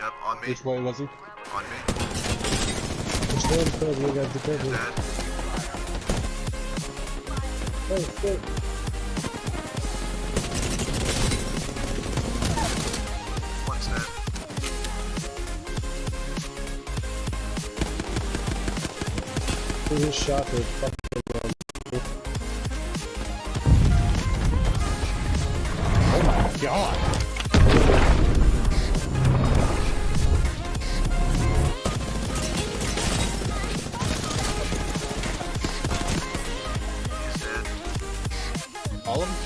Yep, on me. Which way was he? On me. Which way? We got the cover. Dead. Oh, shit. One's dead. He just shot her. Fuck Oh my god! He's dead. All of them?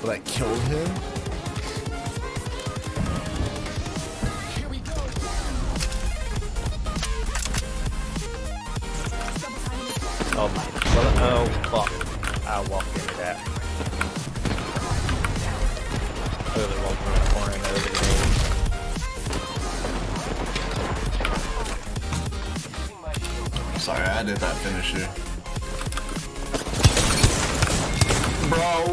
Will that kill him? Oh my, well, oh fuck. I walked into that. Clearly walking around the corner and over the Sorry, I did that finisher. Bro,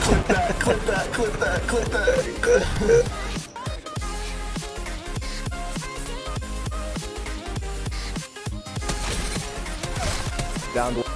clip that, clip that, clip that, clip that. down to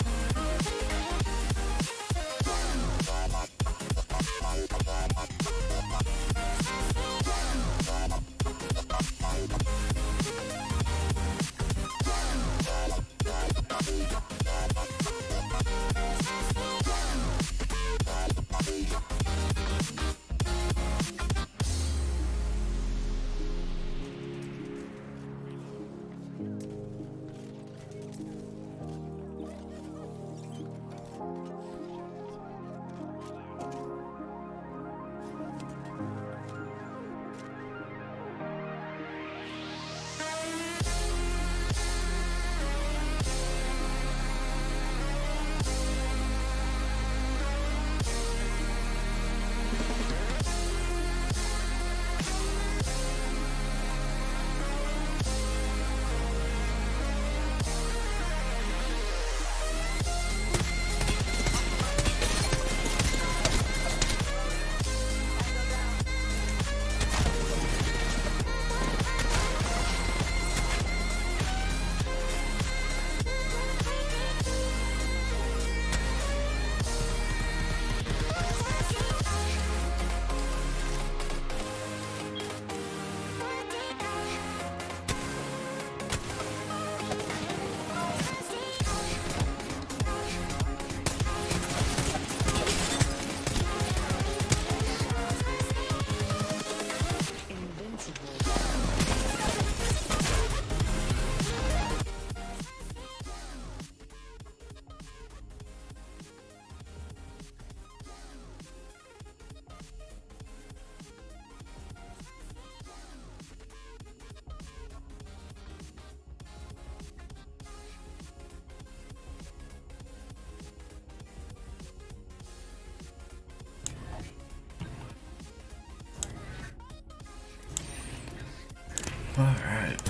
Alright.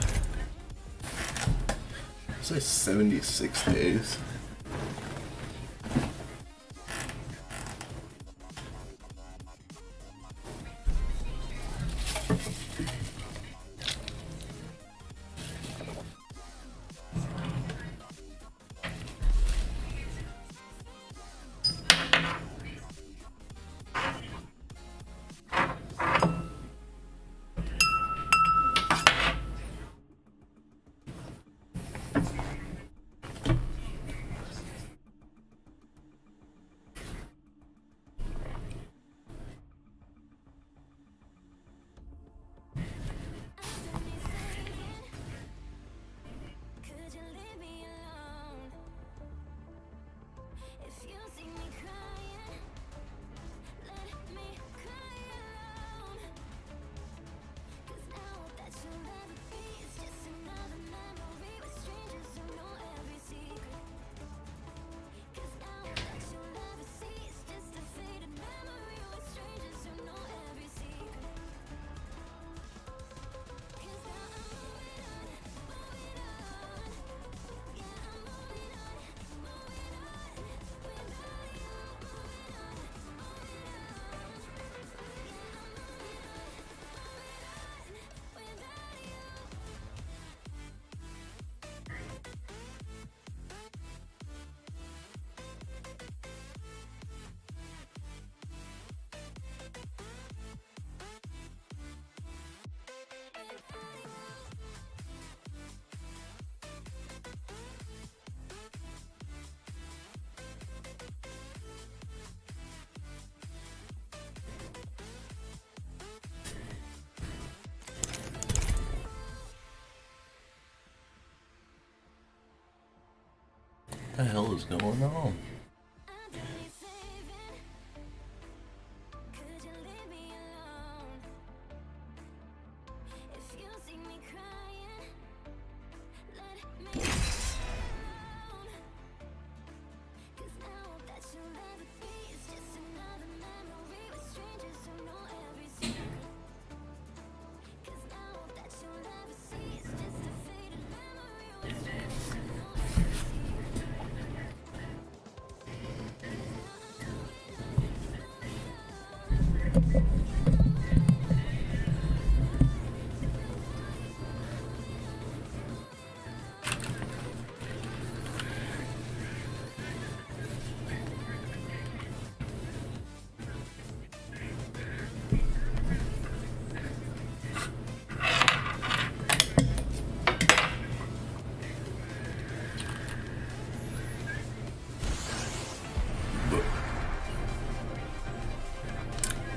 It's like 76 days. The hell is going on?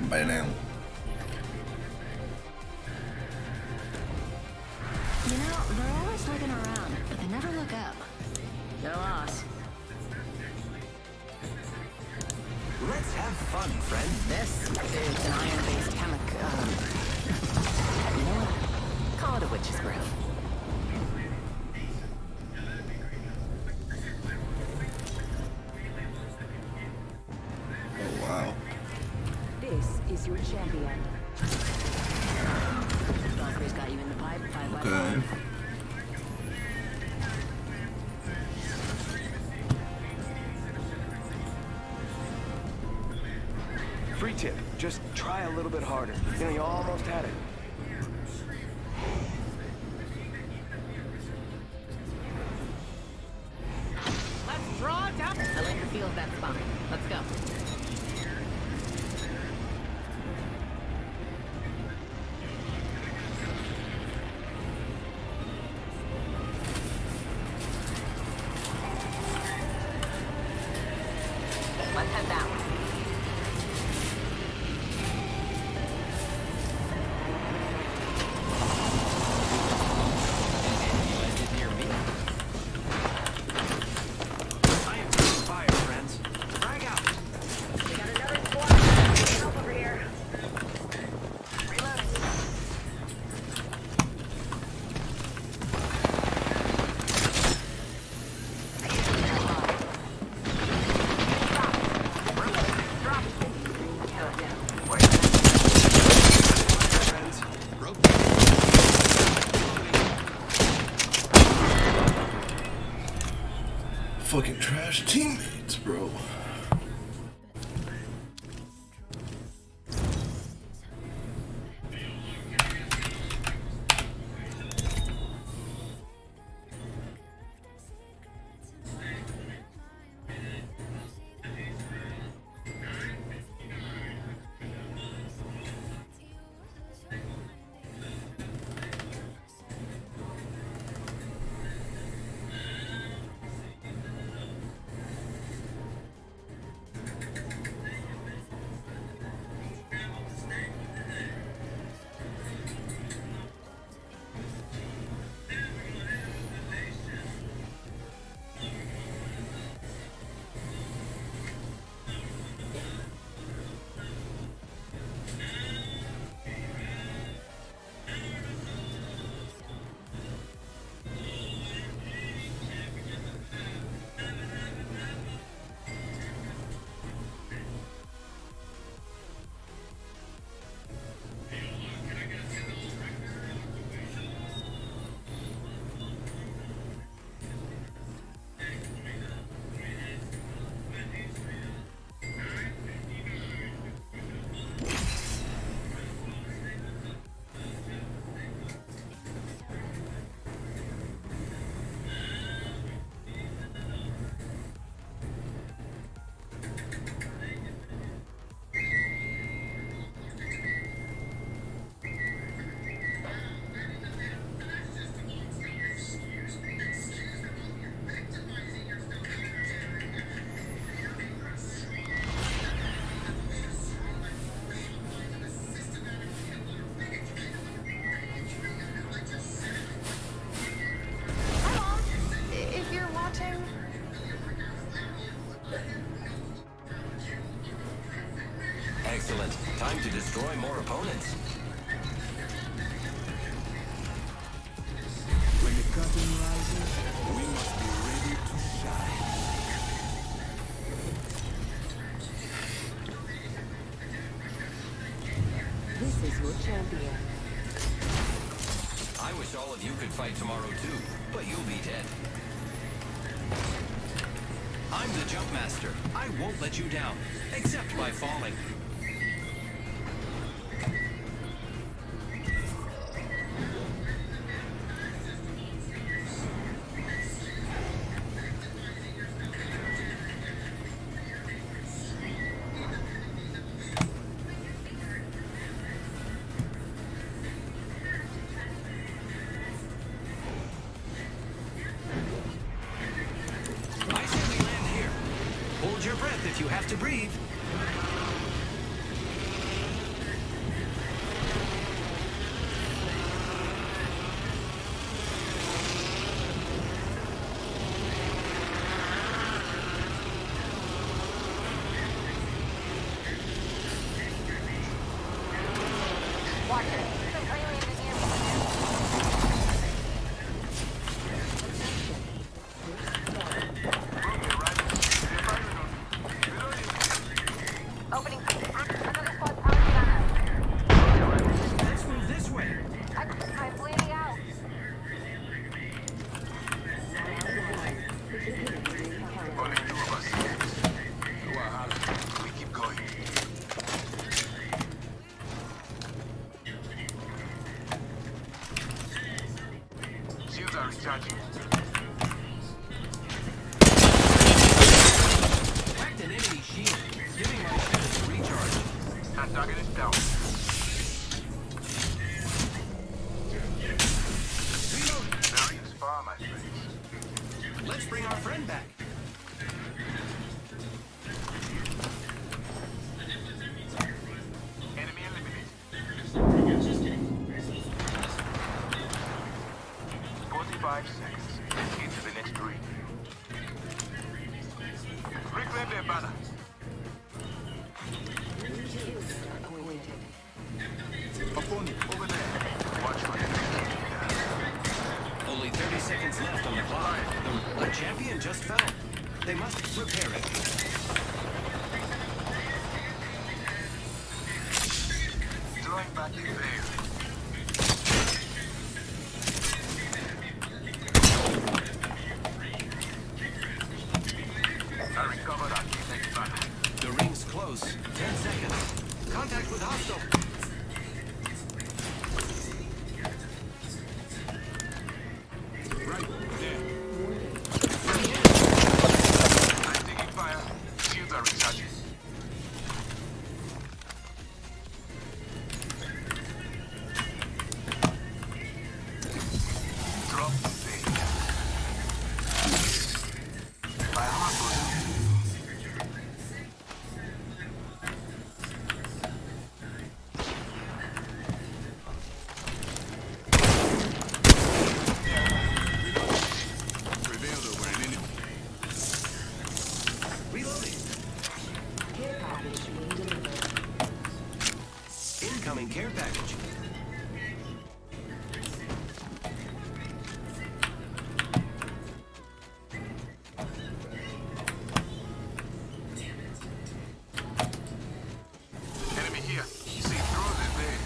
By now. You know, they're always looking around, but they never look up. They're lost. Let's have fun, friend. This is an iron-based chemic, you know what? Call it a witch's brew. Oh wow. This is your champion. Valkyrie's got you in the pipe, 5 by 5. Okay. Free tip. Just try a little bit harder. You know, you almost had it. Let's draw it down. I like the feel of that spot. Let's go. Let's head down. I am taking fire, friends. Frag out. We got another squad. Help over here. Reload. Friends. Fucking trash teammates, bro. destroy more opponents. When the curtain rises, we must be ready to shine. This is your champion. I wish all of you could fight tomorrow too, but you'll be dead. I'm the jump master. I won't let you down, except by falling. I say we land here. Hold your breath if you have to breathe. Let's move this way. Only two of us. We keep going. Shields are recharging. Cracked an enemy shield, giving my shields a recharge. That target is down. Reload. The ring's far, my friends. Let's bring our friend back. Enemy eliminated. 45 seconds. Into the next ring. Reclaim their banner. Opponent, Over there. Watch for them. Only 30 seconds left on the clock. The champion just fell. They must repair it. Drawing back the veil. I recovered our teammate's banner. The ring's close. 10 seconds. Contact with hostile. right there. I'm taking fire. Shields are recharging. Drop the veil. Fire hostile. Prevailed over an enemy. Reloading. Care package being delivered. Incoming care package. Enemy here. See through the veil.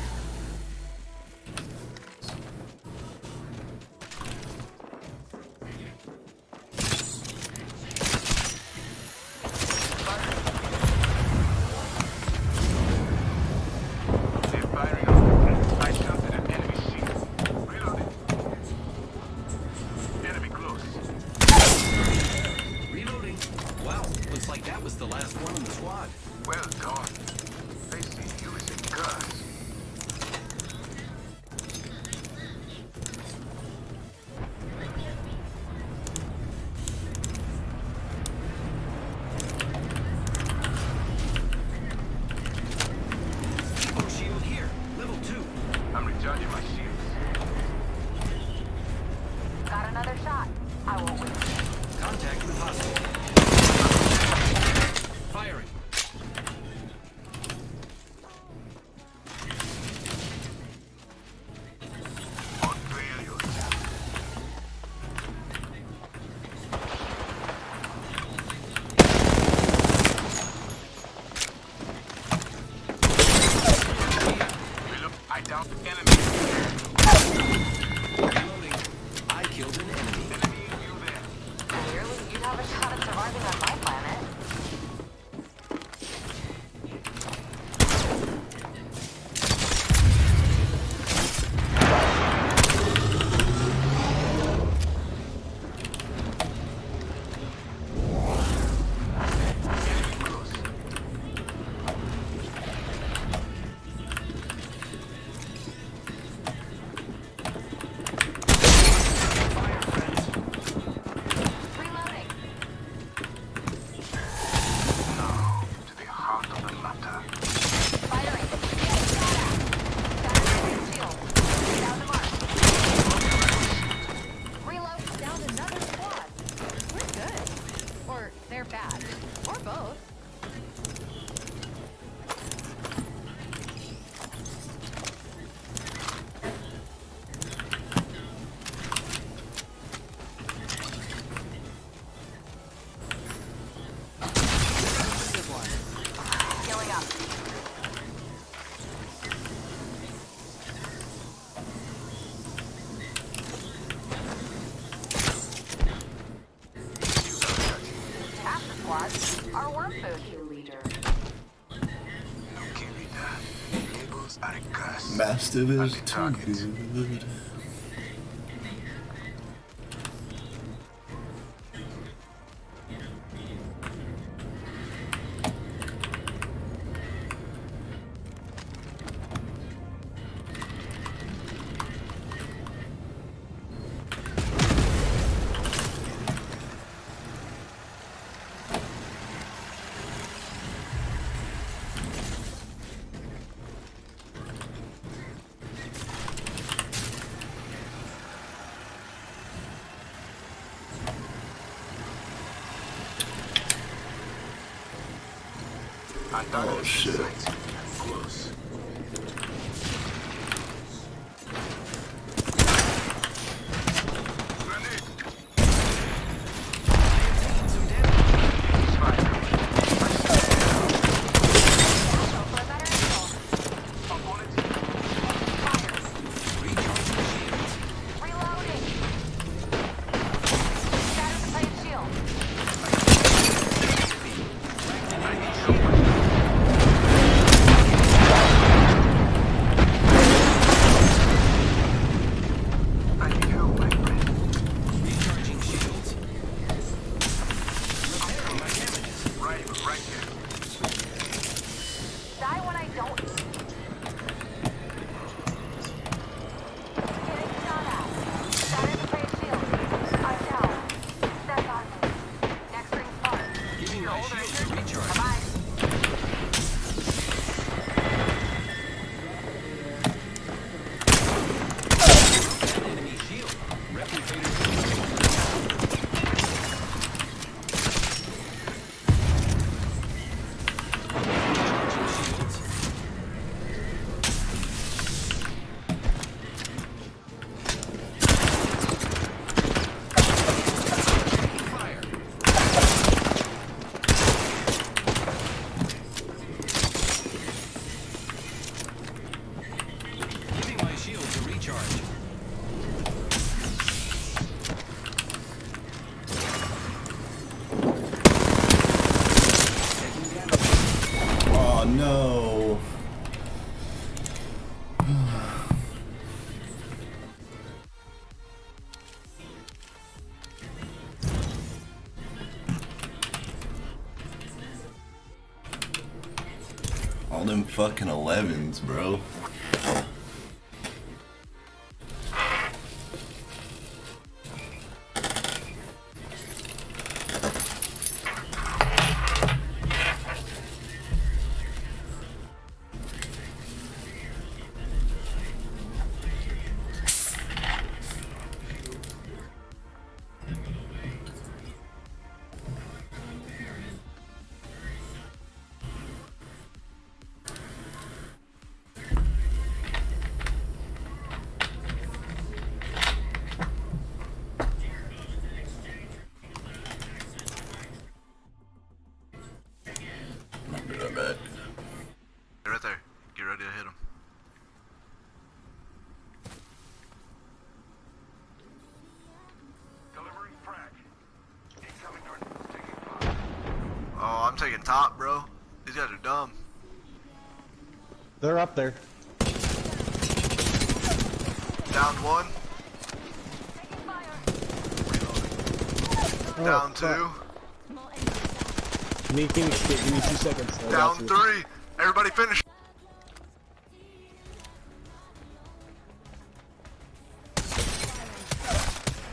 They're firing on. I Enemy. Reloading. I killed an enemy. Clearly, you'd have a shot at surviving on my planet. Reloading. To the heart of the matter. Firing. Shatter shield. Down the mark. Reload. Down another squad. We're good. Or they're bad. Or both. Healing up. Half the squad are worm food. Leader. Okay, leader. Labels are a curse. Mastiff is too targets. good. Oh shit. Close. For a better angle. Reloading. Shatter the plate shield. I beheld my friend. Recharging shields. Repairing my damages. Right here. Die when I don't. Getting shot at. Shatter the plate shield. I'm down. Step on me. Next ring's far. Giving my shields a recharge. Bye-bye. Enemy shield. Replicator. Recharging shields. Taking fire. Giving my shields a recharge. Taking damage. Oh no. All them fucking 11s, bro. top, bro. These guys are dumb. They're up there. Down one. Down two. Give me 2 seconds. I got Down you. three. Everybody finish.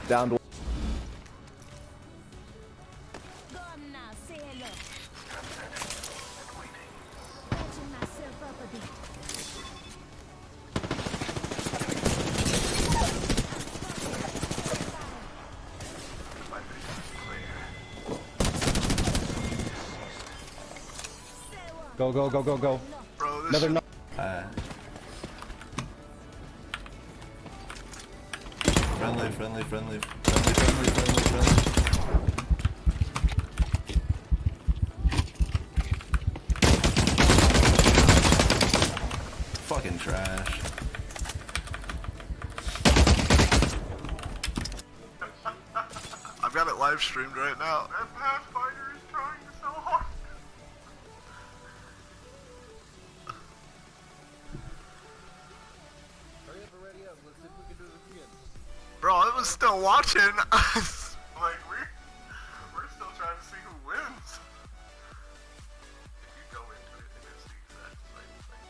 Down to Go, go, go, go, go. Bro, this Another knock. friendly. Fucking trash. I've got it live streamed right now. That Pathfinder is trying so hard. Bro, I was still watching. Like, we're still trying to see who wins. If you go into it and it's the exact same thing,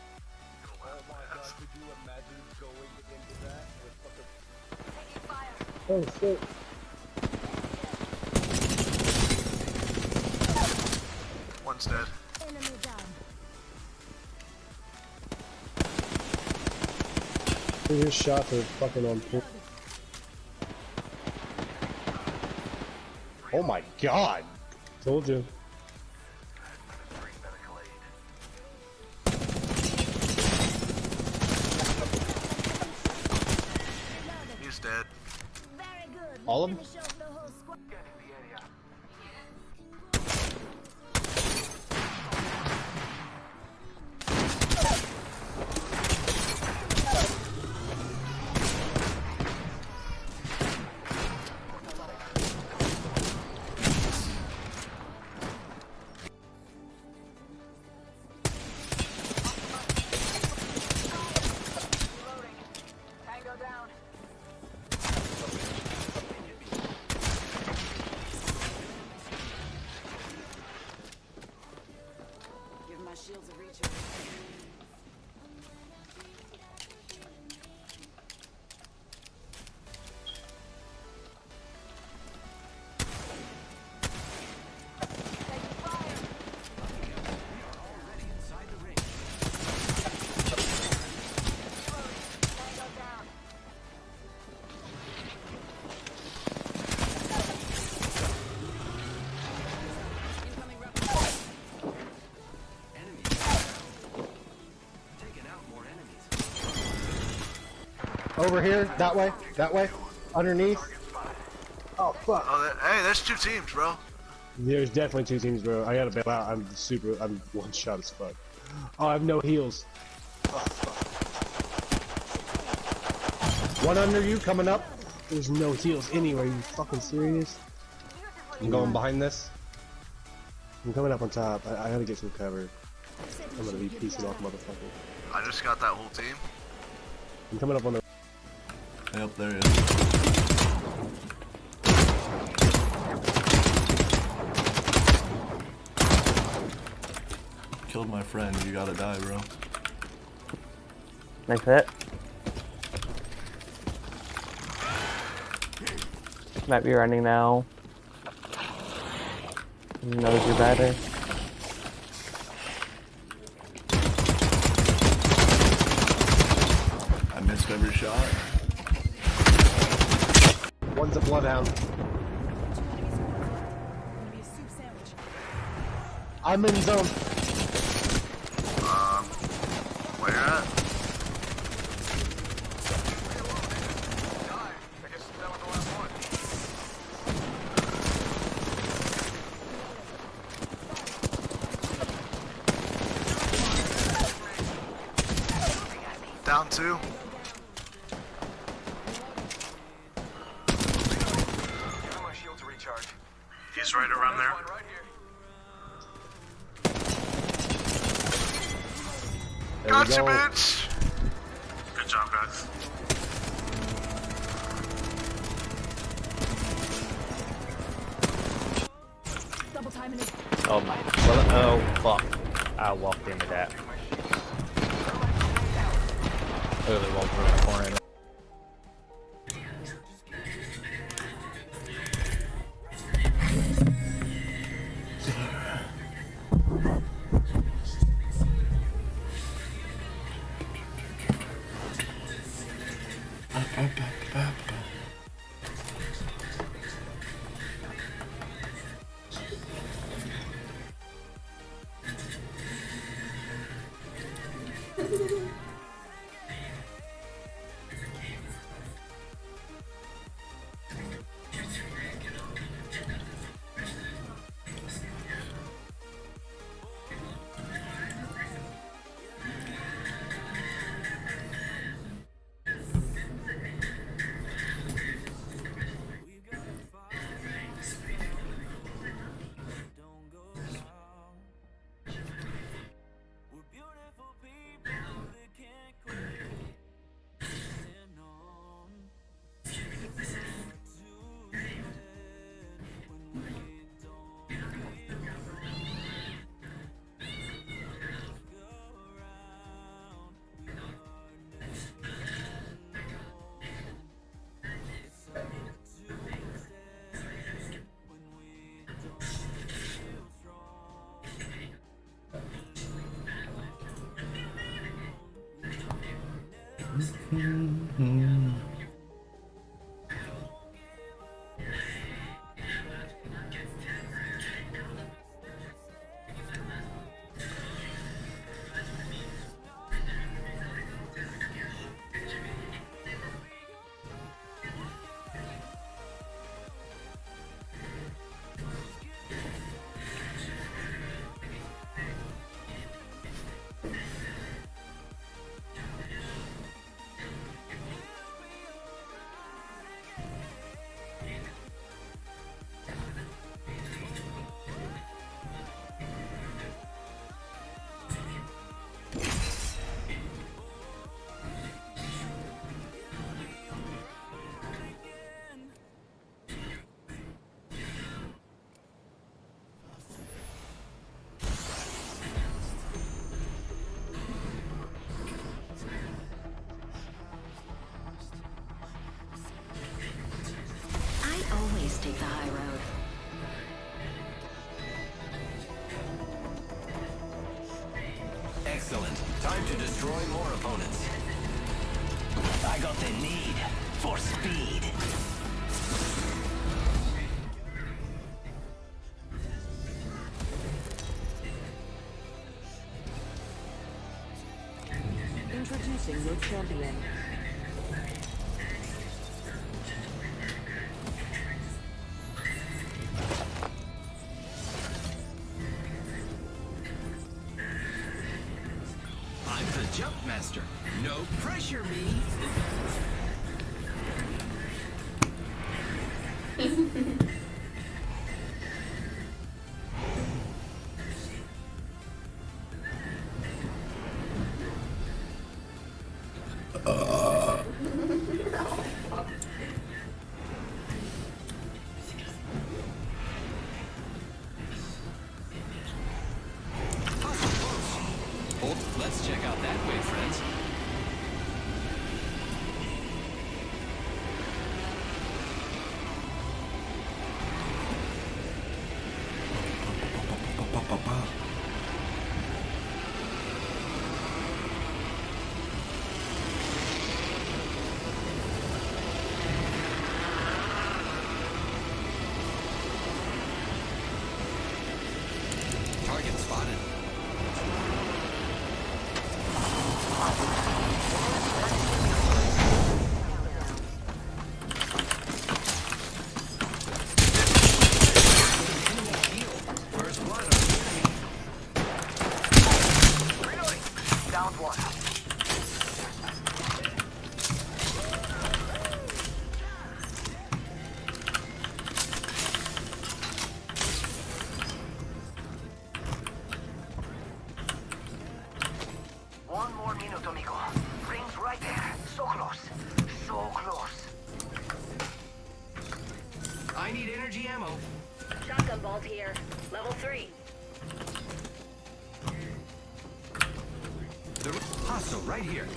you'll laugh my ass. Could you imagine going into that with fucking... Taking fire. Oh shit. One's dead. Enemy down. Who just shot her fucking on point? Oh my god. Told you. He's dead. Very good. All of them? Finish off the whole squad. Reloading. Tango down. Give my shields a recharge. Taking fire. Already inside the ring. Tango down. Incoming rocket. Enemies. Taking out more enemies. Over here, that way, underneath. Oh fuck. Oh, hey, there's two teams, bro. There's definitely 2 teams, bro. I gotta bail out. I'm one shot as fuck. Oh, I have no heals. One under you, coming up. There's no heals anywhere. You fucking serious? I'm going behind this. I'm coming up on top. I gotta get some cover. I'm gonna be piecing off, motherfucker. I just got that whole team. I'm coming up on the. Yep, there he is. Killed my friend, you gotta die, bro. Nice hit. Might be running now. Knows you're better. I missed every shot. One's a bloodhound. Gonna be a soup sandwich. I'm in zone. Where you at? I guess that was the last one. Down two. Give him my shield to recharge. He's right around there. One right here. Gotcha, bitch! Good job, guys. Double timing it. Oh my. Well, oh fuck. I walked into that. Literally walked around the corner. Always take the high road. Excellent. Time to destroy more opponents. I got the need for speed. Introducing your champion. I'm the jump master. No pressure, me. Let's check out that way, friends. Vault here. Level 3. The hostile right here.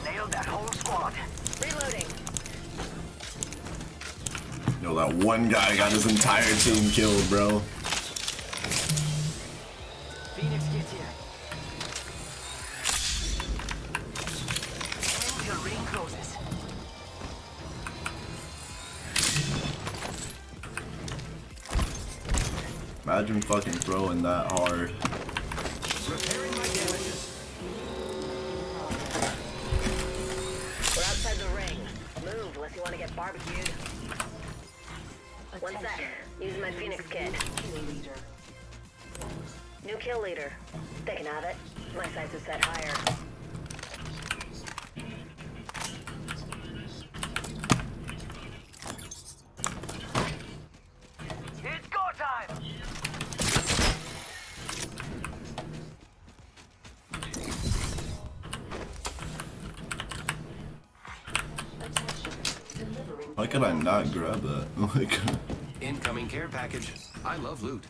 Nailed that whole squad. Reloading. Yo, that one guy got his entire team killed, bro. Phoenix gets here. Until ring closes. Imagine fucking throwing that hard. Repairing my damages. We're outside the ring. Move unless you want to get barbecued. One sec. Using my Phoenix kit. New kill leader. They can have it. My sights are set higher. It's go time! Why could I not grab that? Like, Incoming care package. I love loot.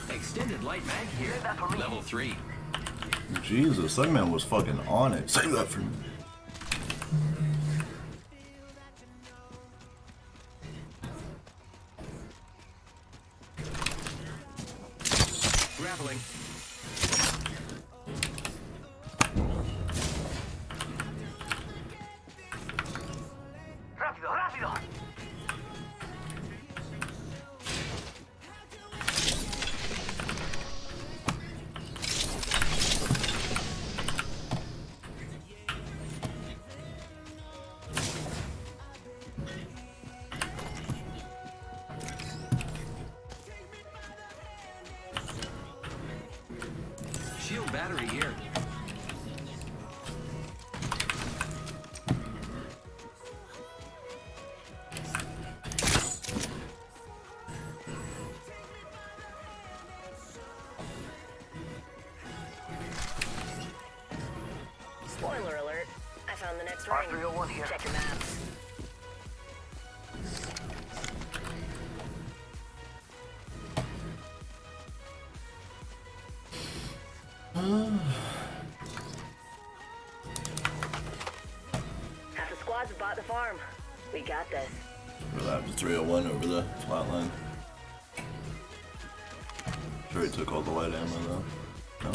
Extended light mag here. Level 3. Jesus, that man was fucking on it. Save that for me. Grappling. Rápido, rápido! Shield battery here. Spoiler alert. I found the next Part ring. 301 here. Check your maps. Half the squads have bought the farm. We got this. For that 301 over the flat line. Sure he took all the light ammo though. No?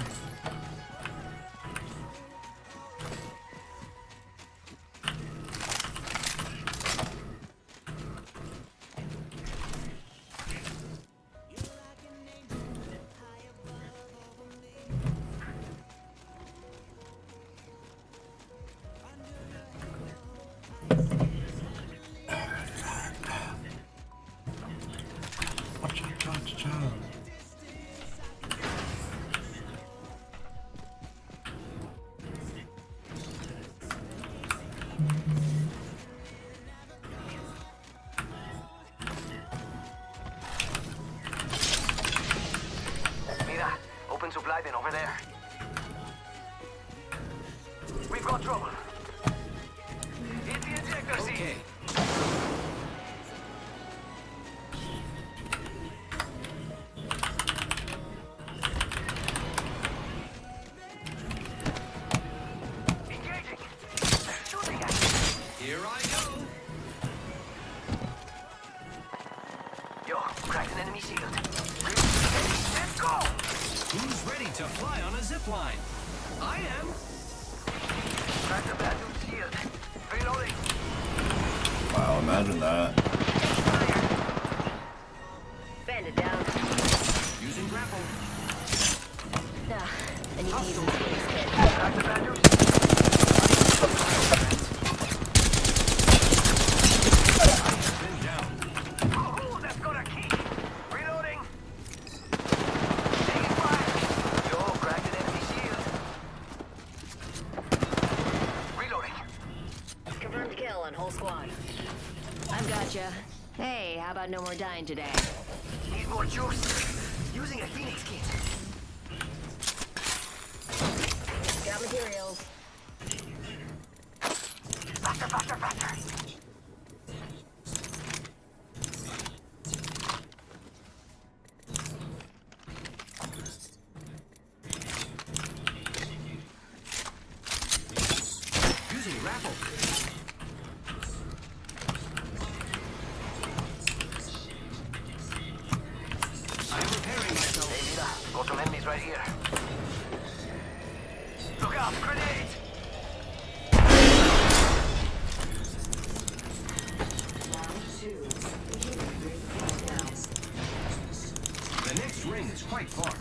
Mira, open supply bin over there. We've got trouble. Hit the ejector seat. Okay. Engaging. Shooting at Here I go. Yo, cracked an enemy shield. Let's go! Who's ready to fly on a zip line? I am. Cracked a bad dude's shield. Reloading. Wow, imagine that. Bandit down. Using grapple. And you can use the Phoenix kit. Crack the badgers. Been down. Oh, that's got a key. Reloading. Taking fire. Yo, cracked an enemy shield. Reloading. Confirmed kill on whole squad. I've gotcha. Hey, how about no more dying today? Need more juice. Using a Phoenix kit. Got materials. Faster, faster, faster. Using grapple. I'm repairing myself. Hey, Vida, got some enemies right here. Look out, grenade! The next ring is quite far.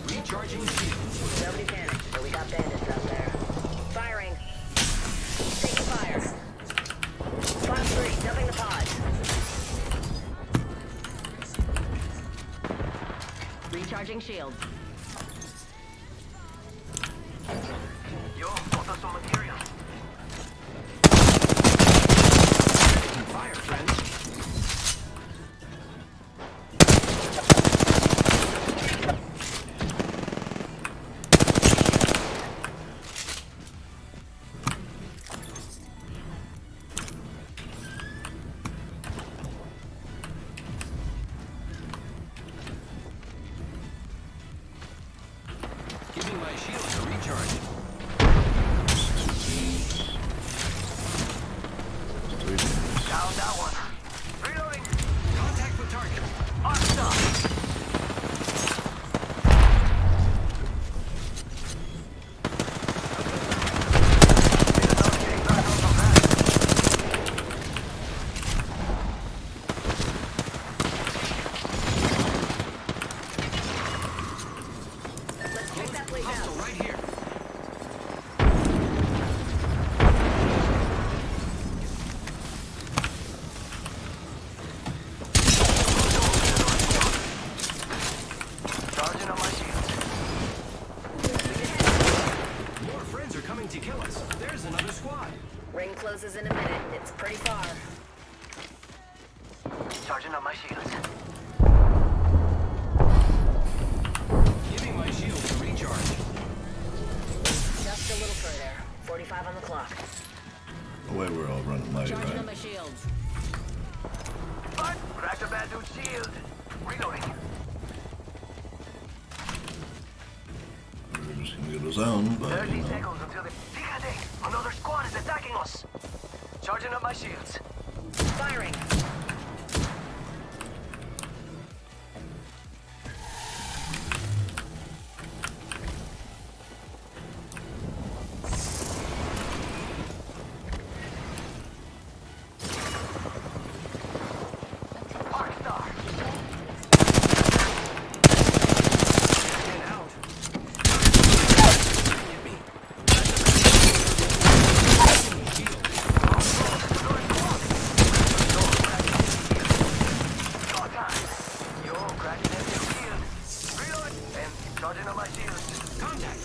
Recharging shields. Nobody panic, but we got bandits out there. Firing. Taking fire. Spot 3, dumping the pod. Recharging shields. Yo, got us some material. Taking fire, friends. Giving my shields a recharge. Down that one. Reloading. Contact with target. Hostile. Let's check that place Hostile out. right here. Charging on my shields. More friends are coming to kill us. There's another squad. Ring closes in a minute. It's pretty far. Charging on my shields. Giving my shields a recharge. Just a little further. 45 on the clock. The way we're all running late, Charging on right? my shields. But crack the bad dude's shield. Reloading. We're just gonna go to zone, but 30 you know. seconds until the... Fíjate! Another squad is attacking us. Charging up my shields. Firing. Arc star. Get out. Get me. Go time. Yo, cracking that new shield. Reload. And charging up my shields. Contact.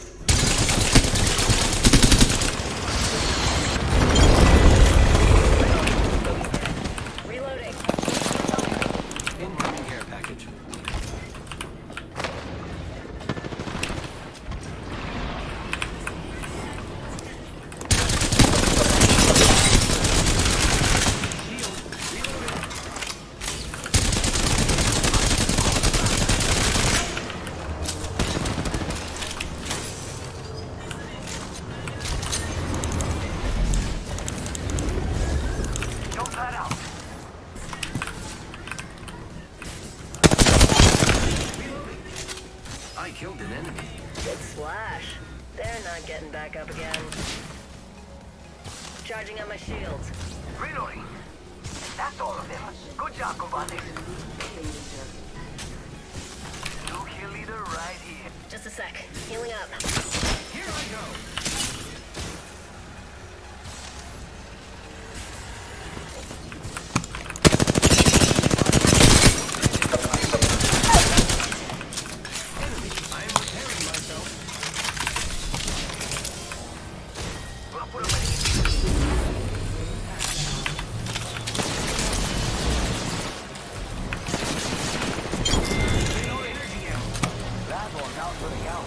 Reloading. Incoming care package. Shield reloaded. Don't pad out. Reloading. I killed an enemy. Good splash. They're not getting back up again. Charging on my shields. Reloading. That's all of them. Good job, compadres. leader right here. Just a sec. Healing up. Here I go. I am repairing myself. Well, put him in. That one's out for the count.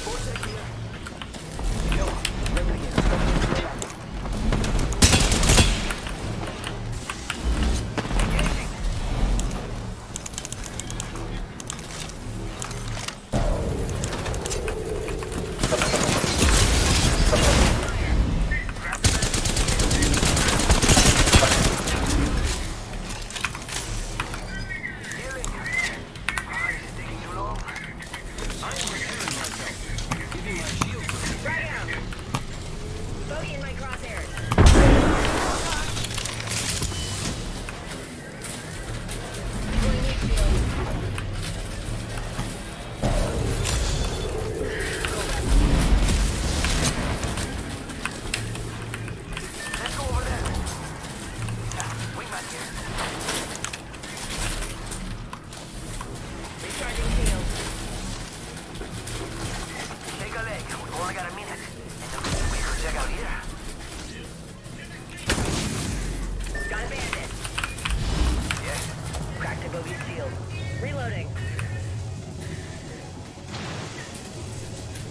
Vortex here. Yo, remember to get stuff. Engaging. Healing. Ah, this is taking too long. I am repairing myself. Giving my shield some. Frag out. Bogey in my crosshairs. Deploying heat shield. Let's go over there. Wingman here. Recharging shield. Take a leg. We've only got a minute. And then we could check out here. Got a bandit. Yes. Cracked a bogey shield. Reloading.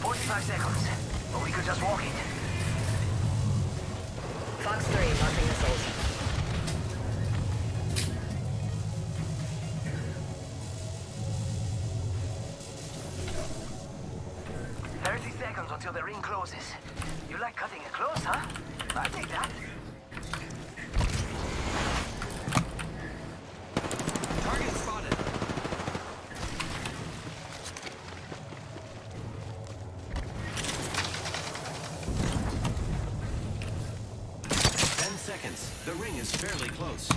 45 seconds. But we could just walk it. Fox 3 launching missiles. Until the ring closes. You like cutting it close, huh? I take that. Target spotted. Seconds. The ring is fairly close.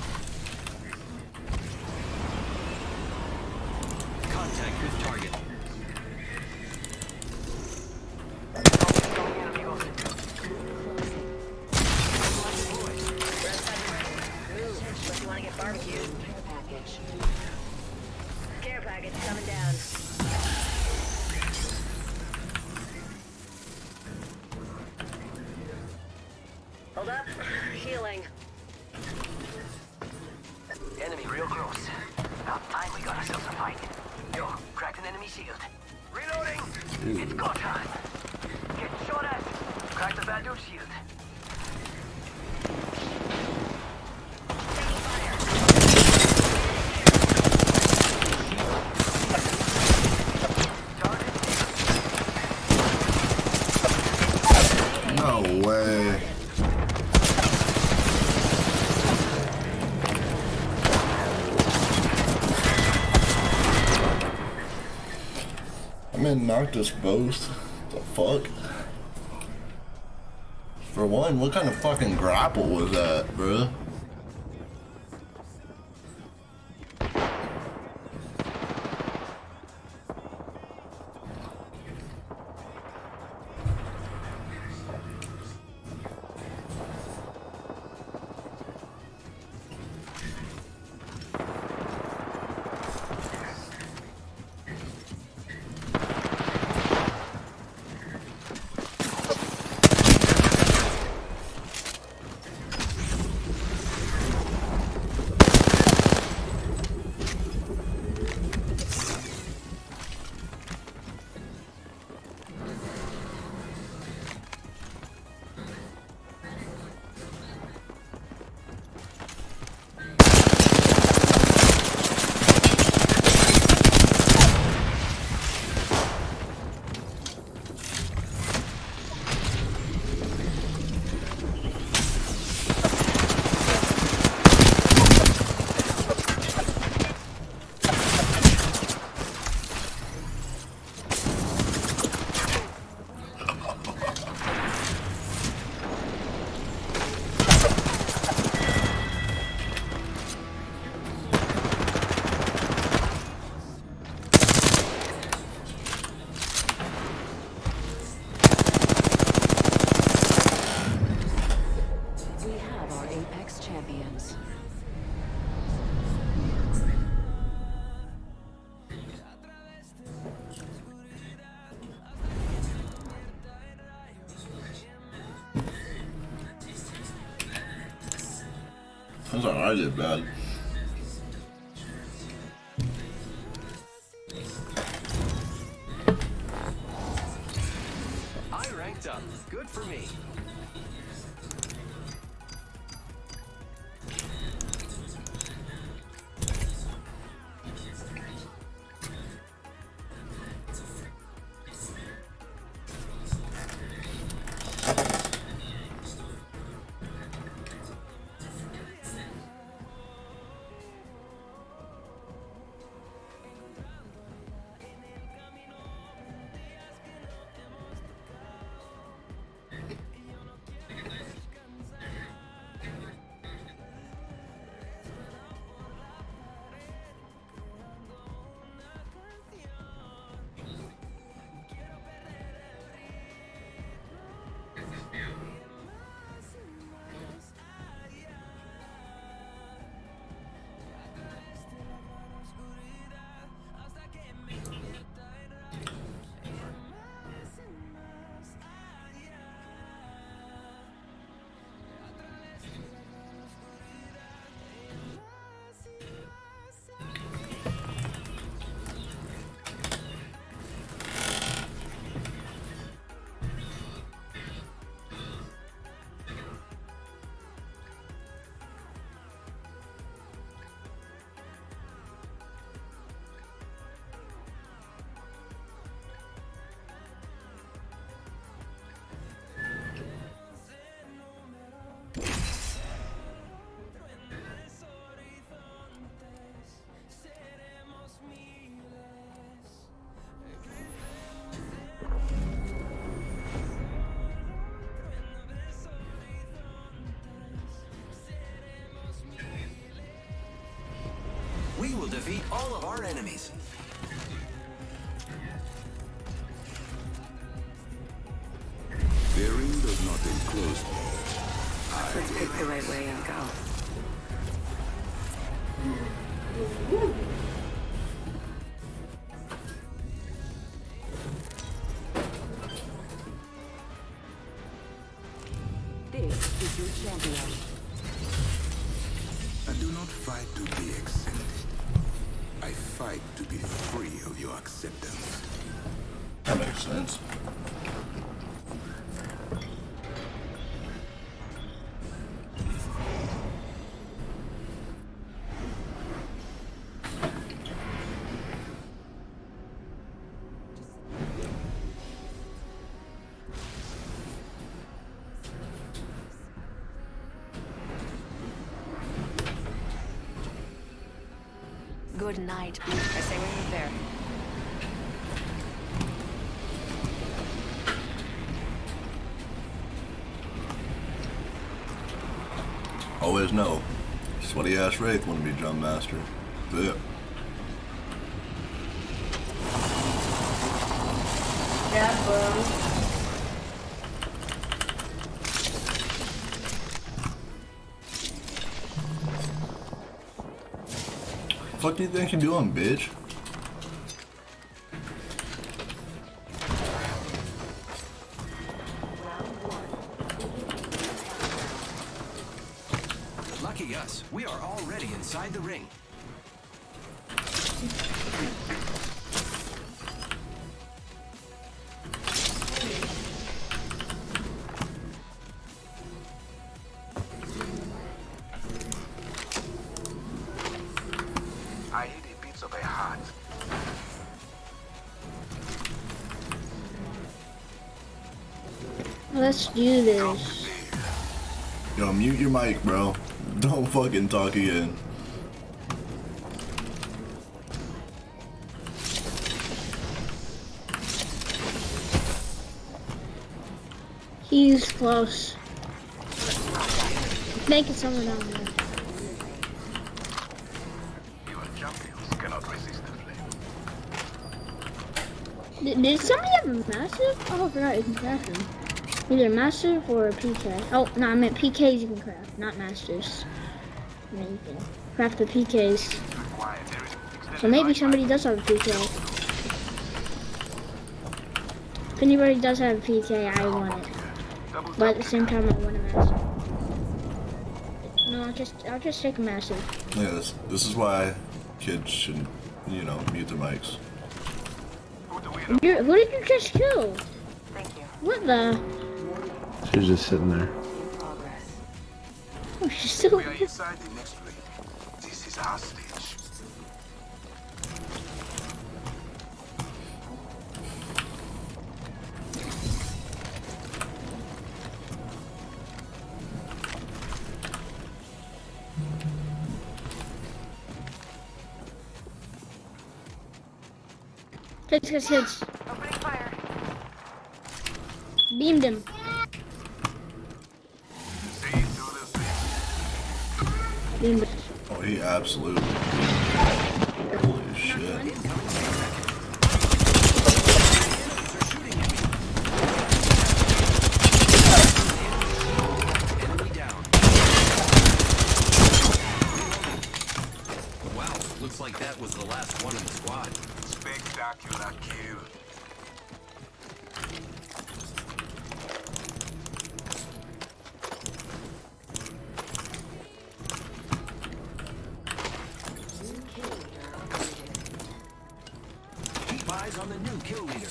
Contact with target. Unless you want to get barbecued. Care package coming down. Hold up. Healing. Enemy real close. About time we got ourselves a fight. Yo, cracked an enemy shield. Reloading! It's go time! Get shot at! Cracked the bad dude shield. Taking fire. Target. No way. I mean, knocked us both. The fuck? For one, what kind of fucking grapple was that, bruh? of our Apex champions. That's alright, I did bad. I ranked up. Good for me. We will defeat all of our enemies. Daring does not enclose me. Let's pick the right way and go. This is your champion. I do not fight to be accepted. I fight to be free of your acceptance. That makes sense. Good night. I say we move there. Always know. Sweaty ass Wraith want to be Drum Master. Yeah. Yeah, bro. Fuck do you think you're doing, bitch? Lucky us, we are already inside the ring. I hit a bit of a heart. Let's do this. Yo, mute your mic, bro. Don't fucking talk again. He's close. I think it's someone down there. Your champions cannot resist the flame. Did somebody have a massive? Oh, right, it's massive. Either master or a PK. Oh, no, I meant PKs you can craft, not masters. I mean, you can craft the PKs. So maybe somebody does have a PK. If anybody does have a PK, I want it. But at the same time, I want a master. No, I'll just take a master. Yeah, this is why kids shouldn't, you know, mute their mics. Who did you just kill? Thank you. What the? She was just sitting there. Oh, she's still. We are inside the next ring. This is our stage. Hits. Opening fire. Beamed him. Beamed him. Oh, he absolutely. Holy shit. Enemy down. Wow, looks like that was the last one in the squad. Spectacular kill. Keep eyes on the new kill leader.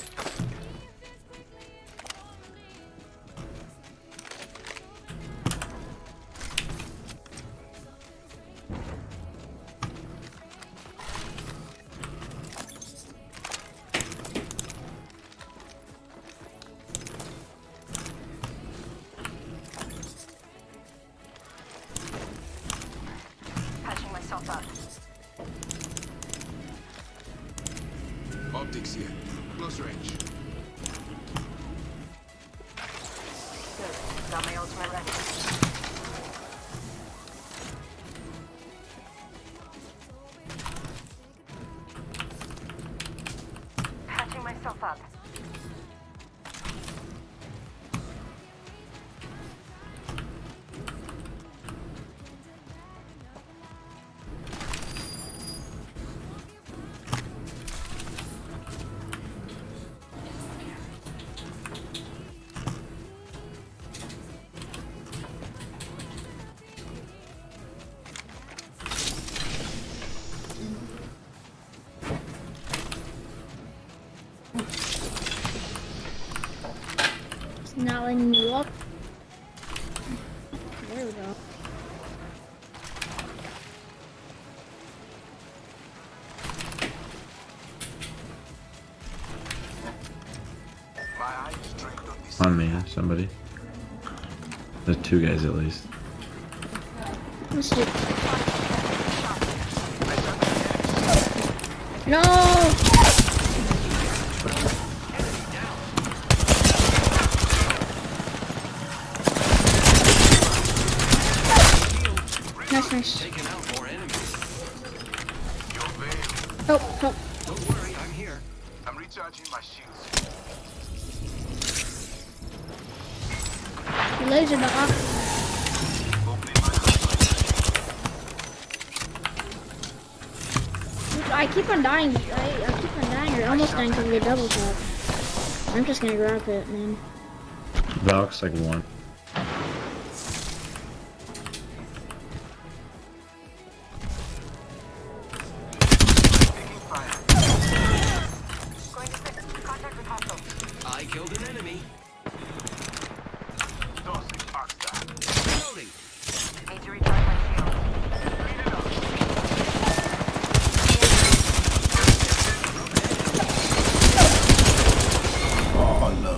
Patching myself up. Optics here. Close range. Good. Got my ultimate ready. Patching myself up. It's not letting you up. There we go. My eyes trained on this. On me, somebody. There's two guys at least. Let's do. No! Nice. Taking out more enemies. Oh. Don't worry, I'm here. I'm recharging my shields. Laser dog. I keep on dying. I keep on dying or almost dying because of the double shot. I'm just gonna grab it, man. Valk's like one. Going to fix contact with hostile. I killed an enemy. Tossing Reloading. Need to recharge my shield. Oh no.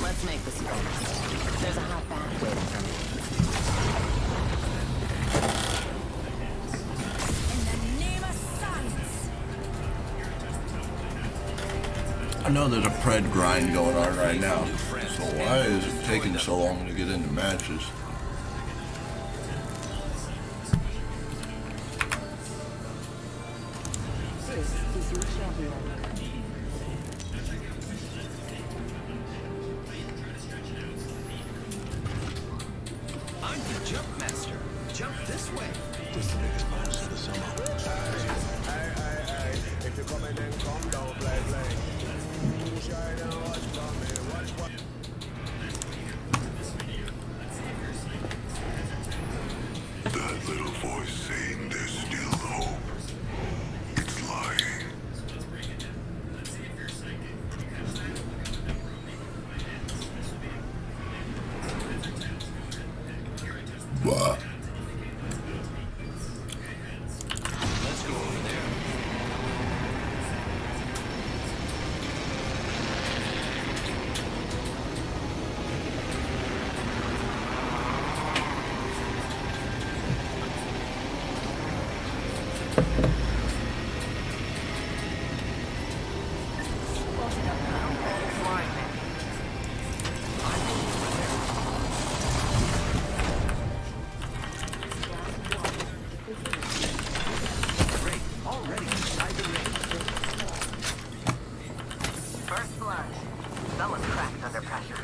Let's make this fast. There's a hot bath waiting for me. In the name of science. I know there's a pred grind going on right now, so why is it taking so long to get into matches? This is your champion. I'm the jump master. Jump this way. This the biggest bonus of the summer. If you come in, then come down, play. Shine and watch for me, watch what. That little voice saying there's still hope. It's lying. What? Let's go over there. Great, already inside the ring. First blood. Someone cracked under pressure.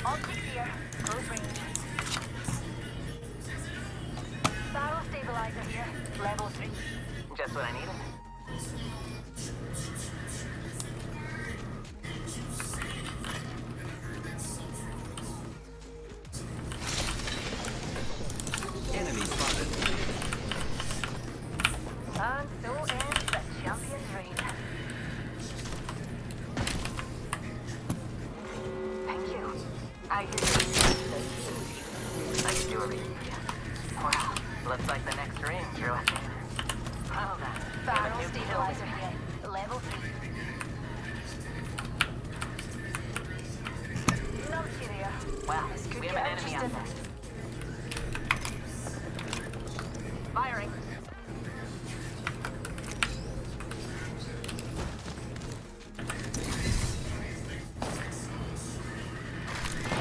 All clear. Close range. Barrel stabilizer here. Level 3. Just what I needed. Enemy spotted. And so ends the champion's reign. Thank you. I could do everything for you. Wow. Looks like the next ring drew us in. Well then. Barrel stabilizer here. Level 3. Numpty there. Wow. This could We have get an enemy out interesting. there. Firing.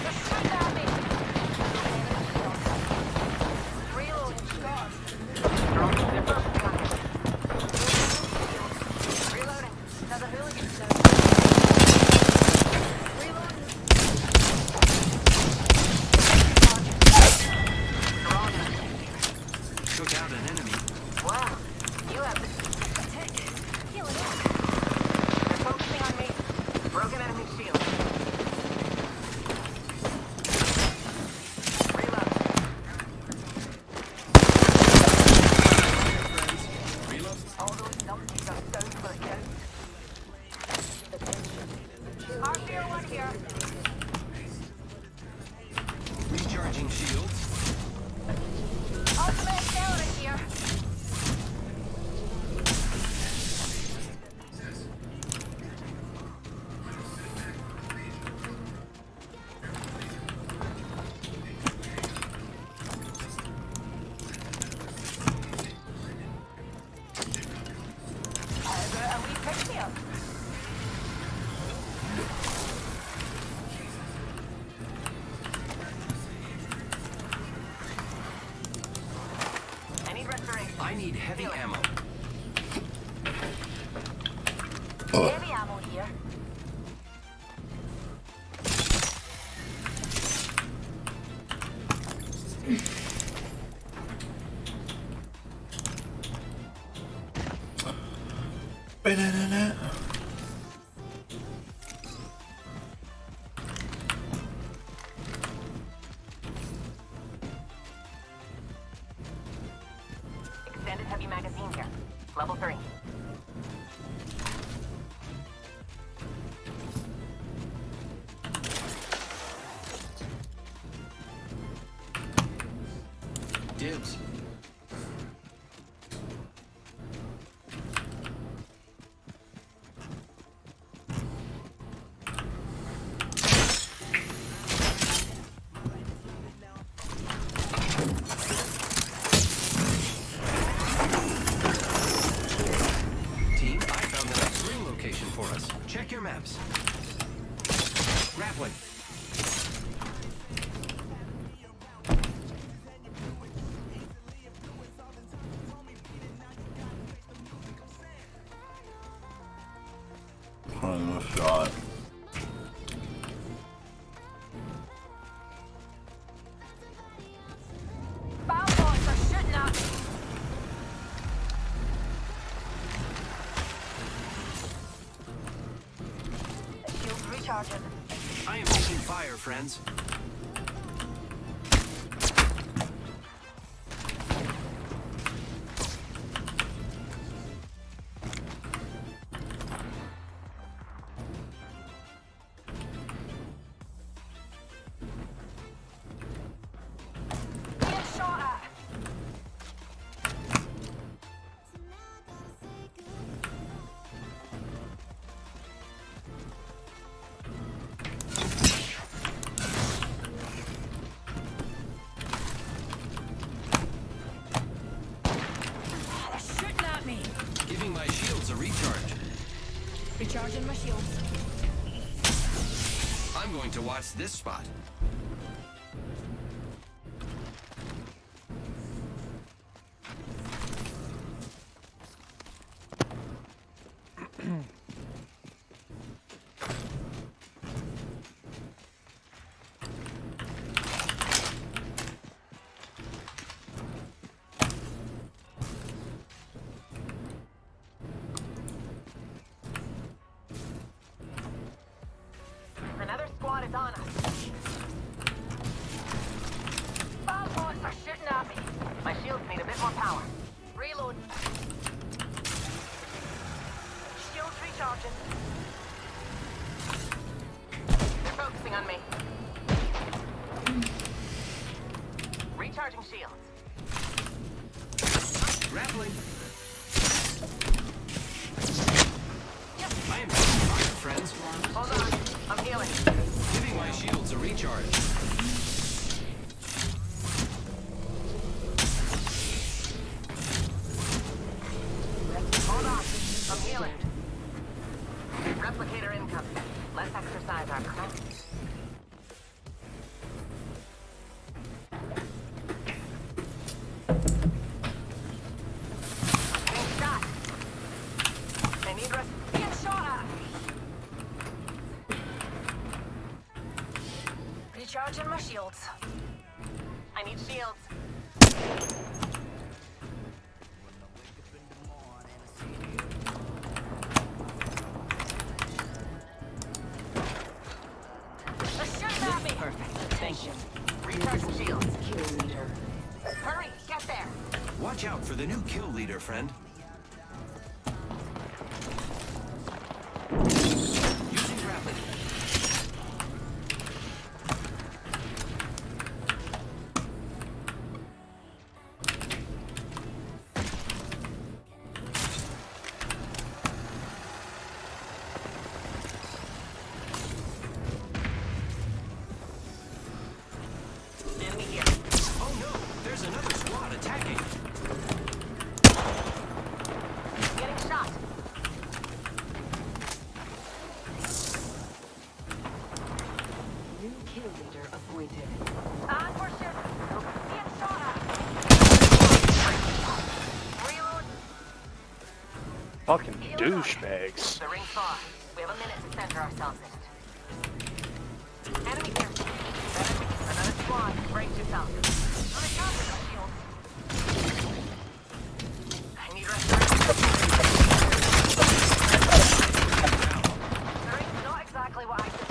Just shoot at me. Reloading. Scar. Drone zipper. Reloading. Another hooligan zone. Reloading. Took out an enemy. Wow. You have the Tick. Healing up. They're focusing on me. Broken enemy shield. Reload. Reload. All those numpties are down for the count. Heavy ammo here. Extended heavy magazine here. Level 3. Dibs. Team, I found the next ring location for us. Check your maps. Grappling. Final shot. Bow boys are shooting at me. Shields recharging. I am taking fire, friends. Get shot at. They're shooting at me. Giving my shields a recharge. Recharging my shields. I'm going to watch this spot. Another squad is on us. Bow boys are shooting at me. My shields need a bit more power. Reload. Shields recharging. They're focusing on me. Recharging shields. Grappling. I am taking fire, friends. Hold on. I'm healing. Giving my shields a recharge. Hold on. I'm healing. Replicator incoming. Let's exercise our craft. Being shot. I need rest. Being shot at. Recharging my shields. I need shields. They're shooting at me. Perfect. Thank you. Recharging shields. Kill leader. Hurry, get there. Watch out for the new kill leader, friend. Using grappling. Enemy here. Oh no, there's another squad attacking. Getting shot. New kill leader appointed. On for ship. Being shot at. Reload. Fucking douchebags. The ring's far. We have a minute to center ourselves in it. Enemy here. Another squad. Break 2000. On the top of our shields. I need restoration. The ring's not exactly what I said.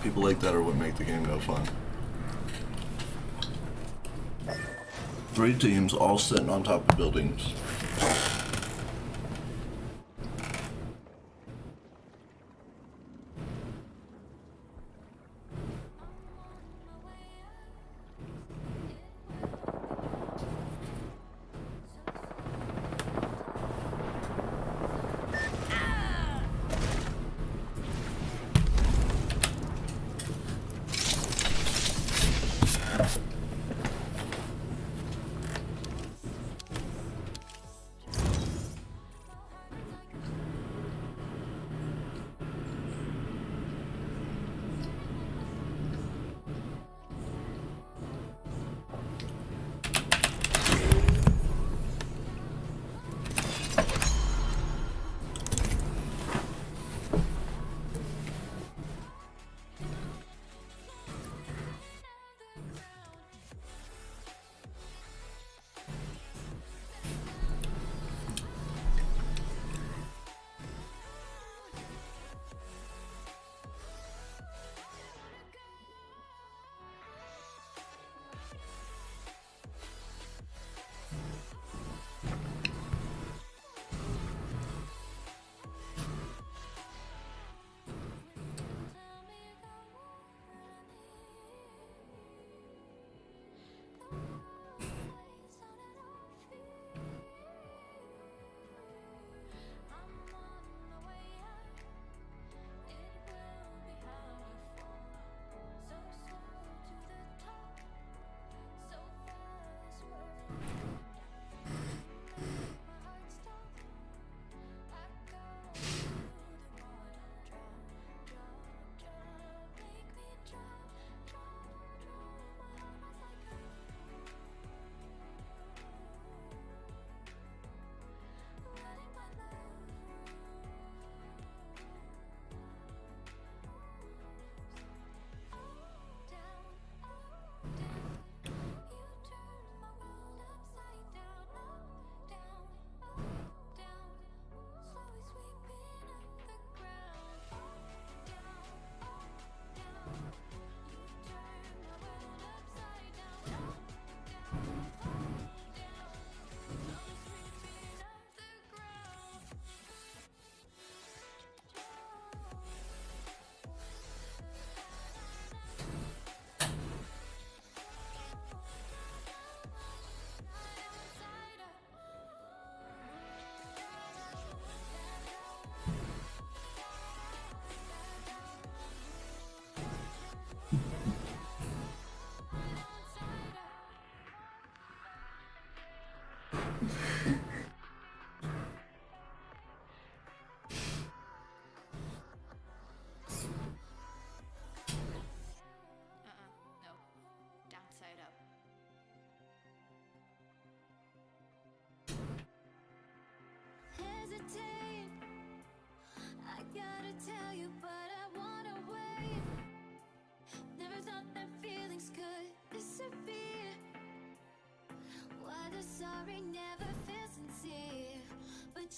People like that are what make the game go fun. 3 teams all sitting on top of buildings.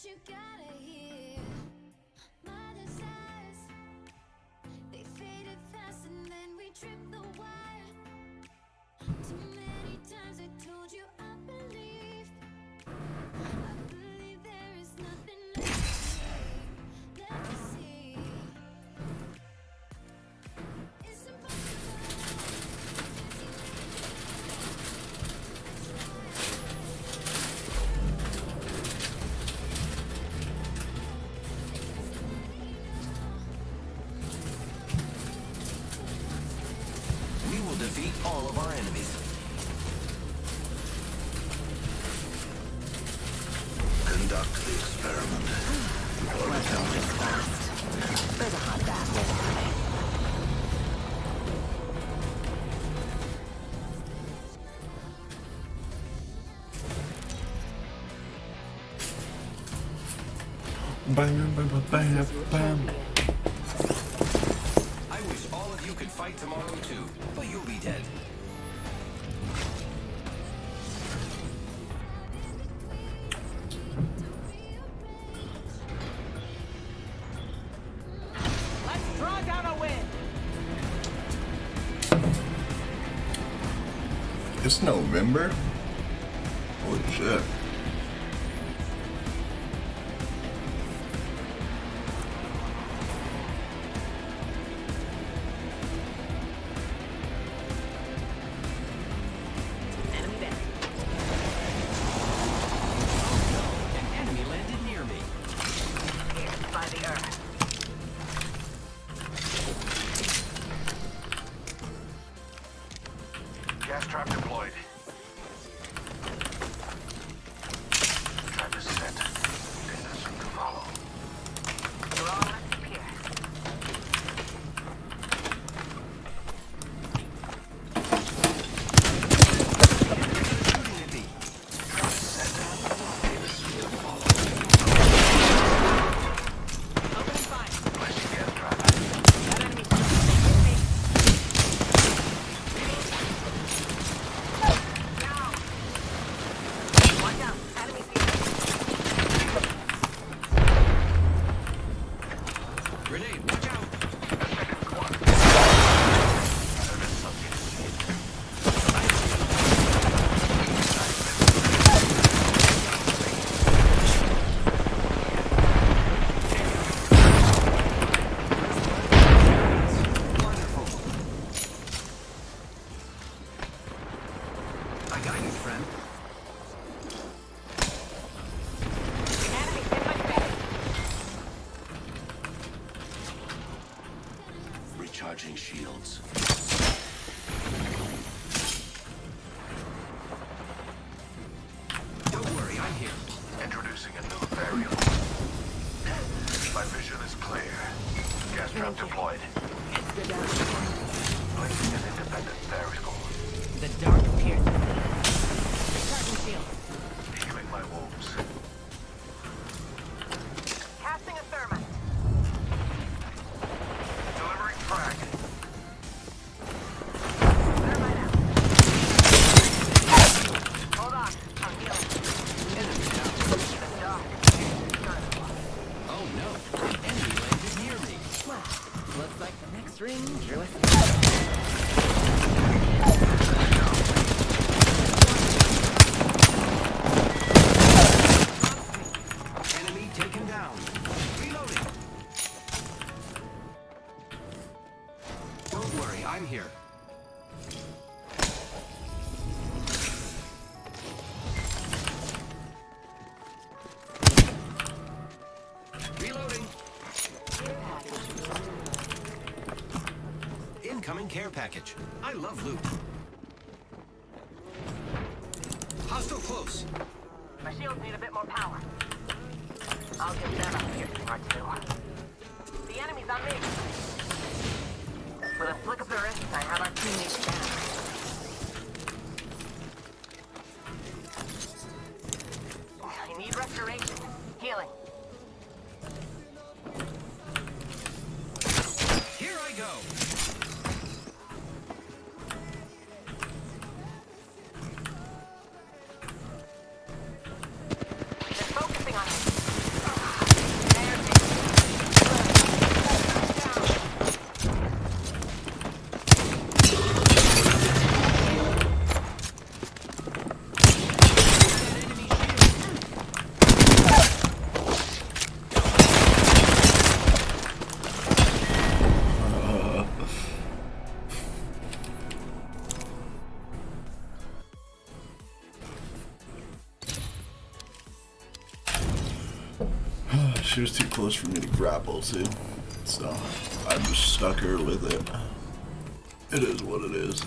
You gotta hear my desires. They faded fast and then we tripped the wire. Too many times I told you I believe there is nothing left to see. It's defeat all of our enemies. Conduct the experiment. Let's go this fast. There's a hot bath waiting for me. Bam, bam, bam, bam. I wish all of you could fight tomorrow too, but you'll be dead. Let's draw down a win. It's November? Holy shit. Enemy there. An enemy landed near me. Here, by the earth. Gas trap deployed. Trap is set. Data soon to follow. Wrong here. Shooting at me. Trap is set. Data soon to follow. Opening fire. Placing gas trap. That enemy's shooting me. Down. One down. Enemy's here. Grenade, watch out. Second squad. Enemy subject seized. Wonderful. I got you, friend. Enemy's in my face. Recharging shields. Don't worry, I'm here. Introducing a new variable. My vision is clear. Gas trap deployed. Placing an independent variable. The dark appears. Recharging shield. Healing my wounds. Casting a thermite. Delivering frag. Thermite out. Hold on. I'm healing. Enemy down. The dark. Oh no, an enemy landed near me. Looks like the next ring drew us. Enemy taken down. Reloading. Don't worry, I'm here. Reloading. Incoming care package. I love loot. Hostile close. My shields need a bit more power. I'll give them a piercing or two. The enemy's on me. With a flick of the wrist, I have our teammates down. I need restoration. Healing. Here I go. They're focusing on me. She was too close for me to grapple to, so I just stuck her with it. It is what it is.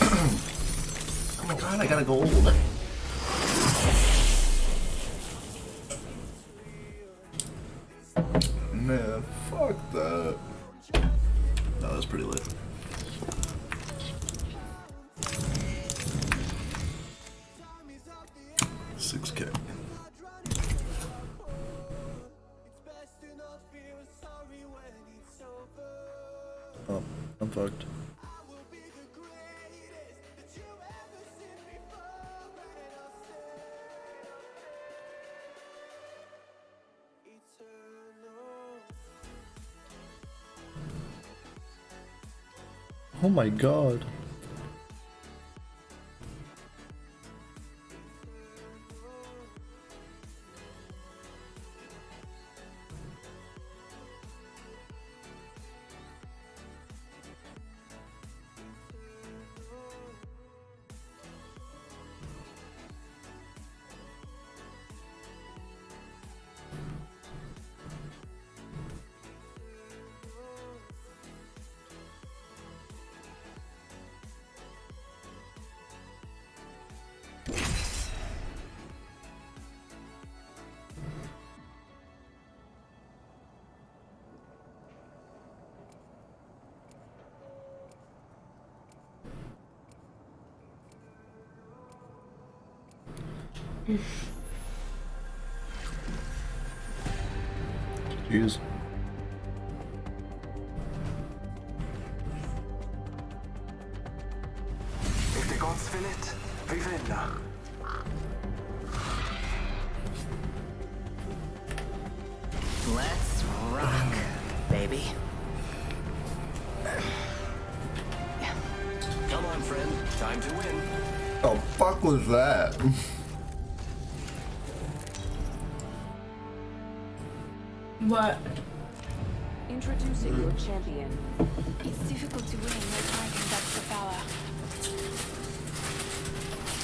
Oh my god, I got a gold. Man, fuck that. that was pretty lit. $6K. Oh, I'm fucked. Oh my god. Jeez. If the gods will it, Vibinnnn. Let's rock, baby. Come on, friend. Time to win. The fuck was that? What? Introducing your champion. It's difficult to win when targeting that's the power.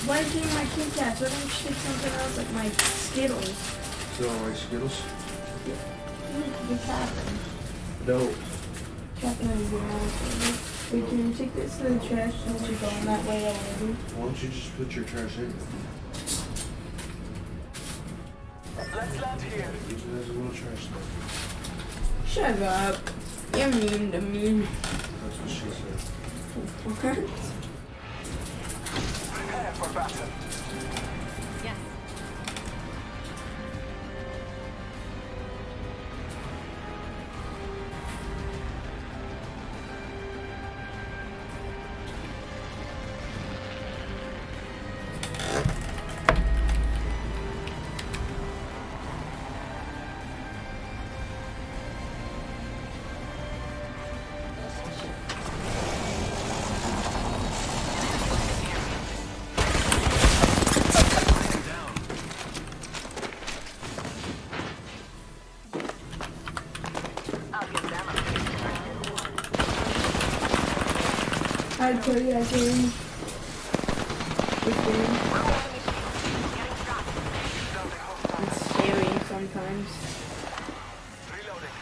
Why do my Kit Kats? Why don't you stick something else like my Skittles? So like Skittles? What's happening? No. Captain is your house. Wait, can you take this to the trash since you're going that way already? Why don't you just put your trash in? Let's land here. There's a little trash there. Shut up. You're mean to me. That's what she said. What? Prepare for battle. Yes. I'd play that game. This game. It's scary sometimes. Reloading.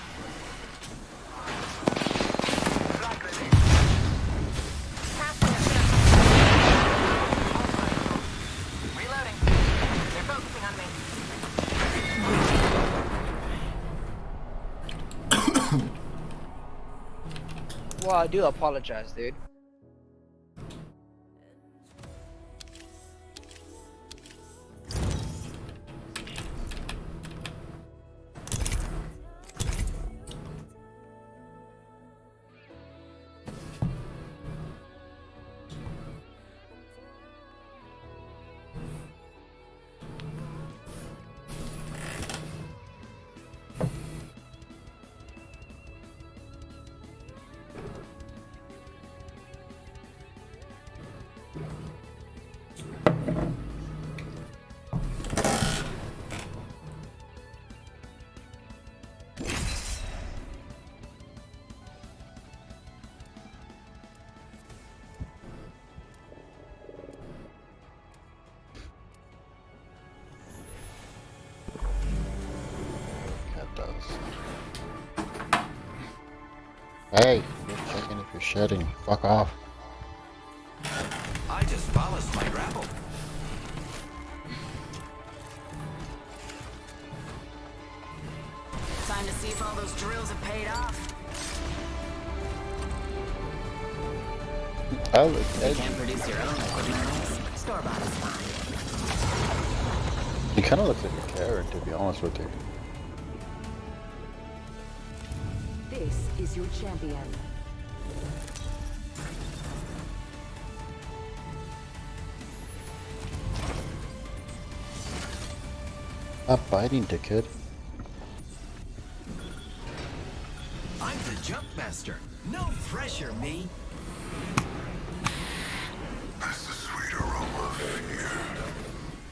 They're focusing on me. Well, I do apologize, dude. Hey, you're checking if you're shedding. Fuck off. I just balanced my grapple. Time to see if all those drills have paid off. I look You can't produce your own liquid metals. Store-bought is fine. He kind of looks like a carrot, to be honest with you. This is your champion. Stop biting, dickhead. I'm the jump master. No pressure, me. That's the sweet aroma of fear.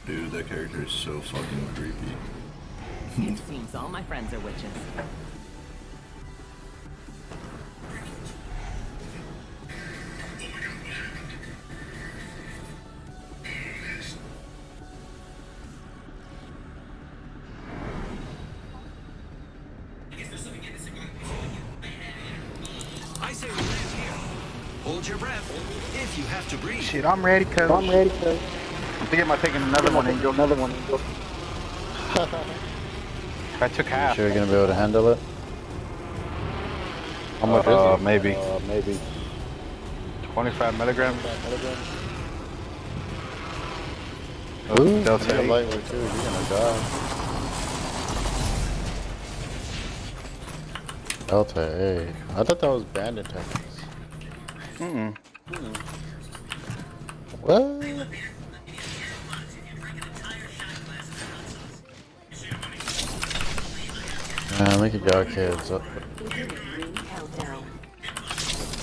Dude, that character is so fucking creepy. It seems all my friends are witches. I say we land here. Hold your breath if you have to breathe. Shit, I'm ready, cuz. I'm thinking about taking another one, Angel. I took half. Sure you're gonna be able to handle it? How much is it? Maybe. 25 milligrams. Ooh, Delta you're 8. lightweight too, you're gonna die. Delta 8. I thought that was banned in Texas. What? Man, look at y'all kids up.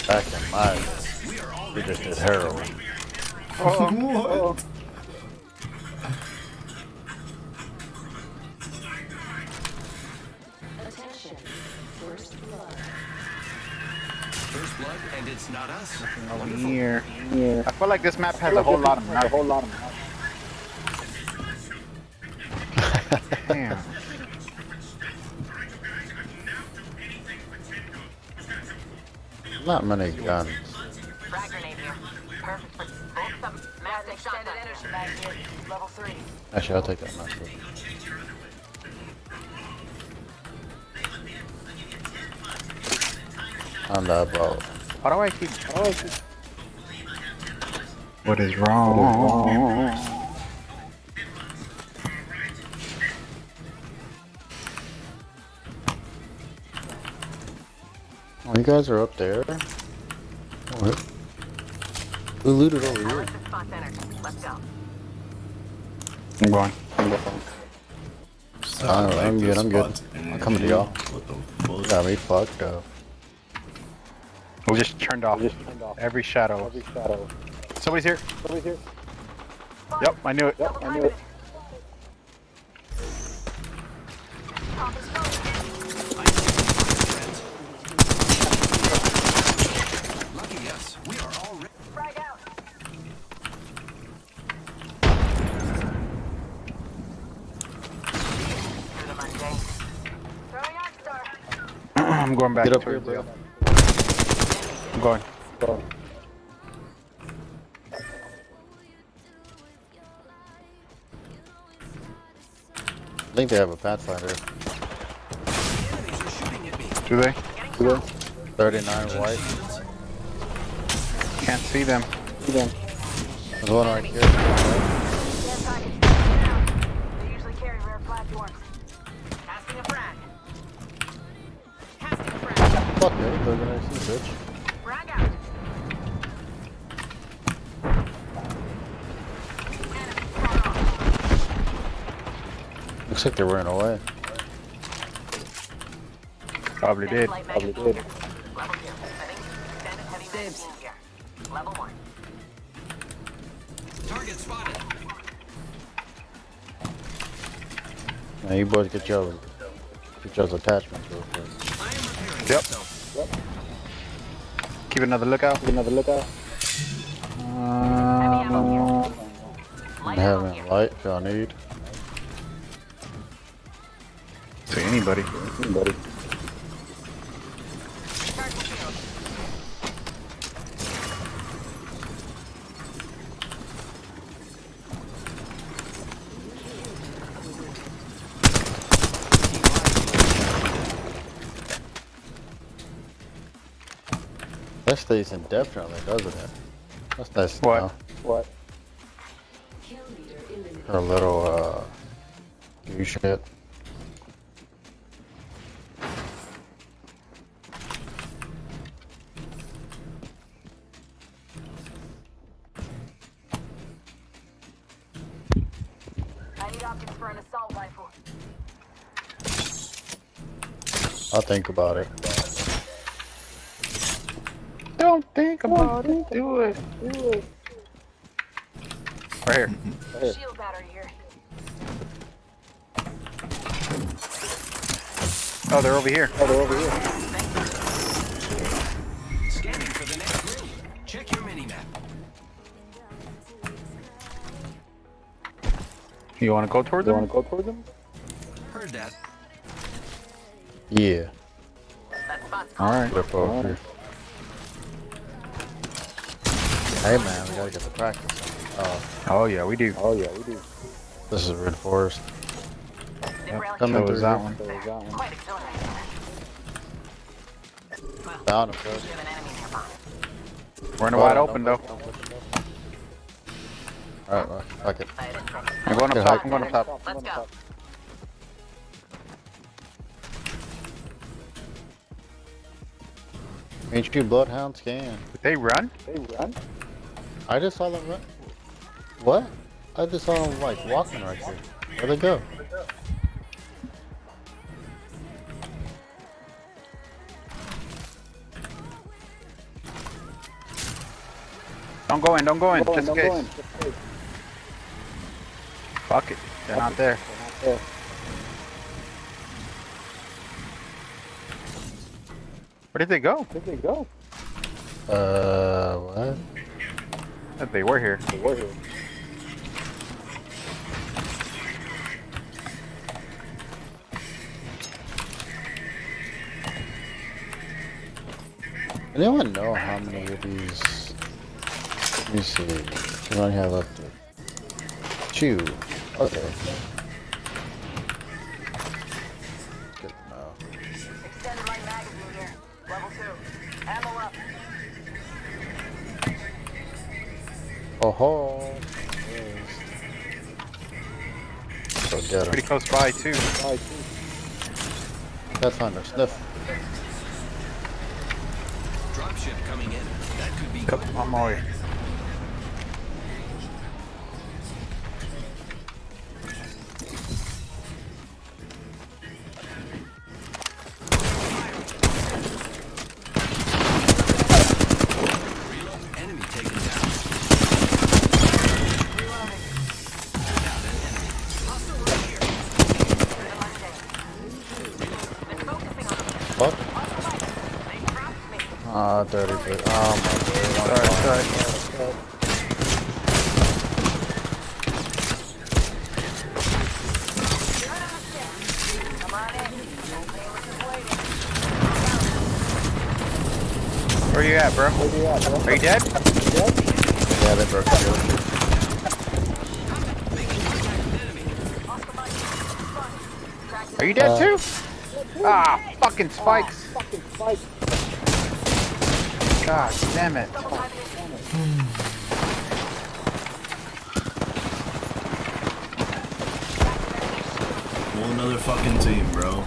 Back in my day, we just did heroin. What? Attention. First blood. First blood, and it's not us. Over here. I feel like this map has a whole lot of nothing. Damn. Not many guns. Frag grenade here. Perfect for some mass extended energy mag here. Level 3. Actually, I'll take that master. On that boat. How do I keep... What is wrong? Oh, you guys are up there? What? Who looted over here? Let's go. I'm going. I'm good, I'm good. I'm coming to y'all. What the fuck? Got me fucked up. We just turned off every shadow. Somebody's here. Yep, I knew it. Lucky us. We are all ready. Frag out. Through the mundane. Throwing Arc Star. I'm going back. Get up here, bro. I'm going. I think they have a Pathfinder. Do they? 39 white. Can't see them. There's one right here. Care package down. They usually carry rare platforms. Casting a frag. Casting a frag. Fuck it, they're gonna see, bitch. Frag out. Looks like they ran away. Probably did. Level 2. I think extended heavy magazine here. Level 1. Target spotted. Now you boys get y'all's attachments real quick. Yep. Keep another lookout. I'm having light if y'all need. To anybody. That stays indefinitely, doesn't it? That's nice to What? know. What? Her little, goo shit. I need optics for an assault rifle. I'll think about it. Don't think about it. Do it. Do it. Right here. Right here. Shield battery here. Oh, they're over here. Oh, they're over here. Scanning for the next ring. Check your mini-map. You want to go towards them? You want to go towards them? Heard that. Yeah. Alright. Flip over here. Hey man, we gotta get the practice. Oh yeah, we do. Oh yeah, we do. This is Red Forest. Yep. Coming So through is that here. one. So is that one. Quite exhilarating. Found him, bro. We're in the wide open though. Alright, well, fuck it. I'm going up top. I'm going up top. Let's go. HQ Bloodhound scan. Did they run? They run? I just saw them run. What? I just saw them like walking right here. Where'd they go? Don't go in. Don't go in. Just in case. Fuck it. They're not there. Where did they go? Where did they go? What? They were here. They were here. Anyone know how many of these? Let me see. We only have up to 2. Okay. Good to know. Extended light magazine here. Level 2. Ammo up. Oh ho! Go get him. Pretty close by too. That's Hunter. Sniff. Dropship coming in. That could be Come on my way. enemy taken down. What? Ah, dirty bit. Oh my god. Sorry. Where you at, bro? Are you dead? Yeah, they broke through. Are you dead too? Ah, fucking spikes. God damn it. Whole another fucking team, bro.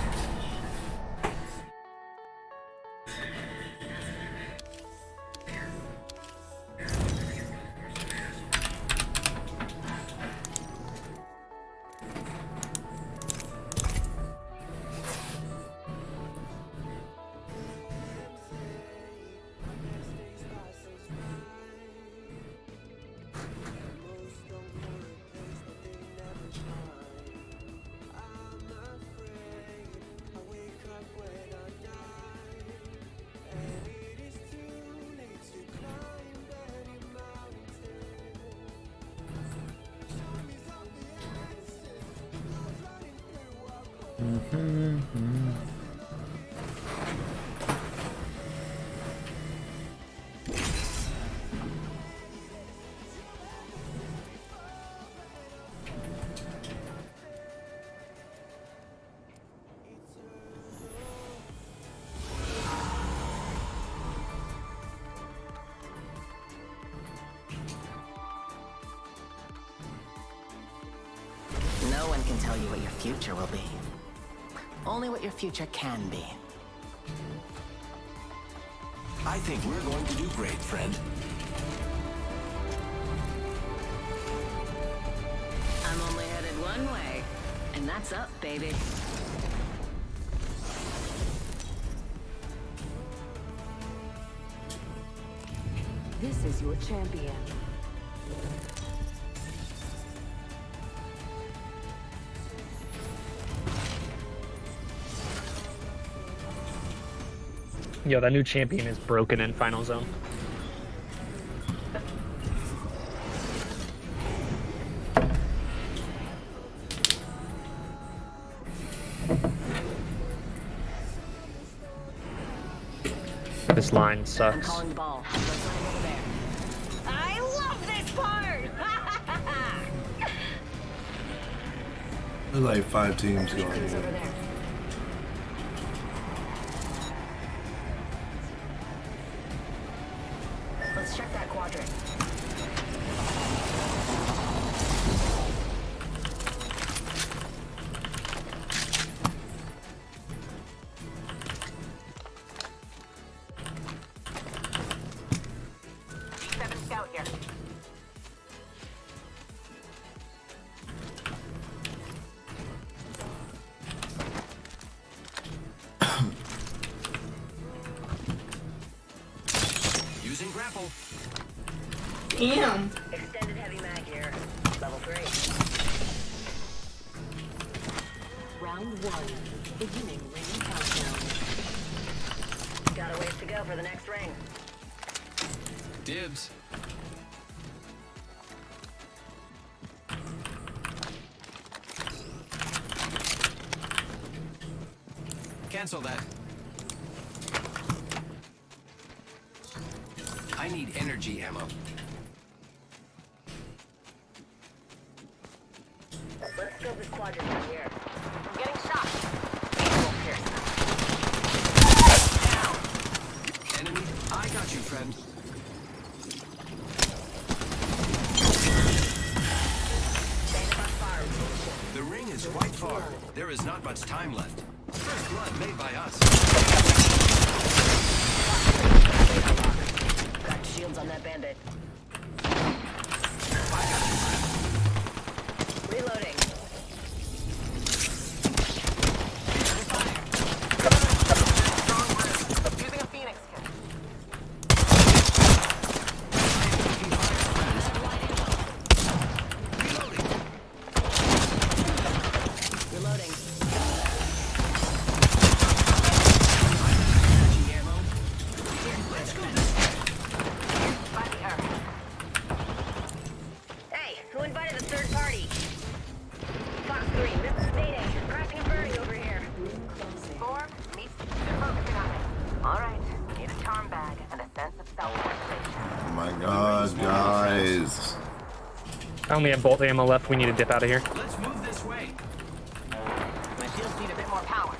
tell you what your future will be. Only what your future can be. I think we're going to do great, friend. I'm only headed one way, and that's up, baby. This is your champion. Yo, that new champion is broken in Final Zone. This line sucks. I'm calling the ball. Let's land over there. I love this part! There's like 5 teams going Who's over here. there? Let's check that quadrant. D7 scout here. Using grapple. Damn. Extended heavy mag here. Level 3. Round 1. Beginning ring countdown. Got a ways to go for the next ring. Dibs. Cancel that. I need energy ammo. Let's scope this quadrant from here. I'm getting shot. Enemy, I got you, friend. The ring is quite far. There is not much time left. First blood made by us. Cracked shields on that bandit. Reloading. Using a phoenix kit. Reloading. Hey, who invited the third party? Fox 3, this is Mayday. Crashing a birdie over here. 4 meets. They're focusing on me. All right. Need a charm bag and a sense of self-preservation. Oh my god, guys. I only have bolt ammo left. We need to dip out of here. Let's move this way. My shields need a bit more power.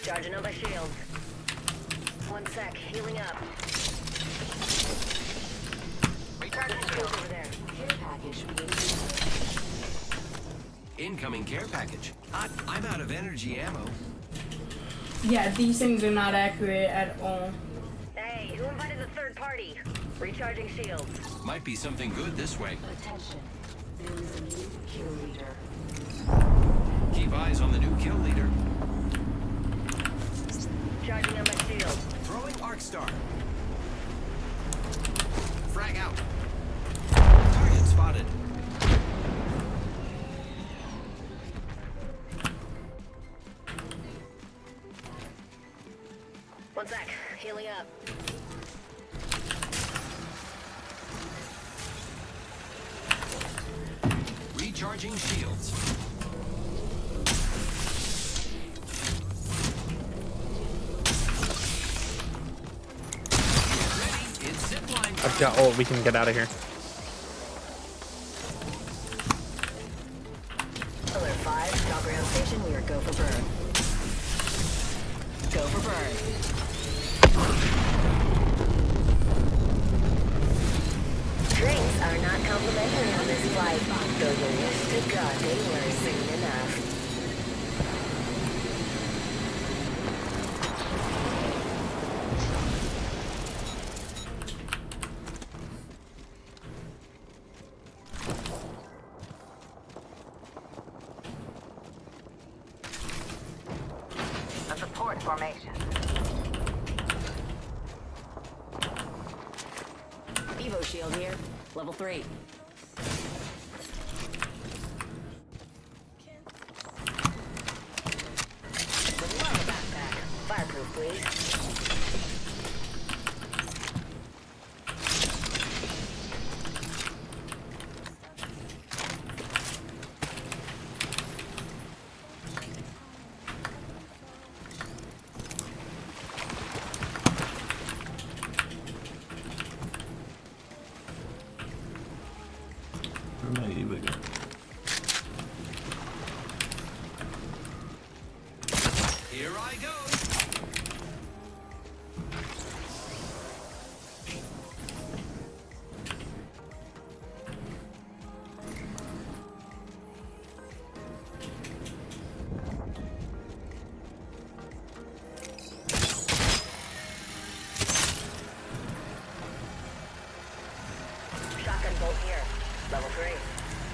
Charging up my shields. 1 sec, healing up. Recharging Shields shields. over there. Care package being Incoming care package. I'm out of energy ammo. Yeah, these things are not accurate at all. Hey, who invited the third party? Recharging shields. Might be something good this way. Attention. There is a new kill leader. Keep eyes on the new kill leader. Charging up my shields. Throwing arc star. Frag out. Target spotted. One sec, healing up. Recharging shields. I've got. Oh, we can get out of here. Alert 5, stop ground station, we are go for burn. Go for burn. Drinks are not complimentary on this flight, though you wish to God they were soon enough. A support formation. Evo shield here, level 3. Would love a backpack. Fireproof, please. Where am I even going? Here I go. Shotgun bolt here, level 3.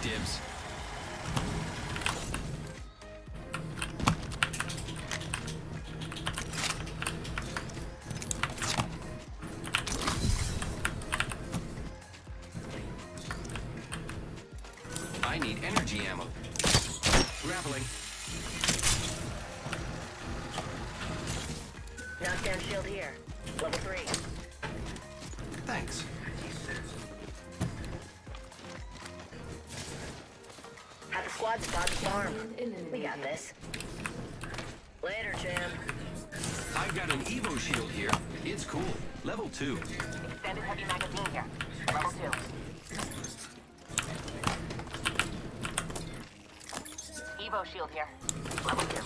Dibs. I need energy ammo. Grappling. Knockdown shield here, level 3. Thanks. Have the squad spot the farm. We got this. Later, Jim. I've got an Evo shield here. It's cool. Level 2. Extended heavy magazine here. Level 2. Evo shield here. Level 2.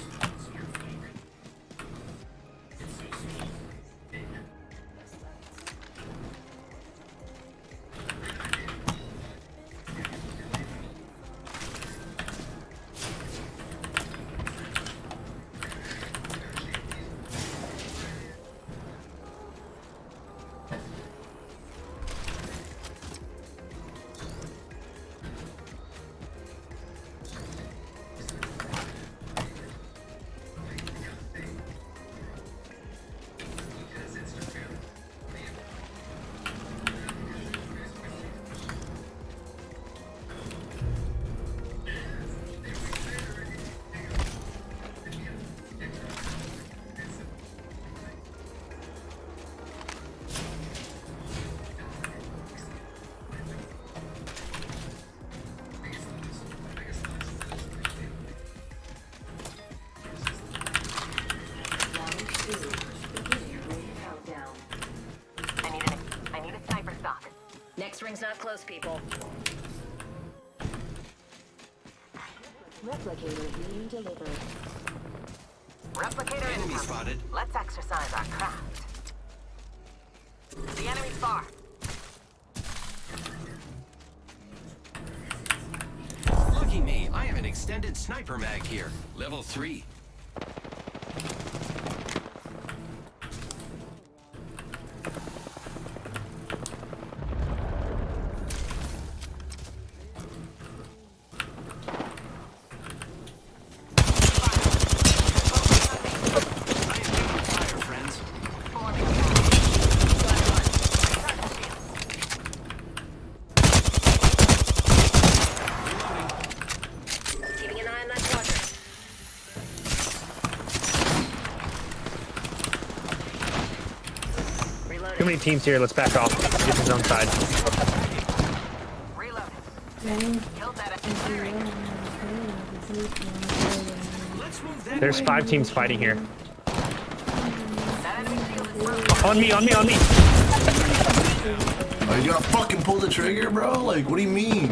I need a sniper stock. Next ring's not close, people. Replicator being delivered. Replicator Enemy incoming. spotted. Let's exercise our craft. The enemy's far. Lucky me, I have an extended sniper mag here. Level 3. Keeping an eye on that quadrant. Too many teams here. Let's back off. Get to zone side. There's 5 teams fighting here. On me, on me, on me. Oh, you gotta fucking pull the trigger, bro? Like, what do you mean?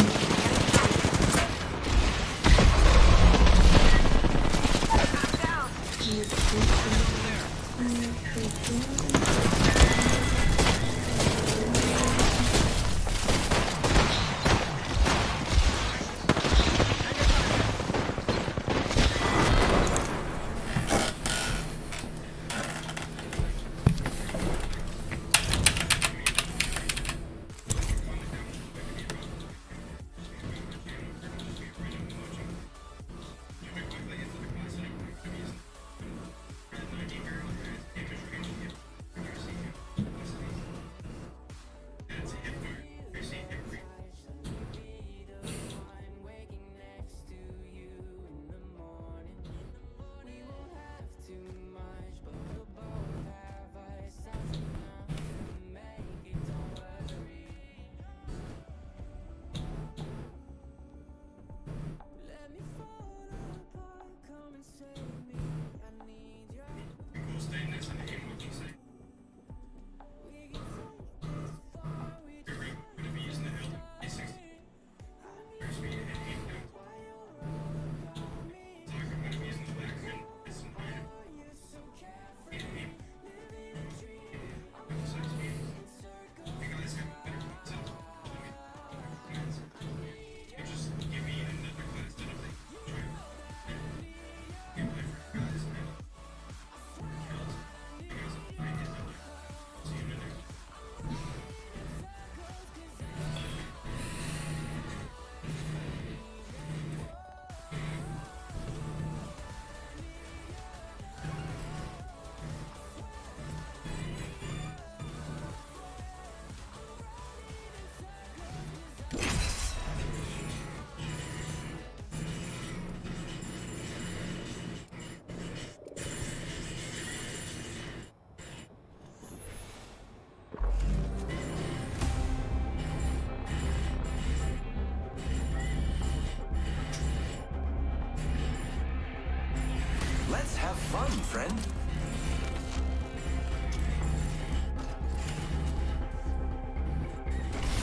fun, friend.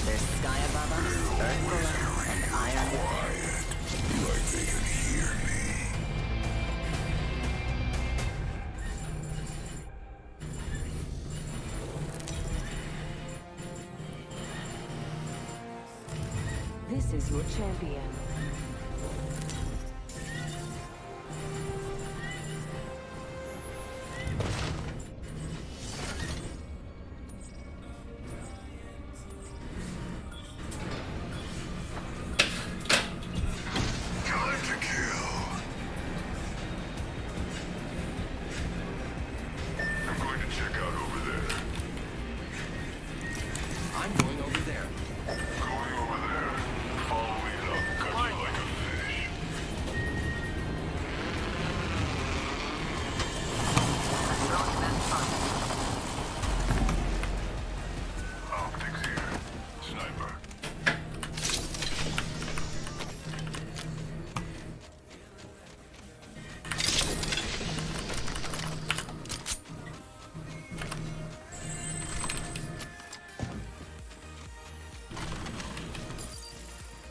There's sky above us, earth below, and iron within. You like they can hear me. This is your champion. Time to kill. I'm going to check out over there. I'm going over there. Going over there. Following it up, cut you like a fish. Optics here. Sniper.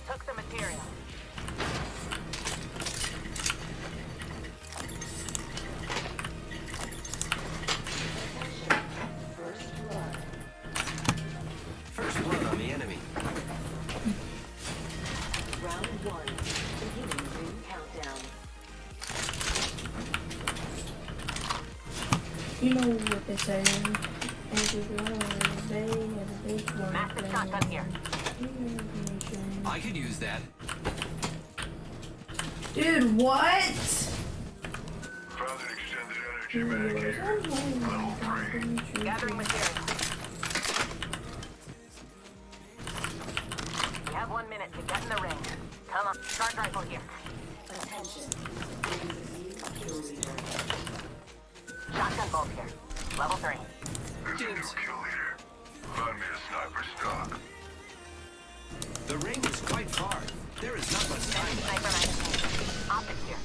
Took some material. First blood on the enemy. Round one. Beginning ring countdown. You know what they're saying. Massive shotgun here. I could use that. Dude, what? Found an extended energy mag here. Level 3. Gathering material. We have 1 minute to get in the ring. Come on, charge rifle here. Attention. Shotgun bolt here. Level 3. There's a new kill leader. Find me a sniper stock. The ring is quite far. There is not much time Sniper left. magazine. Optics here.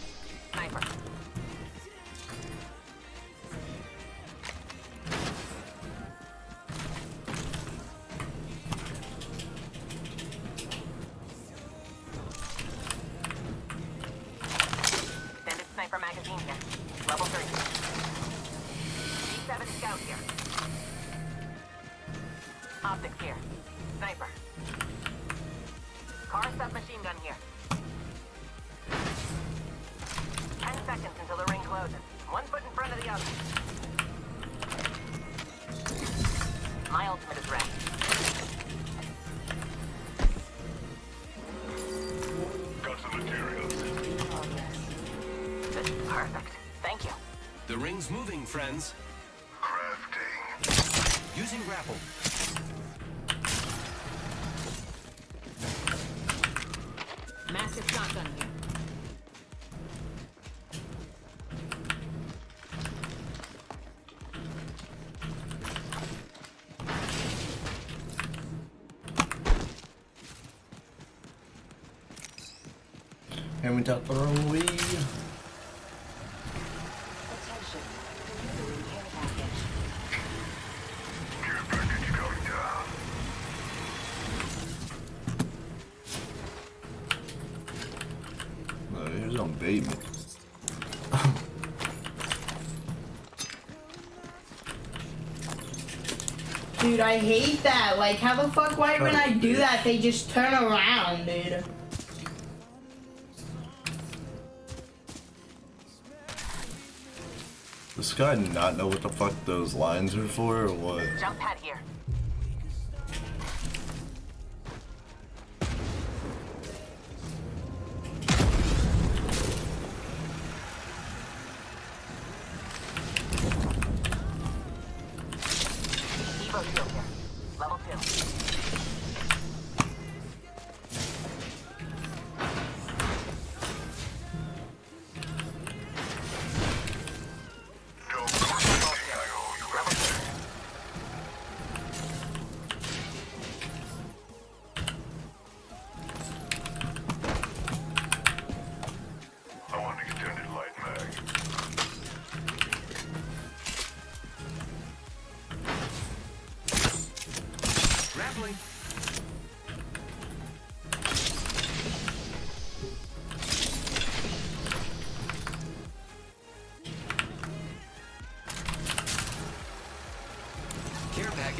Sniper. Extended sniper magazine here. Level 3. D7 scout here. Optics here. Sniper. Car submachine gun here. 10 seconds until the ring closes. 1 foot in front of the other. My ultimate is ready. Got some materials. This is perfect. Thank you. The ring's moving, friends. Crafting. Using grapple. Massive shotgun here. And we got the wrong way. Attention. Care package going down. Here's on baby. Dude, I hate that. Like, how the fuck, why when I do that, they just turn around, dude? Does this guy not know what the fuck those lines are for, or what? Jump pad here. Evo shield here. Level 2.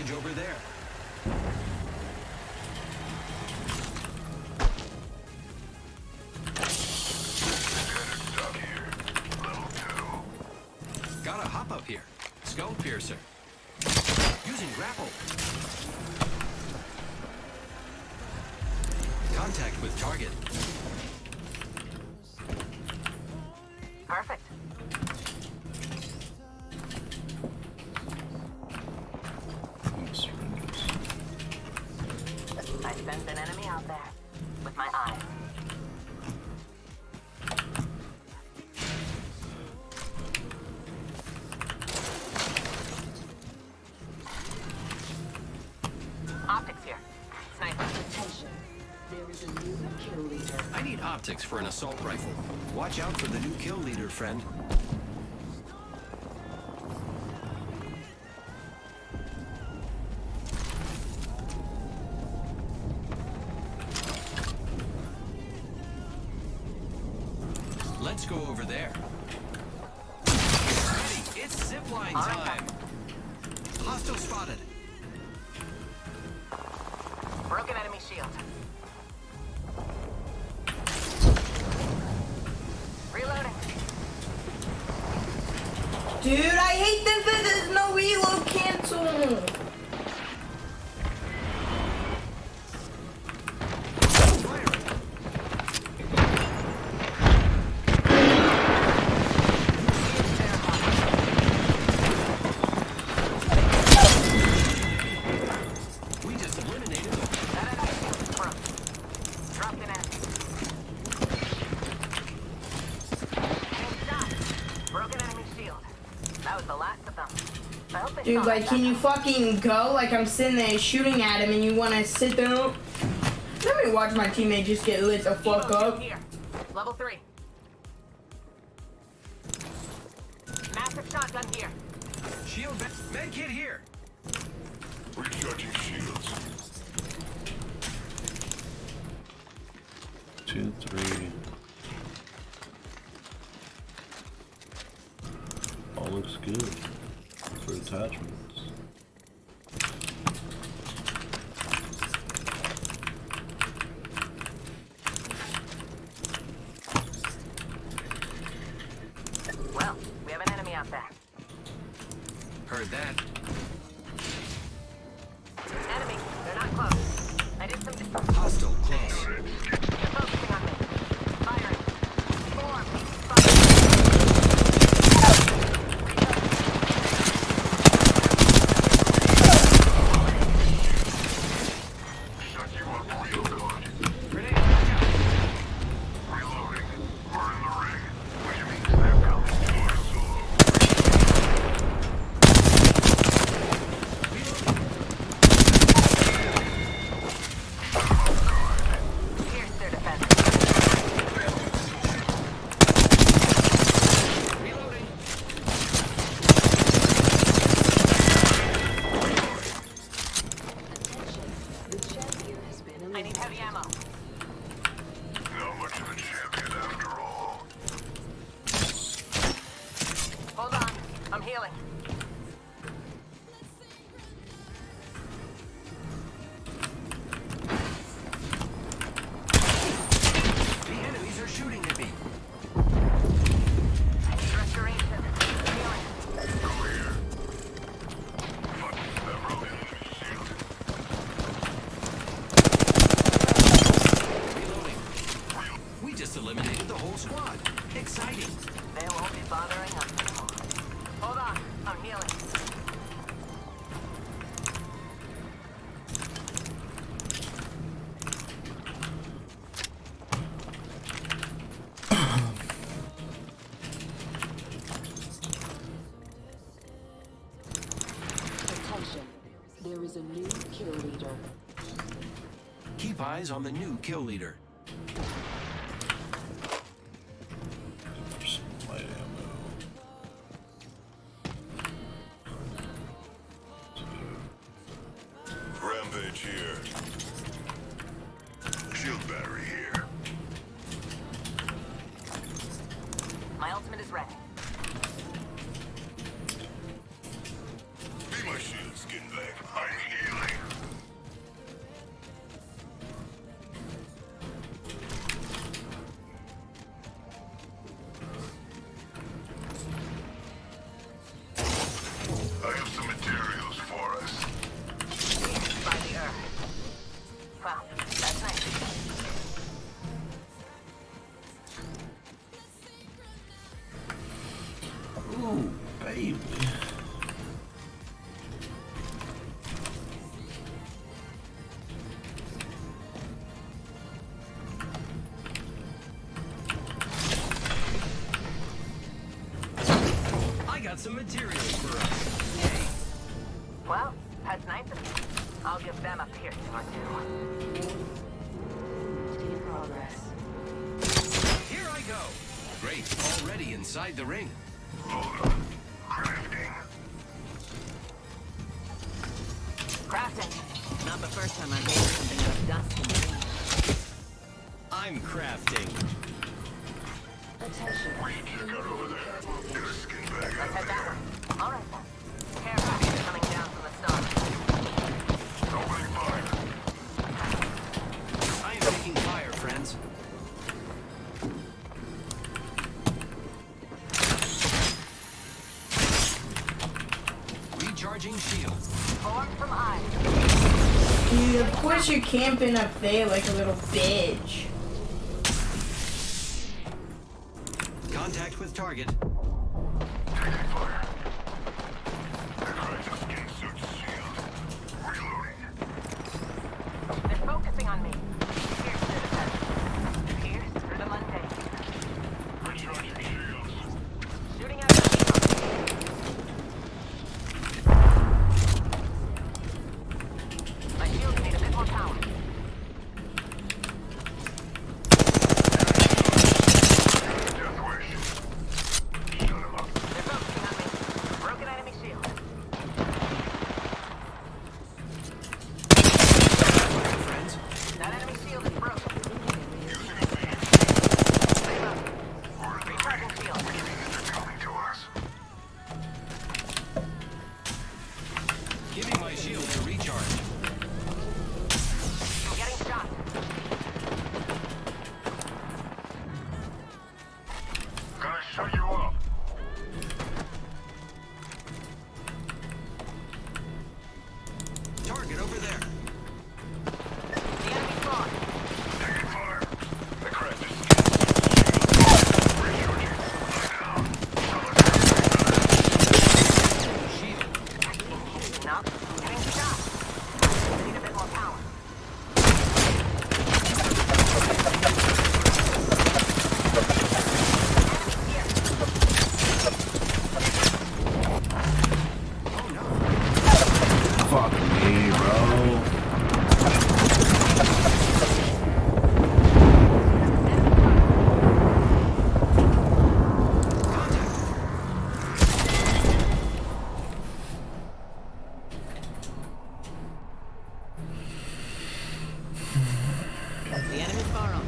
advantage over there. Gotta hop up here. Skull piercer. Using grapple. Contact with target. Perfect. I sensed an enemy out there with my eyes. Optics here. Sniper. Attention. There is a new kill leader. I need optics for an assault rifle. Watch out for the new kill leader, friend. Let's go over there. Ready, it's zipline time. Hostile spotted. Broken enemy shield. Reloading. Dude, I hate that there's no reload cancel. We just eliminated That enemy broke. Dropped an enemy. Enemy shot. Broken enemy shield. That was the last of them. I hope they Dude, saw like, that. can you fucking go? Like, I'm sitting there shooting at him and you want to sit there? Let me watch my teammate just get lit the fuck up. Here. Level 3. Massive shotgun here. shield. Med kit here. Recharging shields. 2, 3. All looks good for attachments. Well, we have an enemy out there. Heard that. Enemy. They're not close. I did some Hostile close. They're focusing on me. Firing. Form. Pierce their defense. I need heavy ammo. Not much of a champion after all. Hold on. I'm healing. The enemies are shooting at me. Restoration. Healing. Go here. Fuck several enemies shielded. Reloading. We just eliminated the whole squad. Exciting. They won't be bothering us anymore. Hold on. I'm healing. Attention. There is a new kill leader. Keep eyes on the new kill leader. Some light ammo. Rampage here. Shield battery here. My ultimate is ready. Be my shield, skin bag. I'm Oh, baby. I got some materials for us. Yay. Well, that's nice of you. I'll give them a piercing or two. In progress. Here I go. Great. Already inside the ring. Crafting. Not the first time I've made something out of dust and green. I'm crafting. Attention. Let's head that way. All right then. Care package coming down from the stars. I am taking fire, friends. Recharging shields. Form from high. Dude, of course you're camping up there like a little bitch. Contact with target. They're focusing on me. Pierce through the fence. Pierce through the mundane. Shooting out the my shields need a bit more power. They're focusing on me. Broken enemy shield. Friends. That enemy shield is broken. Recharging shield. Giving my shield to recharge. I'm getting shot. Gonna shut you up. Target over there. The enemy's gone. Taking fire. The craft is No, getting shot. Need a bit more power. Fuck me, bro. The enemy's far on.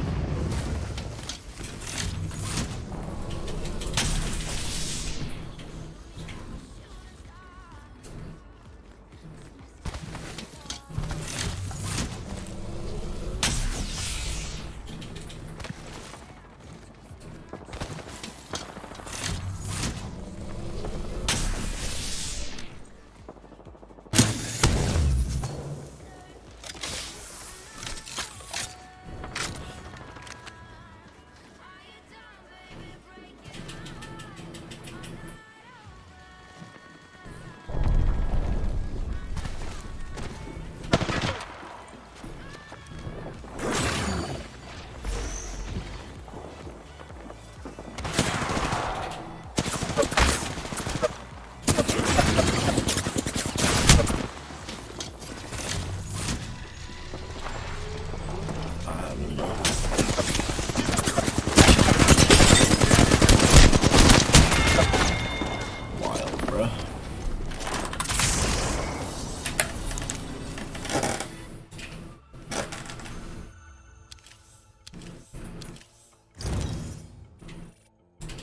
Wild, bro.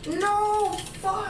No, fuck.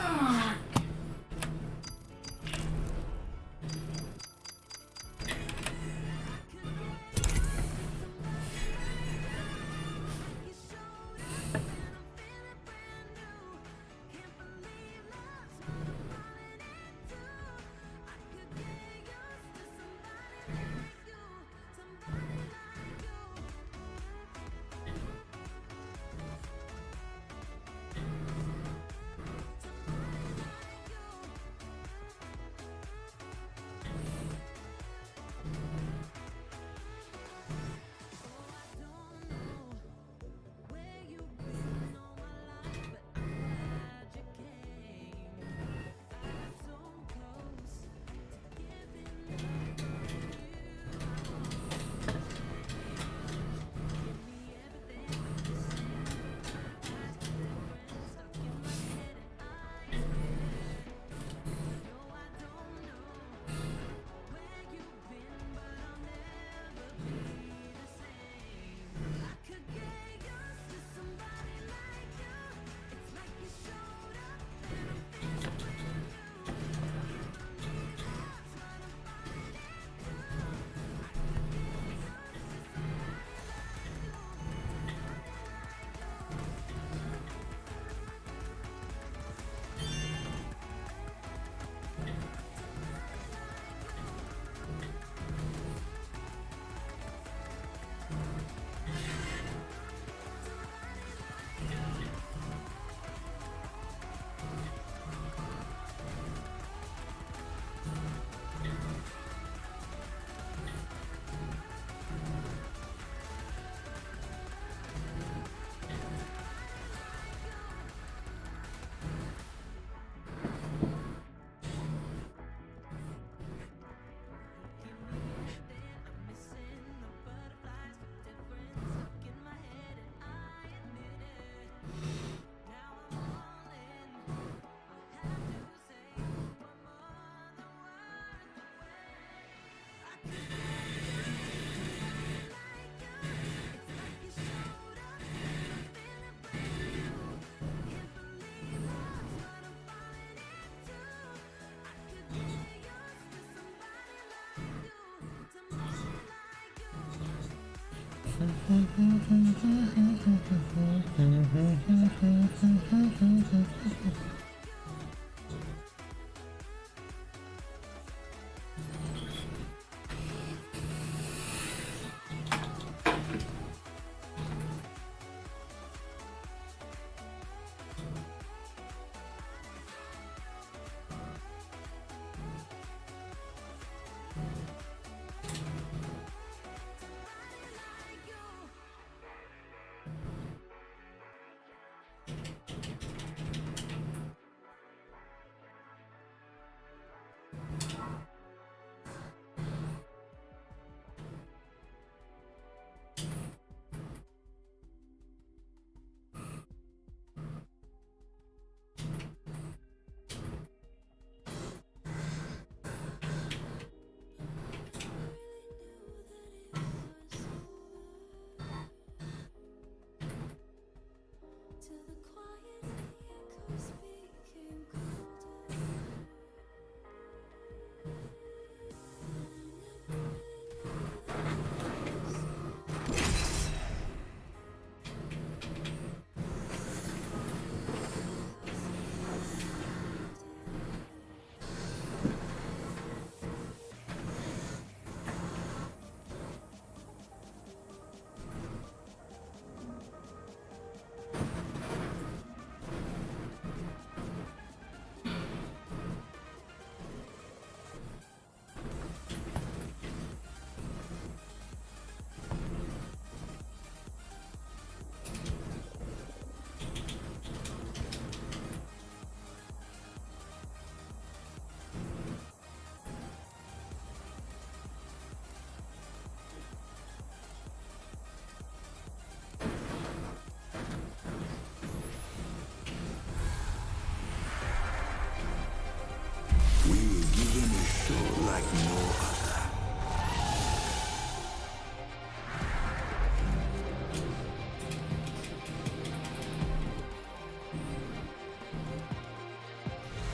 like no other.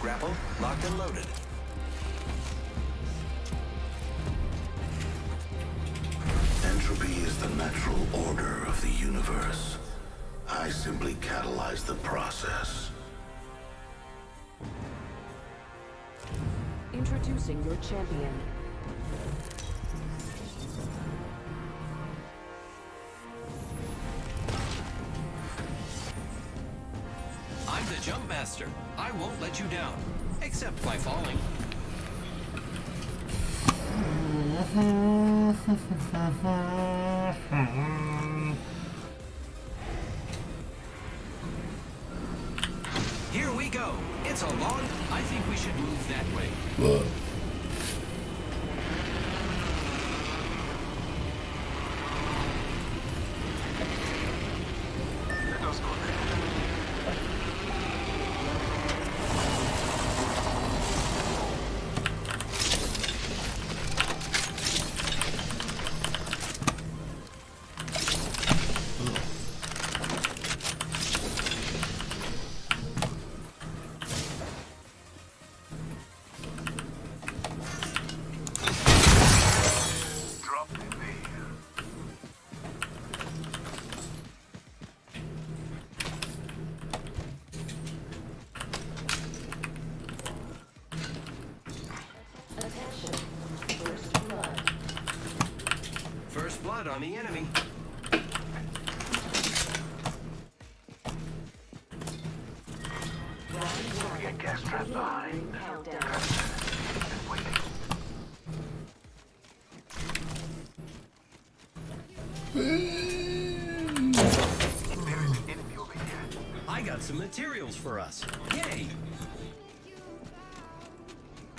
Grapple, locked and loaded. Entropy is the natural order of the universe. I simply catalyze the process. Introducing your champion. I'm the jump master. I won't let you down, except by falling. Here we go. It's a long... I think we should move that way. What? First blood on the enemy. Get gas trap behind. I got some materials for us. Yay!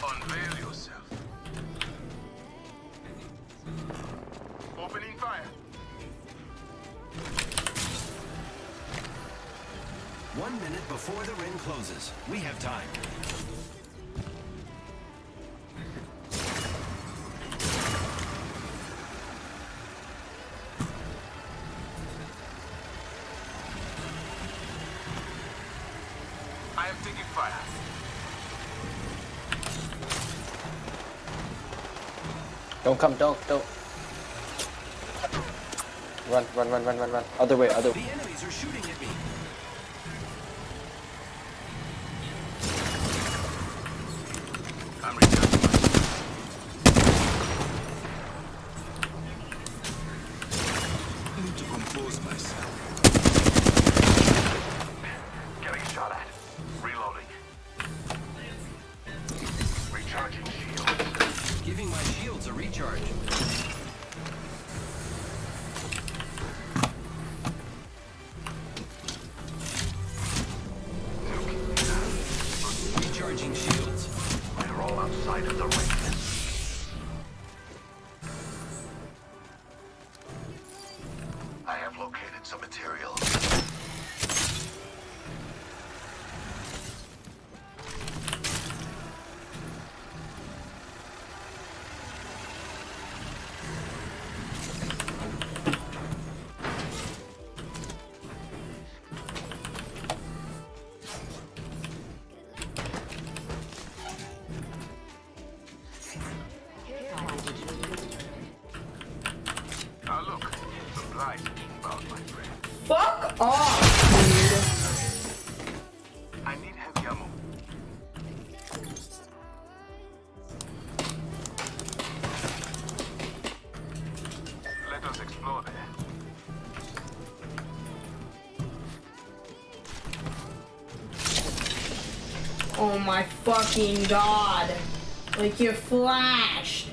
Unveil yourself. Opening fire. 1 minute before the ring closes. We have time. I am taking fire. Don't come, don't. Run, run, run, run, run, run. Other way, other The way. enemies are shooting at me. I'm recharging my need to compose myself. Getting shot at. Reloading. Recharging shields. Giving my shields a recharge. Recharging shields. We're all outside of the ring. I have located some materials. Look, supplies inbound, my friend. Fuck off, dude. I need heavy ammo. Let us explore there. Oh my fucking god. Like you're flashed.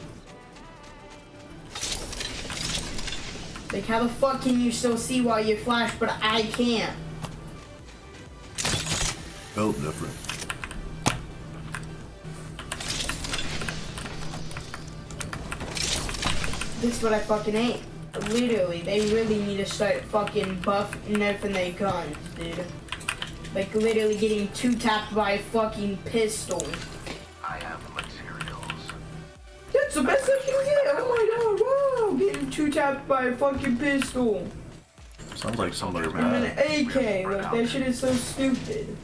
Like how the fuck can you still see while you're flashed, but I can't? Felt different. This is what I fucking hate. Literally, they really need to start fucking buff nerfing their guns, dude. Like literally getting two-tapped by a fucking pistol. I have the materials. That's the best I can get! Oh my god, wow! Getting two-tapped by a fucking pistol. Sounds like somebody And an bad. AK, like that shit is so stupid.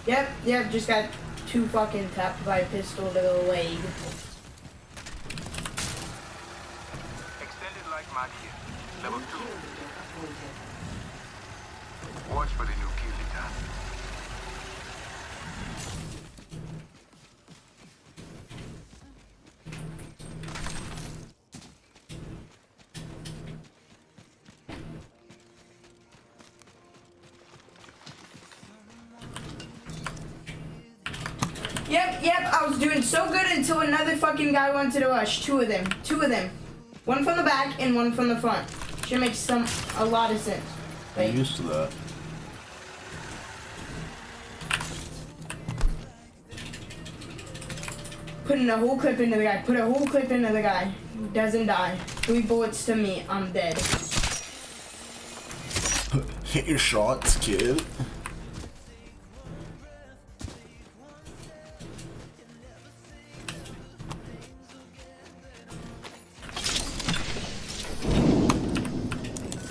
Yep, just got two fucking tapped by a pistol to the leg. Extended light mag here. Level 2. Watch for the new kill leader. Yep, I was doing so good until another fucking guy wanted to rush. Two of them. One from the back and one from the front. Should make a lot of sense. I'm used to that. Putting a whole clip into the guy. Put a whole clip into the guy. Doesn't die. 3 bullets to me. I'm dead. Hit your shots, kid.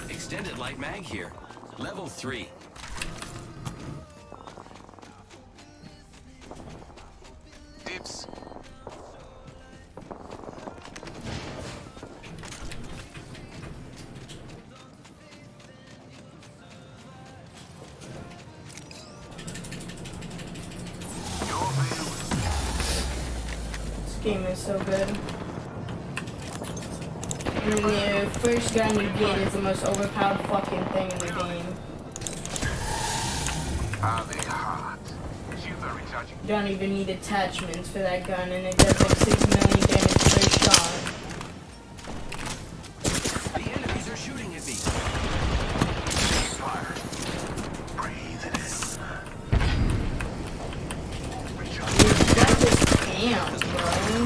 Extended light mag here. Level 3. Dips. This game is so good. I mean, the first gun you get is the most overpowered fucking thing in the game. Are they hot? Shields are recharging. You don't even need attachments for that gun, and it does like 6 million damage per shot. The enemies are shooting at me. Fire. Breathe it Dude, got this camp, bro.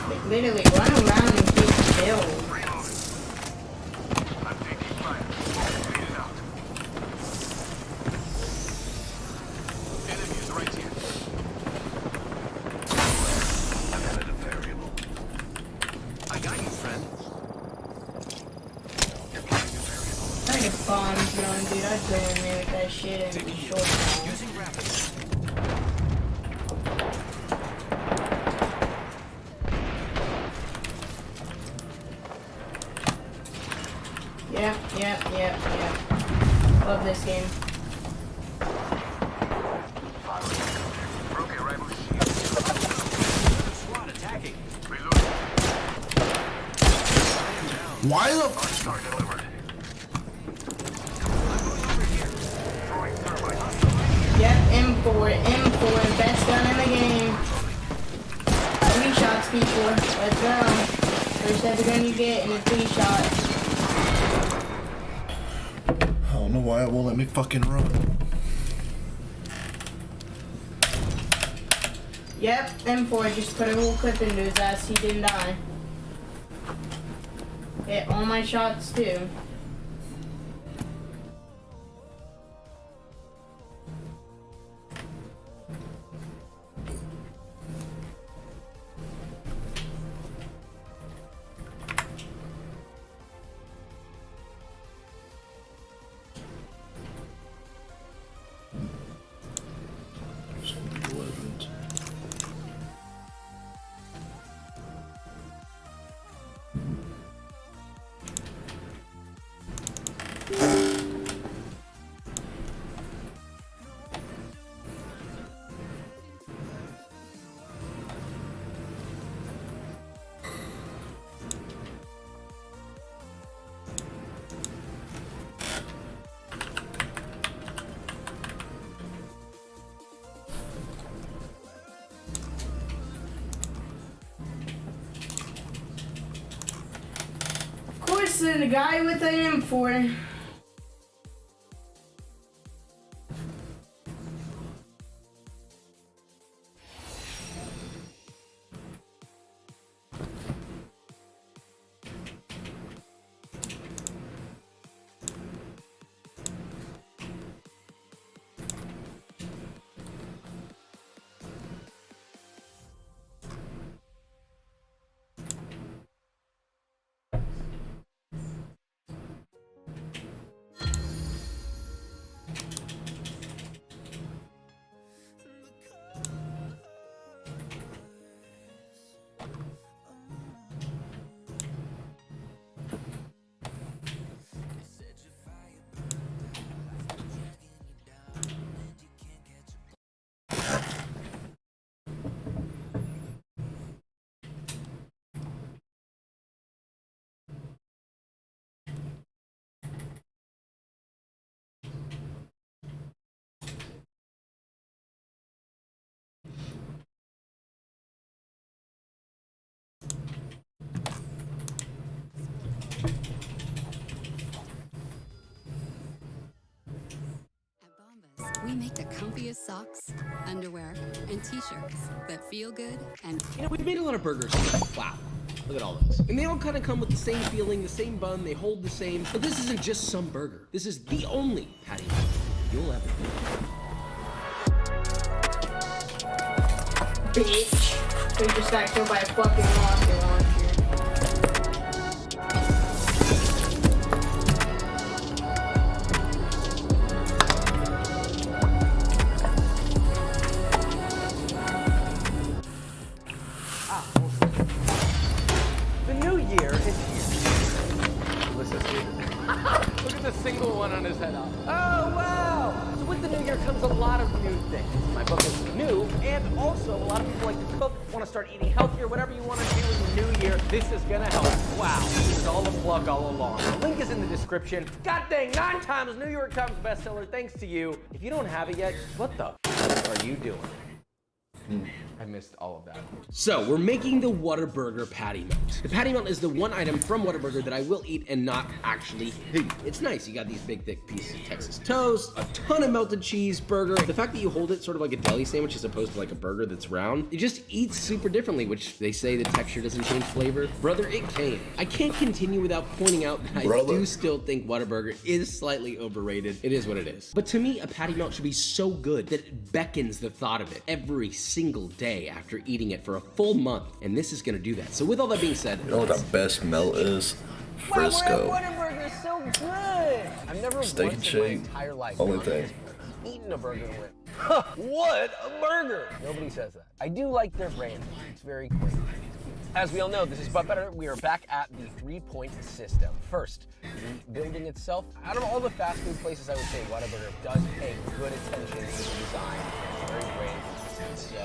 Like, literally, run around and get killed. I'm taking fire. Clean it out. Enemies right here. I've added a variable. I got you, friend. I got bombs going, dude. I'd go in there with that shit and be short. Using rapid. Yeah. Love this game. Squad attacking. Why the Yep, M4, best gun in the game. 3 shots, people. Let's go. First ever gun you get, and a 3 shot. I don't know why it won't let me fucking run. Yep, M4 just put a whole clip into his ass. He didn't die. Hit all my shots too. Of course, the guy with an M4. We make the comfiest socks, underwear, and t-shirts that feel good and... You know, we've made a lot of burgers. Wow. Look at all those. And they all kind of come with the same feeling, the same bun, they hold the same. But this isn't just some burger. This is the only patty you'll ever eat. Bitch. We just got killed by a fucking rocket launcher. The new year is here. Look at the single one on his head up. Oh, wow! So with the new year comes a lot of new things. My book is new, and also a lot of people like to cook, want to start eating healthier, whatever you want to do in the new year, this is gonna help. Wow, this is all a plug all along. The link is in the description. God dang, 9 times New York Times bestseller, thanks to you. If you don't have it yet, what the are you doing? I missed all of that. So, we're making the Whataburger patty melt. The patty melt is the one item from Whataburger that I will eat and not actually hate. It's nice. You got these big, thick pieces of Texas toast, a ton of melted cheese, burger. The fact that you hold it sort of like a deli sandwich as opposed to like a burger that's round, it just eats super differently, which they say the texture doesn't change flavor. Brother, it came. I can't continue without pointing out that I do still think Whataburger is slightly overrated. It is what it is. But to me, a patty melt should be so good that it beckons the thought of it every single day after eating it for a full month, and this is gonna do that. So with all that being said, You know what the best melt is? Frisco. Whataburger is so good! I've never Steak and once in my shake. entire life Only thing. eaten a burger and went, huh, what a burger! Nobody says that. I do like their brand. It's very clean. As we all know, this is But Better. We are back at the 3-point system. First, the building itself. Out of all the fast food places, I would say Whataburger does pay good attention to the design. It's very great. So,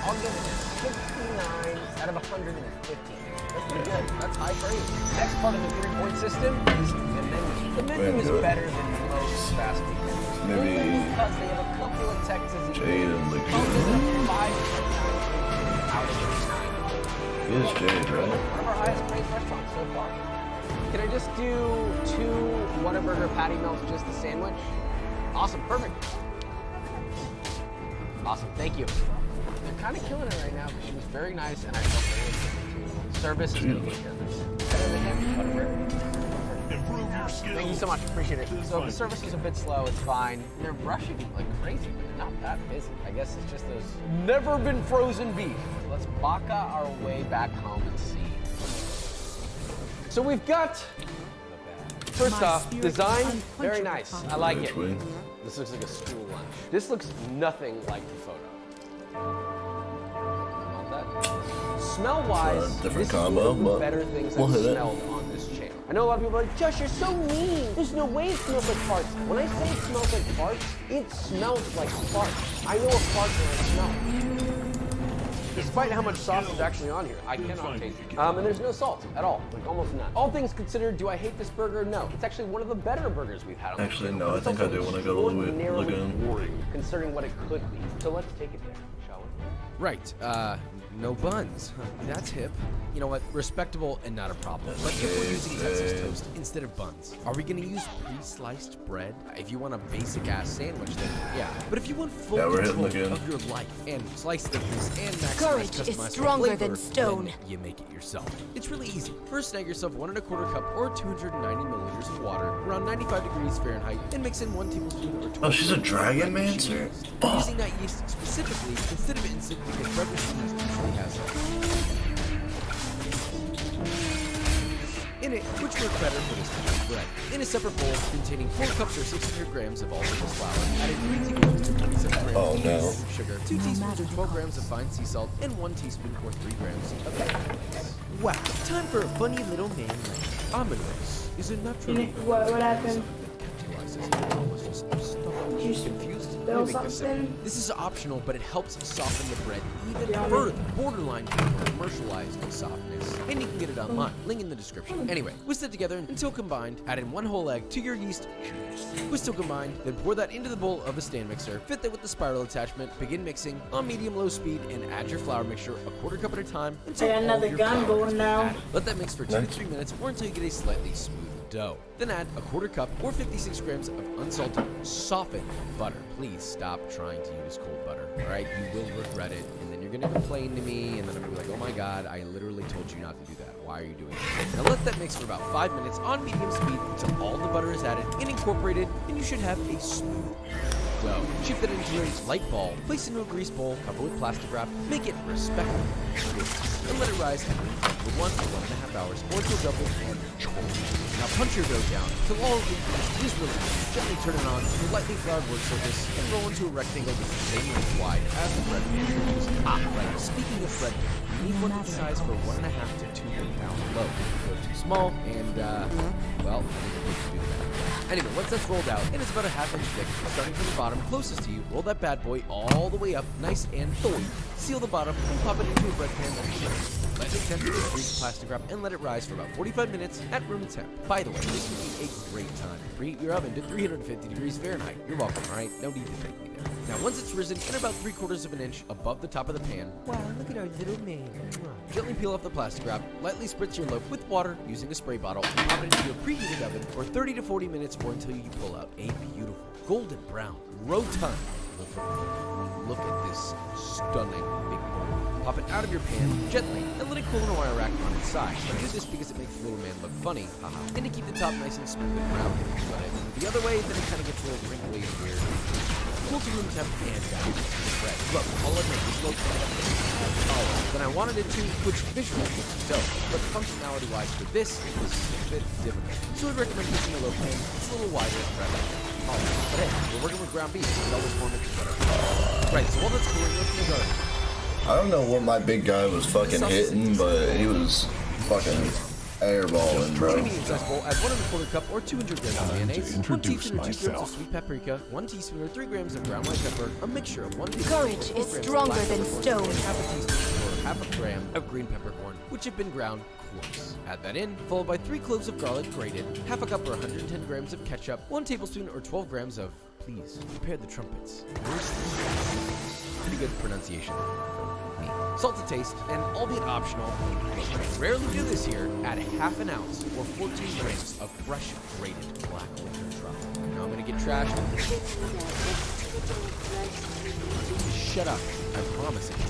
I'll give it 69 out of 115. That's pretty good. That's high praise. Next part of the 3-point system is the menu. The menu is better than most fast food menus. Maybe because they have a couple of Texas Jade and Liquid. Out of 9. It is Jade, right? One of our highest praised restaurants so far. Can I just do 2 Whataburger patty melts, just the sandwich? Awesome, perfect. Awesome, thank you. They're kind of killing it right now because she was very nice and I felt very attentive to. Service is going to take care of this. Better than him, Whataburger. Thank you so much, appreciate it. So the service is a bit slow, it's fine. They're rushing like crazy, but they're not that busy. I guess it's just those never been frozen beef. Let's baka our way back home and see. So we've got, first off, design, very nice. I like it. This looks like a school lunch. This looks nothing like the photo. Smell-wise, different this combo, is one of the but better things we'll I've hit it. smelled on this channel. I know a lot of people are like, Josh, you're so mean. There's no way it smells like farts. When I say it smells like farts, it smells like farts. I know a fart when I smell it. Despite how much sauce is actually on here, I cannot taste it. And there's no salt at all, like almost none. All things considered, do I hate this burger? No. It's actually one of the better burgers we've had on this Actually, channel. no, I think I do when I go to the Lagoon. Lagoon. Considering what it could be. So let's take it there, shall we? Right, no buns. That's hip. You know what? Respectable and not a problem. But if we're using Texas toast instead of buns, are we gonna use pre-sliced bread? If you want a basic-ass sandwich, then yeah. But if you want full control of your life and slice thickness and maximize Courage is customized stronger flavor, than stone. then you make it yourself. It's really easy. First, snag yourself 1 1/4 cup or 290 milliliters of water, around 95 degrees Fahrenheit, and mix in 1 tablespoon or 2. Oh, she's a dragon mancer. Oh. Using that yeast specifically instead of instant because bread machines usually has it. In it, which work better for this type of bread. In a separate bowl containing 4 cups or 600 grams of all-purpose flour, adding 3 tablespoons of 27 grams of sugar, 2 teaspoons or 12 grams of fine sea salt, and 1 teaspoon or 3 grams of baking mix. Wow, time for a funny little man like almond rice is a natural. What happened? Did you spill something? This is optional, but it helps soften the bread even further. Borderline commercialized softness. And you can get it online. Link in the description. Anyway, whisk it together until combined. Add in 1 whole egg to your yeast. Whisk till combined. Then pour that into the bowl of a stand mixer. Fit that with the spiral attachment. Begin mixing on medium-low speed and add your flour mixture a 1/4 cup at a time until I got another all your gun flour going now. added. Let that mix for 2 to 3 minutes or until you get a slightly smooth dough. Then add a 1/4 cup or 56 grams of unsalted, softened butter. Please stop trying to use cold butter, all right? You will regret it, and then you're gonna complain to me, and then I'm gonna be like, oh my God, I literally told you not to do that. Why are you doing it? Now let that mix for about 5 minutes on medium speed until all the butter is added and incorporated, and you should have a smooth dough. Shift it into a light ball, place it into a grease bowl, cover with plastic wrap, make it respectable, and let it rise for 1 to 1.5 hours or until double and triple. Now punch your dough down till all of the is released. Gently turn it on to a lightly floured work surface and roll into a rectangle that's the same length wide as the bread pan you're using. Right. Speaking of bread pan, you need one that's size for 1.5 to 2 pound loaf. Go too small and well, do that. Anyway, once that's rolled out and it's about a 1/2 inch thick, starting from the bottom closest to you, roll that bad boy all the way up, nice and full. Seal the bottom and pop it into a bread pan that's chilled. Let it temper with greased plastic wrap and let it rise for about 45 minutes at room temp. By the way, this would be a great time to preheat your oven to 350 degrees Fahrenheit. You're welcome, alright? No need to thank me there. Now, once it's risen and about 3/4 of an inch above the top of the pan, wow, look at our little man. Gently peel off the plastic wrap, lightly spritz your loaf with water using a spray bottle, and pop it into your preheated oven for 30 to 40 minutes or until you pull out a beautiful golden brown, rotund loaf of bread. Look at this stunning big bowl. Pop it out of your pan gently and let it cool in a wire rack on its side. I do this because it makes the little man look funny, haha. And to keep the top nice and smooth and round if you run it the other way, then it kind of gets a little wrinkly and weird. Cool to room temp and down to the bread. Look, I'll admit this loaf taller than I wanted it to, which visually looks dope, but functionality-wise for this, it was a bit difficult. So I'd recommend using a loaf pan. It's a little wider rather than taller. But hey, we're working with ground beef, so it always more mixes better. Right, so while that's cooling, let's make our I don't know what my big guy was fucking hitting, but he was fucking airballing, bro. Medium size bowl, add 1/4 cup or 200 grams of mayonnaise, 1 teaspoon or 2 grams of sweet paprika, 1 teaspoon or 3 grams of ground white pepper, a mixture of 1 teaspoon Courage is stronger than stone. and half a teaspoon or half a gram of green peppercorn, which have been ground coarse. Add that in, followed by 3 cloves of garlic grated, half a cup or 110 grams of ketchup, 1 tablespoon or 12 grams of, please, prepare the trumpets. Pretty good pronunciation. Salt to taste, and albeit optional, rarely do this here, add a half an ounce or 14 grams of fresh grated black winter truffle. Now I'm gonna get trashed. Shut up, I promise it. And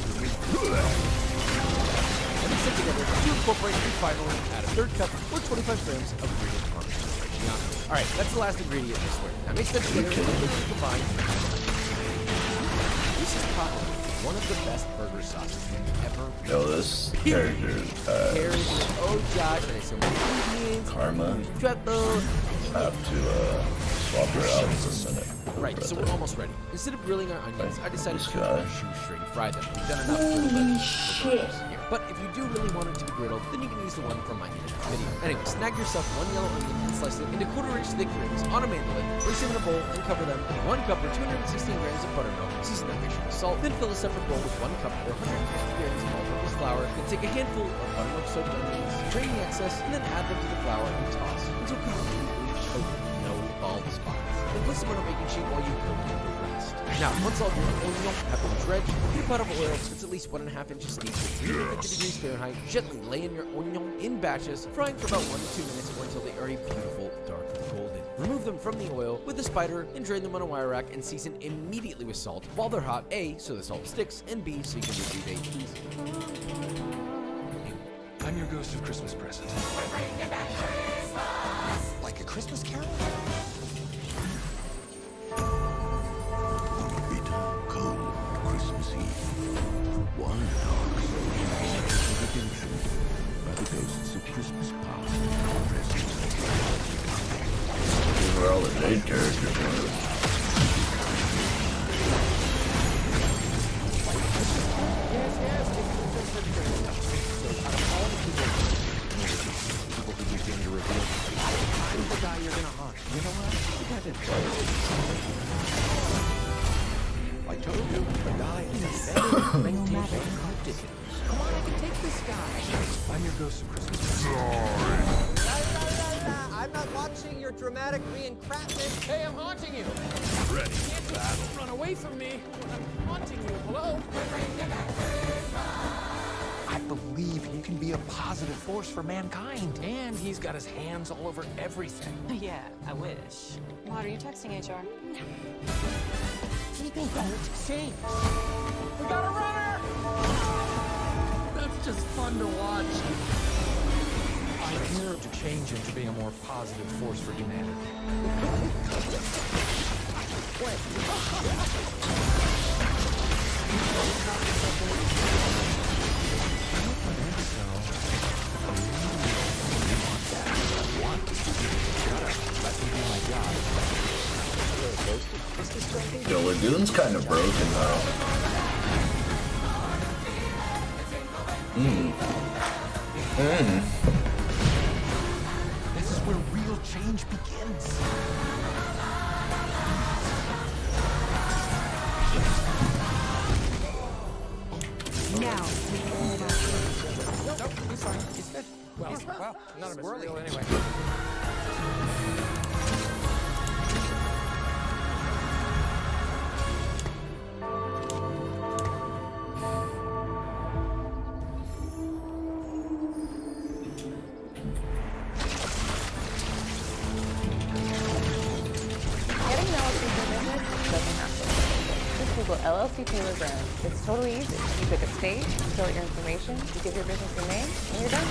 mix it together to incorporate and finally add a 1/3 cup or 25 grams of grated Parmesan. Alright, that's the last ingredient, I swear. Now mix them together and combine. This is probably one of the best burger sauces you've ever made. Yo, this character is bad. Oh, Josh, I so many ingredients. Karma. Truffle. I have to swap her out for a minute. Right, so we're almost ready. Instead of grilling our onions, I decided to shoestring fry them. We've done enough Holy shit. here. But if you do really want it to be griddled, then you can use the one from my video. Anyway, snag yourself 1 yellow onion and slice it into 1/4-inch thick rings on a mandolin. Place them in a bowl and cover them with 1 cup or 216 grams of buttermilk. Season that mixture with salt. Then fill a separate bowl with 1 cup or 150 grams of all-purpose flour. Then take a handful of buttermilk-soaked onions, drain the excess, and then add them to the flour and toss until completely coated. No bald spots. Then place them on a baking sheet while you cook the rest. Now, once all your onion have been dredged, heat a pot of oil that's at least 1.5 inches deep at 350 degrees Fahrenheit. Gently lay in your onion in batches, frying for about 1 to 2 minutes or until they are a beautiful dark golden. Remove them from the oil with a spider and drain them on a wire rack and season immediately with salt while they're hot. A, so the salt sticks, and B, so you can retrieve a easy. I'm your ghost of Christmas present. Like a Christmas carol? Cold Christmas Eve. One dark soul redemption by the ghosts of Christmas past and present. These are all the Jade characters. Who's the guy you're gonna hunt? You know what? The guy that I told you, the guy is a very ridiculous. Come on, I can take this guy. I'm your ghost of Christmas. Sorry. I'm not watching your dramatic reenactment. Hey, I'm haunting you. Ready. You can't just run away from me when I'm haunting you. Hello? I believe he can be a positive force for mankind. And he's got his hands all over everything. Yeah, I wish. Maud, are you texting HR? People don't think. We got a runner! That's just fun to watch. I'm here to change into being a more positive force for humanity. Yo, Lagoon's kind of broken though. This is where real change begins. Now, we can move on. Nope, he's fine. He's good. Well, none of it's real anyway. Getting an LLC for business doesn't have to. Just Google LLC Taylor Brown. It's totally easy. You pick a state, you fill out your information, you give your business your name, and you're done.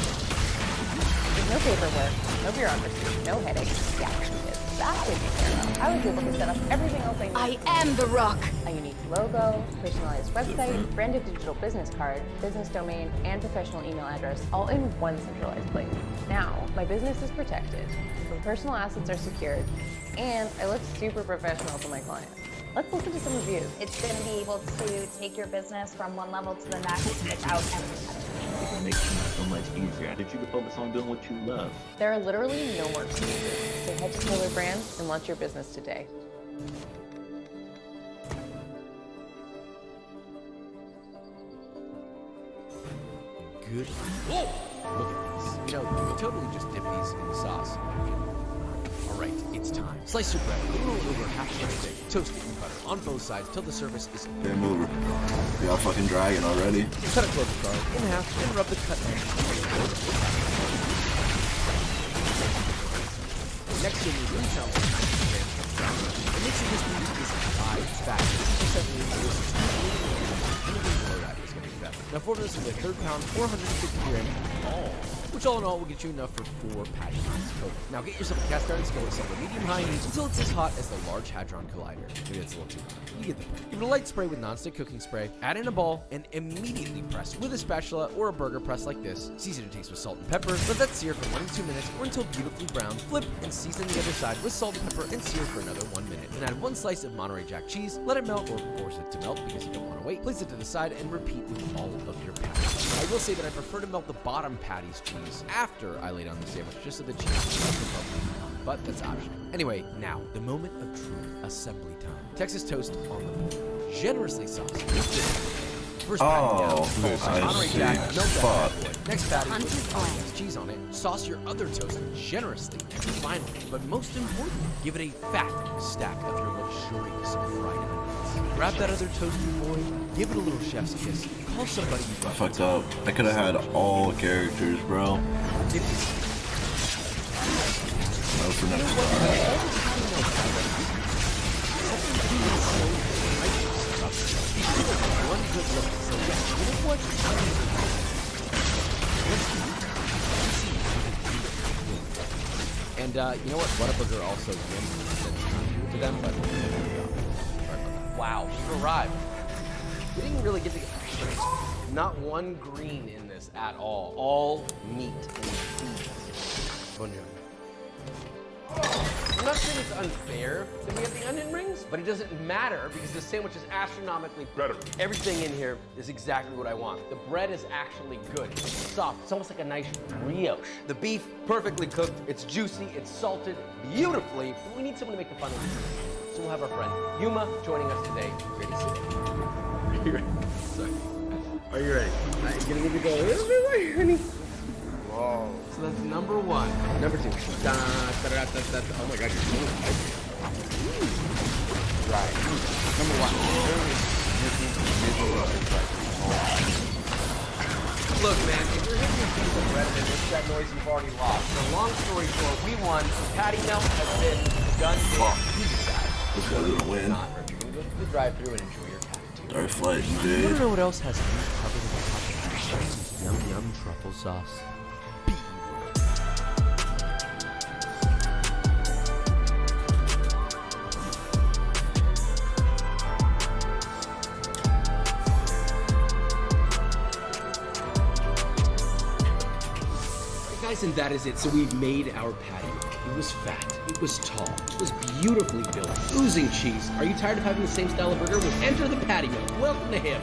There's no paperwork, no bureaucracy, no headaches. Yeah, it's that taken care of. I was able to set up everything else I need. I am the Rock. A unique logo, personalized website, branded digital business card, business domain, and professional email address, all in one centralized place. Now, my business is protected, my personal assets are secured, and I look super professional to my clients. Let's listen to some reviews. It's going to be able to take your business from one level to the next without any competition. It can make things so much easier. That you can focus on doing what you love. There are literally no more excuses. So head to Taylor Brands and launch your business today. Good. Whoa! Look at these. You know, you can totally just dip these in the sauce. Alright, it's time. Slice your bread a little over half an inch thick. Toast it in butter on both sides till the surface is... Game over. We got fucking dragon already. Cut a clove of garlic in half and rub the cut edge. Next, you'll need 3 pounds of the mixing this meat is 5 fat. 60% lean, this is anything below that is going to be better. Now for this with a 3rd pound, 450 gram ball, which all in all will get you enough for 4 patty meats total. Now get yourself a cast iron skillet set to medium-high heat until it's as hot as the Large Hadron Collider. Maybe that's a little too hot. You get the point. Give it a light spray with non-stick cooking spray, add in a ball, and immediately press with a spatula or a burger press like this. Season to taste with salt and pepper. Let that sear for 1 to 2 minutes or until beautifully brown. Flip and season the other side with salt and pepper and sear for another 1 minute. Then add 1 slice of Monterey Jack cheese. Let it melt or force it to melt because you don't want to wait. Place it to the side and repeat with all of your patties. I will say that I prefer to melt the bottom patty's cheese after I lay down the sandwich just so the cheese is but that's optional. Anyway, now, the moment of truth, assembly time. Texas toast on the board. Generously sauced. First patty down, Monterey Jack, melt that bad boy. Next patty with cheese on it. Sauce your other toast generously. And finally, but most importantly, give it a fat stack of your luxurious fried onions. Grab that other toasty boy, give it a little chef's kiss, call somebody you love. I fucked up. I could have had all characters, bro. That was for next And you know what? Whataburger also wins to them, but wow, she's arrived. We didn't really get to get not one green in this at all. All meat and cheese. Bonjour. I'm not saying it's unfair that we have the onion rings, but it doesn't matter because the sandwich is astronomically better. Everything in here is exactly what I want. The bread is actually good. It's soft. It's almost like a nice brioche. The beef, perfectly cooked. It's juicy. It's salted beautifully. But we need someone to make the final decision. So we'll have our friend Yuma joining us today. Ready to sit. Are you ready? Sorry. Are you ready? I'm gonna need to go a little bit more, honey. Whoa. So that's number 1. Number 2. Da, da, da, da, da, da. Oh my god, you're so spicy. Right. Number 1. Look, man, if you're hitting your piece of bread and it's that noise you've already lost. So long story short, we won. Patty melt has been done. You decide. This guy's gonna win. Not, or if you're gonna go through the drive-thru and enjoy your patty too. Start fighting, You dude. wanna know what else has meat covered in the top? Yum yum truffle sauce. Guys, and that is it. So we've made our patty. It was fat. It was tall. It was beautifully built. Oozing cheese. Are you tired of having the same style of burger? Well, enter the patty melt. Welcome to him.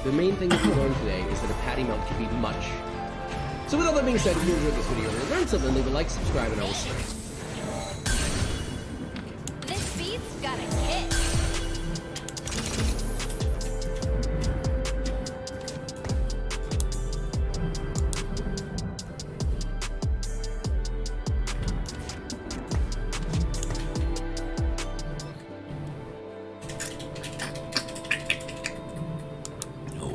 The main thing that we learned today is that a patty melt can be much. So with all that being said, if you enjoyed this video or learned something, leave a like, subscribe, and I will see you. This beat's got a hit.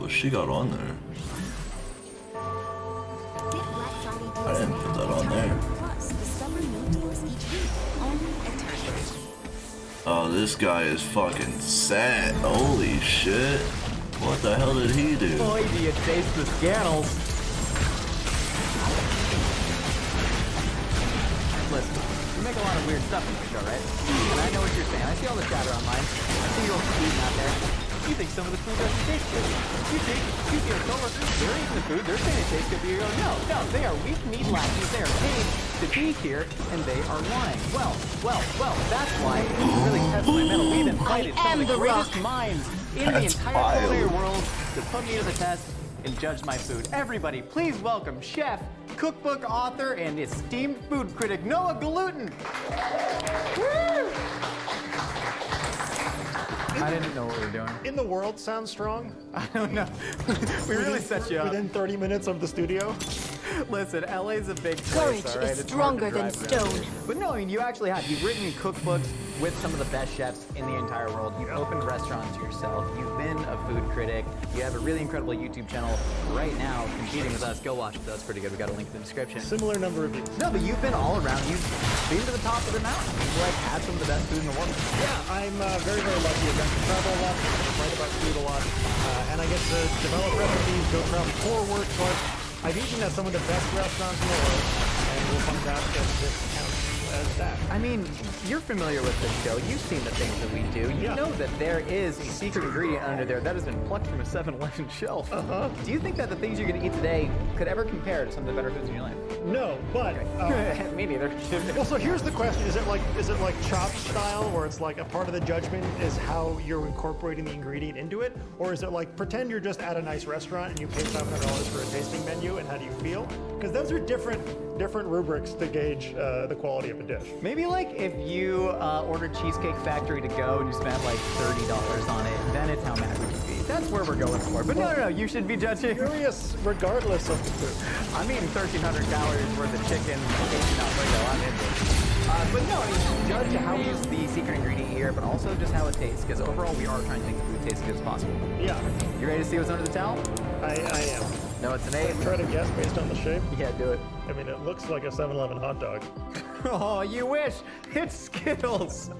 She got on there. I didn't put that on there. Oh, this guy is fucking sad. Holy shit. What the hell did he do? Boy, do you taste the Skittles. Listen, you make a lot of weird stuff in the show, right? And I know what you're saying. I see all the chatter online. I see your old eating out there. You think some of the food doesn't taste good. You see your coworkers, they're eating the food, they're saying it tastes good, but you go, no, they are weak meat lackeys, they are paid to be here, and they are lying. Well, that's why we really test my metal. We've invited some of the greatest minds in the entire culinary world to put me to the test and judge my food. Everybody, please welcome chef, cookbook author, and esteemed food critic, Noah Gluten. Woo! I didn't know what we were doing. In the world sounds strong? I don't know. We really set you up. Within 30 minutes of the studio? Listen, LA's a big place, Courage all right? is It's hard to stronger than drive around. stone. But no, I mean, you actually have. You've written cookbooks with some of the best chefs in the entire world. You've opened restaurants yourself. You've been a food critic. You have a really incredible YouTube channel right now competing with us. Go watch it. That's pretty good. We got a link in the description. Similar number of views. No, but you've been all around. You've been to the top of the mountain. You've like had some of the best food in the world. Yeah, I'm very, very lucky. I got to travel a lot, write about food a lot, and I get to develop recipes, go travel for work. So I've eaten at some of the best restaurants in the world, and we'll find out if this counts as that. I mean, you're familiar with this show. You've seen the things that we do. You know that there is a secret ingredient under there that has been plucked from a 7-Eleven shelf. Do you think that the things you're going to eat today could ever compare to some of the better foods in your life? No, but me neither. Well, so here's the question: is it like Chopped style, where it's like a part of the judgment is how you're incorporating the ingredient into it, or is it like pretend you're just at a nice restaurant and you pay $500 for a tasting menu, and how do you feel? Because those are different rubrics to gauge the quality of a dish. Maybe like if you ordered Cheesecake Factory to go and you spent like $30 on it, then it's how mad would you be? That's where we're going for. But no, you should be judging. Curious, regardless of the food. I'm eating 1,300 calories worth of chicken, I'm into it. But no, I mean, judge how we use the secret ingredient here, but also just how it tastes, because overall we are trying to make the food taste as good as possible. Yeah. You ready to see what's under the towel? I am. No, it's an 8. Try to guess based on the shape? Yeah, do it. I mean, it looks like a 7-Eleven hot dog. Oh, you wish. It's Skittles.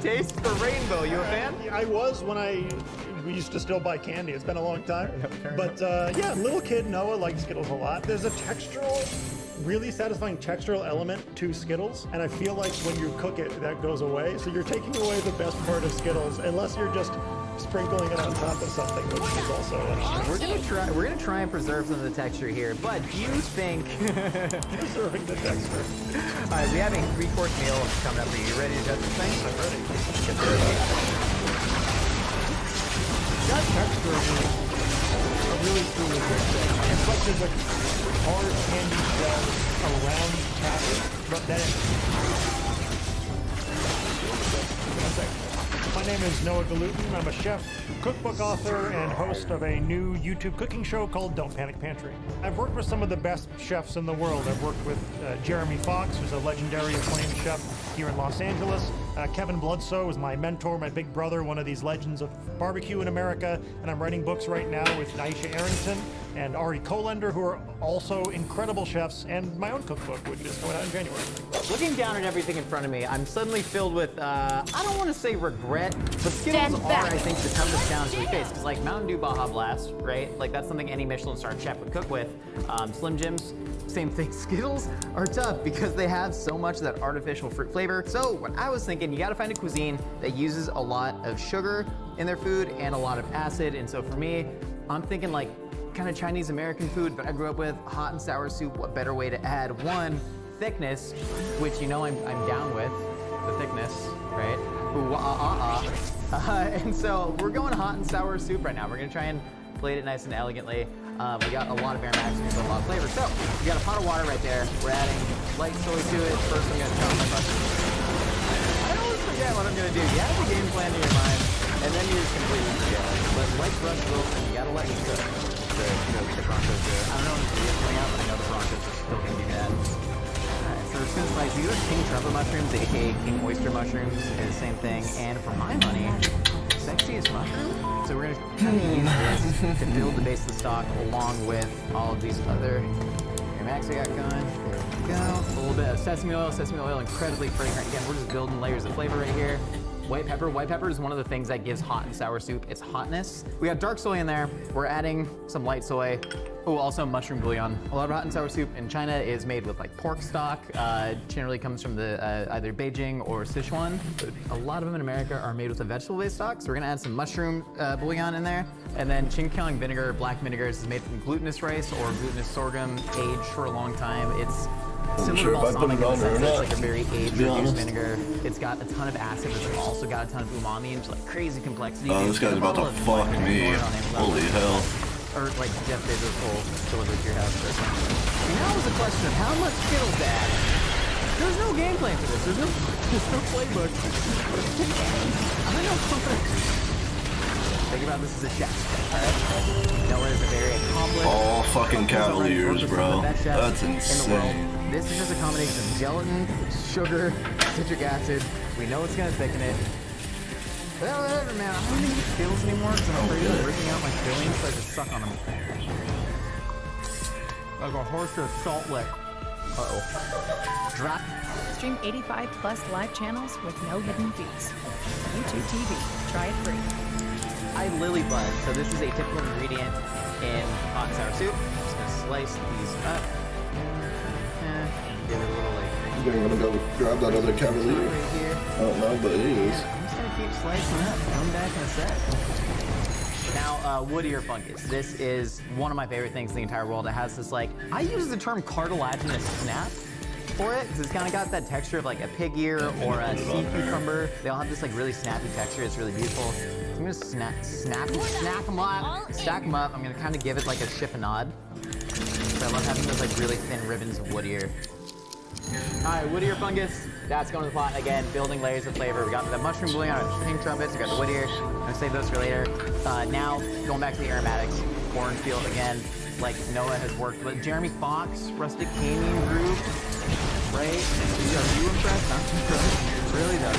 Taste the rainbow. You a fan? I was when we used to still buy candy. It's been a long time. But yeah, little kid Noah liked Skittles a lot. There's a really satisfying textural element to Skittles, and I feel like when you cook it, that goes away. So you're taking away the best part of Skittles, unless you're just sprinkling it on top of something, which is also an option. We're gonna try and preserve some of the texture here, but do you think preserving the texture? All right, we have a 3-course meal coming up for you. You ready to judge this thing? I'm ready. That texture is a really truly good thing. It's like there's like hard candy shells around taffy, but then My name is Noah Gluten. I'm a chef, cookbook author, and host of a new YouTube cooking show called Don't Panic Pantry. I've worked with some of the best chefs in the world. I've worked with Jeremy Fox, who's a legendary acclaimed chef here in Los Angeles. Kevin Bloodsoe is my mentor, my big brother, one of these legends of barbecue in America. And I'm writing books right now with Naisha Arrington and Ari Kolender, who are also incredible chefs, and my own cookbook, which is coming out in January. Looking down at everything in front of me, I'm suddenly filled with, I don't want to say regret, but Skittles are, I think, the toughest challenge we face. Because, like, Mountain Dew Baja Blast, right? Like, that's something any Michelin-starred chef would cook with. Slim Jims, same thing. Skittles are tough because they have so much of that artificial fruit flavor. So, what I was thinking, you gotta find a cuisine that uses a lot of sugar in their food and a lot of acid. And so, for me, I'm thinking, like, kind of Chinese American food, but I grew up with hot and sour soup. What better way to add one thickness, which you know I'm down with the thickness, right? Ooh, and so we're going hot and sour soup right now. We're gonna try and plate it nice and elegantly. We got a lot of aromatics and a lot of flavor. So we got a pot of water right there. We're adding light soy to it. First, I'm gonna chop my mushrooms. I always forget what I'm gonna do. You have a game plan in your mind, and then you just completely forget. But like Russ Wilson, you gotta let it cook. The Broncos do. I don't know when the video's coming out, but I know the Broncos are still gonna be bad. Alright, so we're just gonna slice. These are king trumpet mushrooms, aka king oyster mushrooms. They're the same thing. And for my money, sexiest mushroom. So we're gonna kind of use this to build the base of the stock along with all of these other aromatics I got going. There we go. A little bit of sesame oil, incredibly fragrant. Again, we're just building layers of flavor right here. White pepper. White pepper is one of the things that gives hot and sour soup its hotness. We got dark soy in there. We're adding some light soy. Oh, also mushroom bouillon. A lot of hot and sour soup in China is made with like pork stock. Generally comes from the either Beijing or Sichuan. But a lot of them in America are made with a vegetable-based stock. So we're gonna add some mushroom bouillon in there. And then Qingqiang vinegar, black vinegar. This is made from glutinous rice or glutinous sorghum, aged for a long time. It's I'm Similar sure to if I put balsamic it in the on sense or that it's not, like a very to aged be reduced honest. vinegar. It's got a ton of acid, but it's also got a ton of umami and just like crazy complexity. Oh, Dude, this guy's get a about to bottle of fuck wine me. and order it on Amazon. Holy hell. Or like Jeff Bezos will deliver to your house. Now is a question of how much Skittles to add. There's no game plan for this. There's no playbook. I don't know. Think about this as a chef, alright? Noah is a very accomplished... All fucking Cavaliers, bro. That's in the insane. world. This is just a combination of gelatin, sugar, citric acid. We know it's gonna thicken it. Well, whatever, man. I don't even eat Skittles anymore because I'm afraid of ripping out my fillings, so I just suck on them. Like a horse or a salt lick. Uh-oh. Drop. Stream 85 plus live channels with no hidden fees. YouTube TV. Try it free. I lily bud. So this is a typical ingredient in hot and sour soup. I'm just gonna slice these up. And give it a little like... You're gonna go grab that other Cavalier? Right here. I don't know, but it is. Yeah, I'm just gonna keep slicing up. Come back in a sec. Now, woodier fungus. This is one of my favorite things in the entire world. It has this like, I use the term cartilaginous snap for it, because it's kind of got that texture of like a pig ear or a sea cucumber. They all have this like really snappy texture. It's really beautiful. I'm gonna stack them up. I'm gonna kind of give it like a chiffonade. So I love having those like really thin ribbons of wood ear. All right, wood ear fungus. That's going to the pot again, building layers of flavor. We got the mushroom bouillon, our pink trumpets. We got the wood ear. I'm gonna save those for later. Now going back to the aromatics, orange peel again. Like Noah has worked with Jeremy Fox, Rustic Gaming Group. Right? Are you impressed? Not impressed. Really though.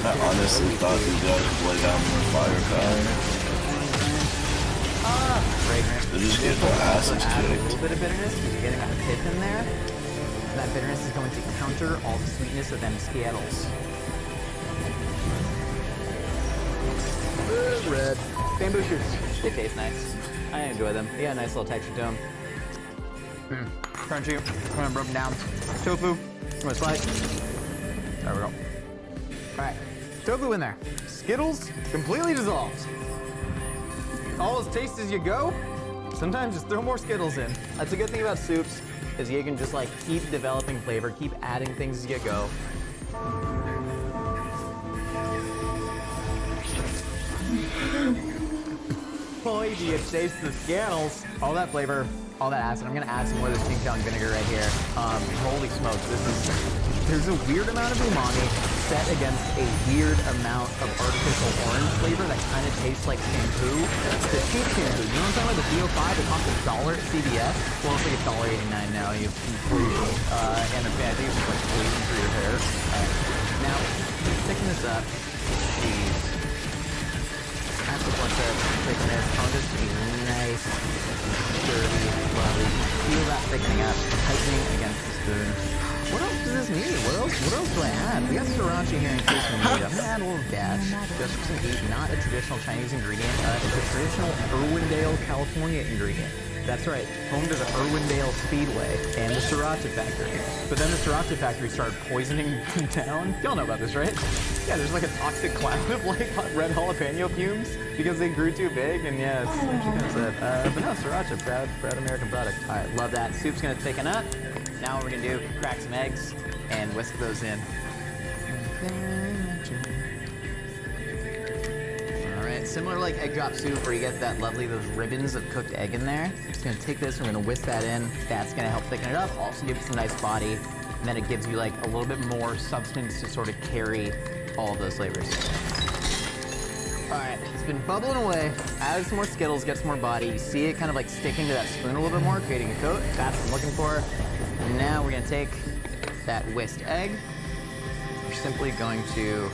I honestly thought these guys would lay down more firepower. They just get their asses A kicked. little bit of bitterness because you're getting that pith in there. And that bitterness is going to counter all the sweetness of them Skittles. Red. Bamboo shoots. They taste nice. I enjoy them. They got a nice little texture to them. Crunchy. I'm gonna rub them down. Tofu. I'm gonna slice. There we go. Alright. Tofu in there. Skittles completely dissolved. All as tasty as you go. Sometimes just throw more Skittles in. That's a good thing about soups, is you can just like keep developing flavor, keep adding things as you go. Boy, do you taste the Skittles. All that flavor, all that acid. I'm gonna add some more of this Chingchong vinegar right here. Holy smokes, there's a weird amount of umami set against a weird amount of artificial orange flavor that kind of tastes like shampoo. The cheap shampoo, you know what I'm talking about? The VO5, it costs $1 at CVS. Well, it's like $1.89 now. And I think it's like poison for your hair. Now, thicken this up. Cheese. Add some bunch of thickness. I'll just be nice, dirty, lovely. Feel that thickening up, tightening against the spoon. What else does this need? What else do I add? We got sriracha here in case we need it. I'm gonna add a little dash. Just for some heat, not a traditional Chinese ingredient. It's a traditional Irwindale, California ingredient. That's right, home to the Irwindale Speedway and the Sriracha Factory. But then the Sriracha Factory started poisoning town. Y'all know about this, right? Yeah, there's like a toxic cloud of like red jalapeno fumes because they grew too big, and yeah, it's actually kind of sad. But no, Sriracha, proud American product. All right, love that. Soup's gonna thicken up. Now what we're gonna do, crack some eggs and whisk those in. Similar like egg drop soup where you get that lovely, those ribbons of cooked egg in there. Just gonna take this, we're gonna whisk that in. That's gonna help thicken it up, also give it some nice body. And then it gives you like a little bit more substance to sort of carry all of those flavors. All right, it's been bubbling away. Add some more Skittles, get some more body. You see it kind of like sticking to that spoon a little bit more, creating a coat. That's what I'm looking for. And now we're gonna take that whisked egg. We're simply going to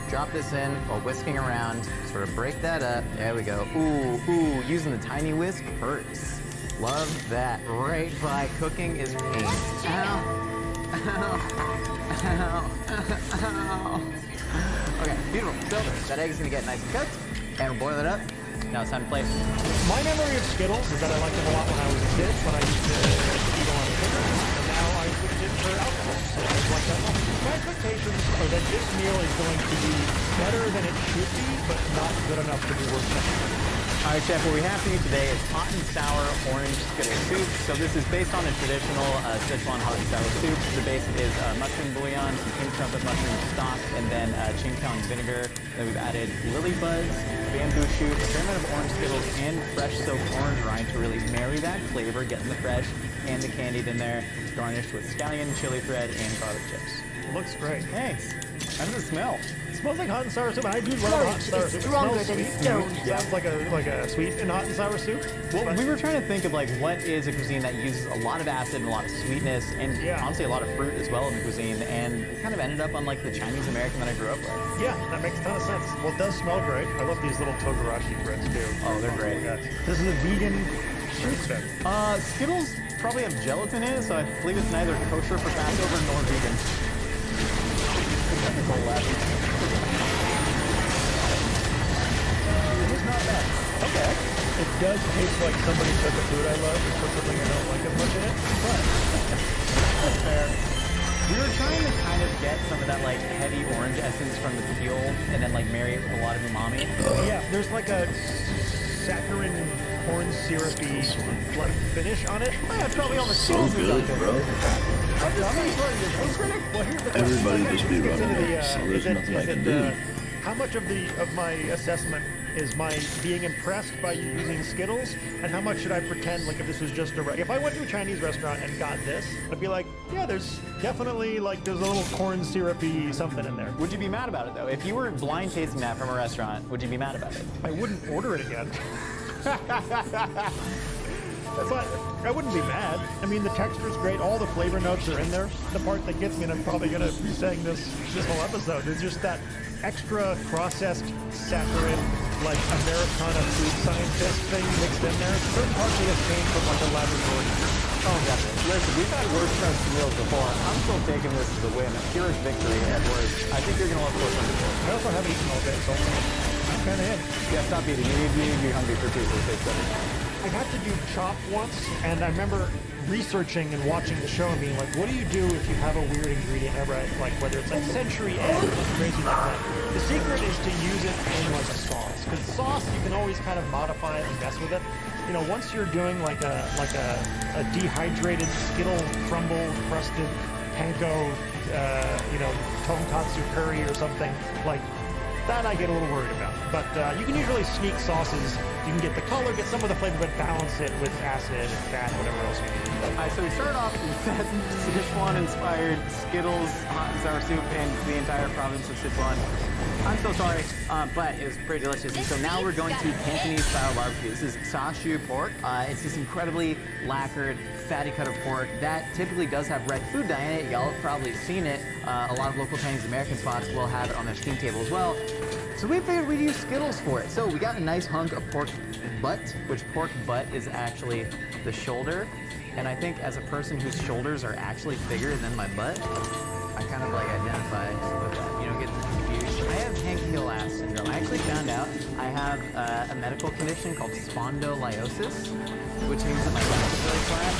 drop this in while whisking around, sort of break that up. There we go. Ooh, using the tiny whisk hurts. Love that. Right by cooking is pain. Ow. Ow. Ow. Ow. Okay, beautiful. So that egg is gonna get nice and cooked, and we'll boil it up. Now it's time to play. My memory of Skittles is that I liked them a lot when I was a kid, when I used to eat a lot of sugar, and now I switched it for alcohol. So I like that one. My expectations are that this meal is going to be better than it should be, but not good enough to be worth it. All right, Chef, what we have for you today is hot and sour orange Skittle soup. So this is based on a traditional Sichuan hot and sour soup. The base is mushroom bouillon, some pink trumpet mushroom stock, and then Chingtong vinegar. Then we've added lily buds, bamboo shoots, a fair amount of orange Skittles, and fresh soaked orange rind to really marry that flavor, getting the fresh and the candied in there. It's garnished with scallion, chili thread, and garlic chips. Looks great. Thanks. How does it smell? It smells like hot and sour soup. I do love hot and sour soup. It smells sweet. Yeah. Sounds like a sweet and hot and sour soup. Well, we were trying to think of like what is a cuisine that uses a lot of acid and a lot of sweetness, and honestly a lot of fruit as well in the cuisine, and it kind of ended up on like the Chinese American that I grew up with. Yeah, that makes a ton of sense. Well, it does smell great. I love these little togarashi breads too. Oh, they're great. This is a vegan soup then. Skittles probably have gelatin in it, so I believe it's neither kosher for Passover nor vegan. Technical Latin. It's not bad. Okay. It does taste like somebody took a food I love and put something I don't like as much in it, but that's fair. We were trying to kind of get some of that like heavy orange essence from the peel and then like marry it with a lot of umami. Yeah, there's like a saccharine corn syrupy like finish on it. Yeah, it's probably all the So Skittles good, bro. Well, here's the Everybody question. just be Gets running into it, so there's nothing I can do. How much of my assessment is my being impressed by you using Skittles, and how much should I pretend like if this was just if I went to a Chinese restaurant and got this, I'd be like, yeah, there's definitely like there's a little corn syrupy something in there. Would you be mad about it though? If you were blind tasting that from a restaurant, would you be mad about it? I wouldn't order it again. But I wouldn't be mad. I mean, the texture's great. All the flavor notes are in there. The part that gets me, and I'm probably going to be saying this whole episode, is just that extra processed saccharine, like Americana food scientist thing mixed in there. Certain parts of this came from like a laboratory. Oh, definitely. Listen, we've had worse pressed meals before. I'm still taking this as a win, a pure victory at worst. I think you're going to love close under this. I also haven't eaten all day, so I'm kind of in. Yeah, stop eating. You need to be hungry for food for the sake of it. I got to do chop once, and I remember researching and watching the show and being like, what do you do if you have a weird ingredient, right? Like whether it's like century egg or crazy like that. The secret is to use it in like a sauce, because sauce you can always kind of modify it and mess with it. You know, once you're doing like a dehydrated Skittle crumble crusted panko, tonkatsu curry or something like. That I get a little worried about. But you can usually sneak sauces. You can get the color, get some of the flavor, but balance it with acid and fat, whatever else you need. All right, so we started off with that Sichuan-inspired Skittles hot and sour soup in the entire province of Sichuan. I'm so sorry, but it was pretty delicious. And so now we're going to Cantonese-style barbecue. This is Chashu pork. It's this incredibly lacquered, fatty cut of pork that typically does have red food dye in it. Y'all have probably seen it. A lot of local Chinese American spots will have it on their steam table as well. So we figured we'd use Skittles for it. So we got a nice hunk of pork butt, which pork butt is actually the shoulder. And I think as a person whose shoulders are actually bigger than my butt, I kind of like identify with that. You don't get confused. I have Hank-Hill-Ass syndrome. I actually found out I have a medical condition called spondyliosis, which means that my back is really flat.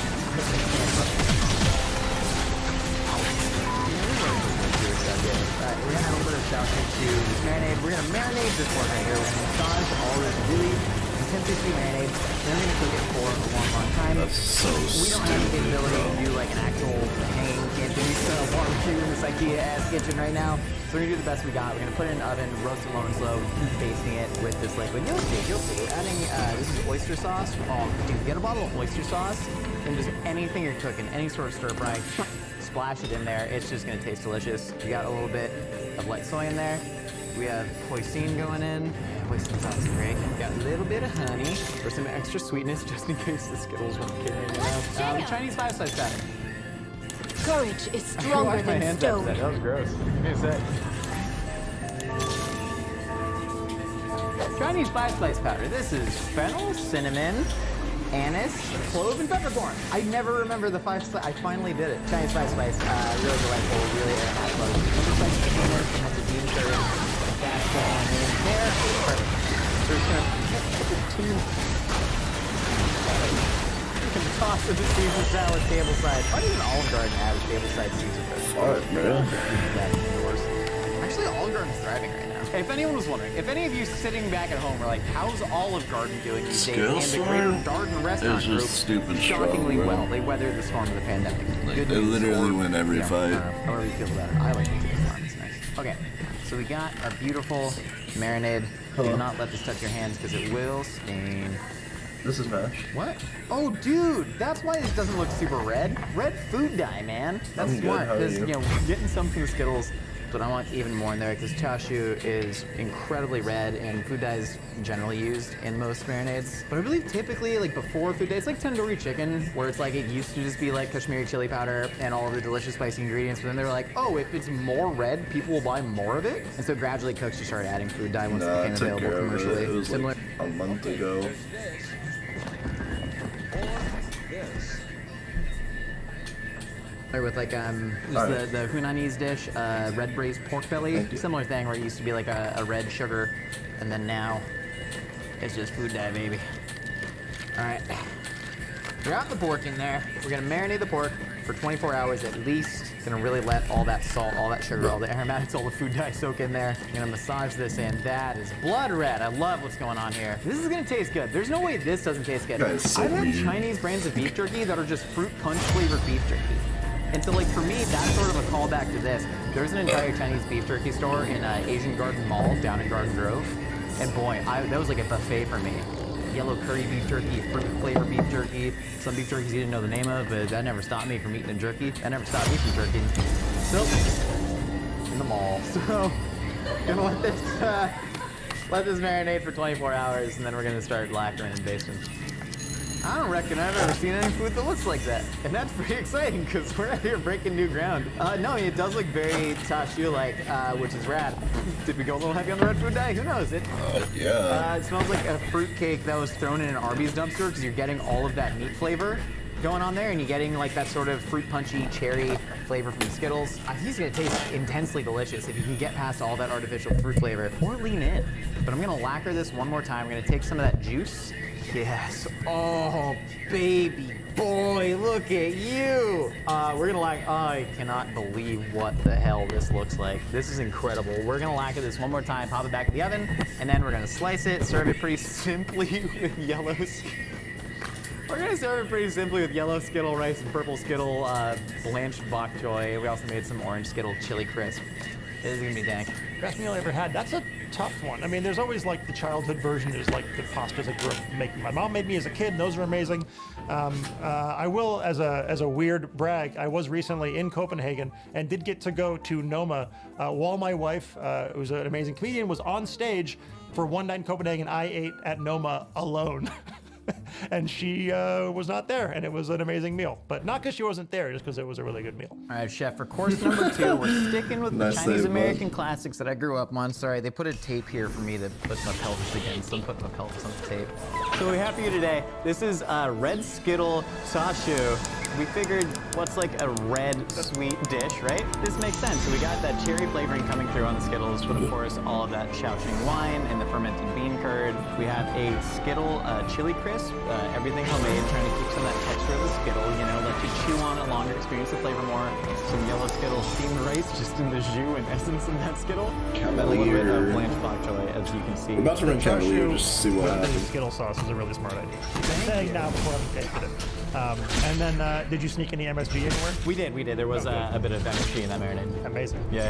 Alright, we're gonna add a little bit of Shaoxing to this marinade. We're gonna marinade this one right here. We're gonna massage all this really intensely sweet marinade. Then we're gonna cook it for a long, long time. That's so We don't have the capability to do like an actual hang Cantonese style barbecue in this IKEA-ass kitchen right now. So we're gonna do the best we got. We're gonna put it in the oven, roast it low and slow, keep basting it with this liquid. You'll see, you'll see. We're adding, this is oyster sauce. Oh, dude, get a bottle of oyster sauce and just anything you're cooking, any sort of stir fry, splash it in there. It's just gonna taste delicious. We got a little bit of light soy in there. We have hoisin going in. Hoisin sauce is great. We got a little bit of honey for some extra sweetness, just in case the Skittles weren't carrying enough. Chinese 5-slice batter. Courage is stronger than stone. That was gross. Give me a sec. Chinese 5-slice powder. This is fennel, cinnamon, anise, clove, and peppercorn. I never remember the 5-slice. I finally did it. Chinese 5-slice, really delightful, really aromatic. Number slice of peanut, and that's a bean curry. That's going in there. Perfect. So we're just gonna toss of the Caesar salad table side. Why does an Olive Garden have a table side Caesar salad? Fuck, man. That indoors. Actually, Honestly, Olive Garden's thriving right now. If anyone was wondering, if any of you sitting back at home were like, how's Olive Garden doing these days? And the greater Darden restaurant group, shockingly well. They weathered the storm of the pandemic. Like, they literally win every fight. However you feel about it. I like it. It's nice. Okay, so we got our beautiful marinade. Do not let this touch your hands because it will stain. This is mash. What? Oh, dude, that's why this doesn't look super red. Red food dye, man. That's smart, because, you know, getting some from the Skittles, but I want even more in there, because chashu is incredibly red, and food dye is generally used in most marinades. But I believe typically, like, before food dye, it's like tandoori chicken, where it's like, it used to just be like Kashmiri chili powder and all of the delicious spicy ingredients, but then they were like, oh, if it's more red, people will buy more of it. And so gradually cooks just started adding food dye once it became available commercially. It was Similar. like a month ago. With like the Hunanese dish, red braised pork belly, similar thing where it used to be like a red sugar, and then now it's just food dye, baby. All right, drop the pork in there. We're gonna marinate the pork for 24 hours at least. Gonna really let all that salt, all that sugar, all the aromatics, all the food dye soak in there. Gonna massage this in. That is blood red. I love what's going on here. This is gonna taste good. There's no way this doesn't taste good. I've had Chinese brands of beef jerky that are just fruit punch flavored beef jerky. And so, like, for me, that's sort of a callback to this. There's an entire Chinese beef jerky store in Asian Garden Mall down in Garden Grove. And boy, that was like a buffet for me. Yellow curry beef jerky, fruit flavor beef jerky, some beef jerkies you didn't know the name of, but that never stopped me from eating a jerky. That never stopped me from jerky. So, in the mall. So, gonna let this marinate for 24 hours, and then we're gonna start lacquering and basting. I don't reckon I've ever seen any food that looks like that. And that's pretty exciting because we're out here breaking new ground. No, it does look very chashu-like, which is rad. Did we go a little heavy on the red food dye? Who knows? It smells like a fruit cake that was thrown in an Arby's dumpster because you're getting all of that meat flavor going on there, and you're getting like that sort of fruit punchy cherry flavor from the Skittles. I think it's gonna taste intensely delicious if you can get past all that artificial fruit flavor or lean in. But I'm gonna lacquer this one more time. I'm gonna take some of that juice. Yes. Oh, baby boy, look at you. We're gonna I cannot believe what the hell this looks like. This is incredible. We're gonna lacquer this one more time, pop it back in the oven, and then we're gonna slice it, serve it pretty simply with yellow. We're gonna serve it pretty simply with yellow Skittle rice and purple Skittle blanched bok choy. We also made some orange Skittle chili crisp. This is gonna be dank. Best meal I ever had. That's a tough one. I mean, there's always like the childhood version is like the pastas I grew up making. My mom made me as a kid, and those are amazing. I will, as a weird brag, I was recently in Copenhagen and did get to go to Noma while my wife, who's an amazing comedian, was on stage for one night in Copenhagen. I ate at Noma alone. And she was not there, and it was an amazing meal. But not because she wasn't there, just because it was a really good meal. All right, Chef, for course number 2, we're sticking with the Chinese-American classics that I grew up on. Sorry, they put a tape here for me to put my pelvis against. Don't put my pelvis on the tape. So we have for you today, this is red Skittle chashu. We figured, what's like a red sweet dish, right? This makes sense. So we got that cherry flavoring coming through on the Skittles, but of course, all of that Shaoxing wine and the fermented bean curd. We have a Skittle chili crisp, everything homemade, trying to keep some of that texture of the Skittle, you know, let you chew on it longer, experience the flavor more. Some yellow Skittle steamed rice, just in the jus and essence in that Skittle. And then a little bit of blanched bok choy, as you can see. We're about to run Cavalier just to see what happens. Skittle sauce is a really smart idea. I'm saying now before I've tasted it. And then, did you sneak any MSG anywhere? We did. There was a bit of MSG in that marinade. Amazing. Yeah.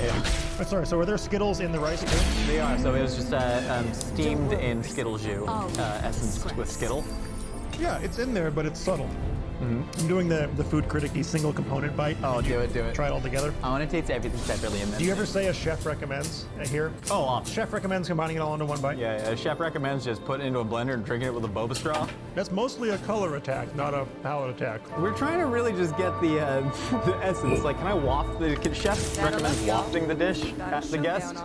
Oh, sorry, so were there Skittles in the rice too? They are. So it was just steamed in Skittle jus, essence with Skittle. Yeah, it's in there, but it's subtle. I'm doing the food critic-y single component bite. Oh, do it. Try it all together. I want to taste everything separately in this. Do you ever say a chef recommends here? Oh, often. Chef recommends combining it all into one bite? Yeah, a chef recommends just putting it into a blender and drinking it with a boba straw. That's mostly a color attack, not a palate attack. We're trying to really just get the essence. Like, can I waft the chef recommends wafting the dish at the guest?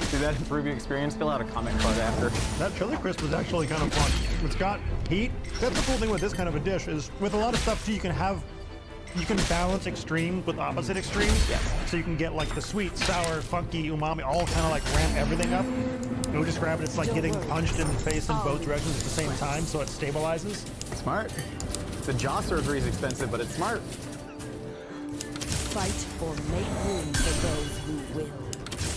Did that improve your experience? Fill out a comment card after. That chili crisp was actually kind of fun. It's got heat. That's the cool thing with this kind of a dish is with a lot of stuff too, you can balance extremes with opposite extremes. Yes. So you can get like the sweet, sour, funky, umami, all kind of like ramp everything up. I would describe it, it's like getting punched in the face in both directions at the same time, so it stabilizes. Smart. The jaw surgery is expensive, but it's smart. Fight or make room for those who will.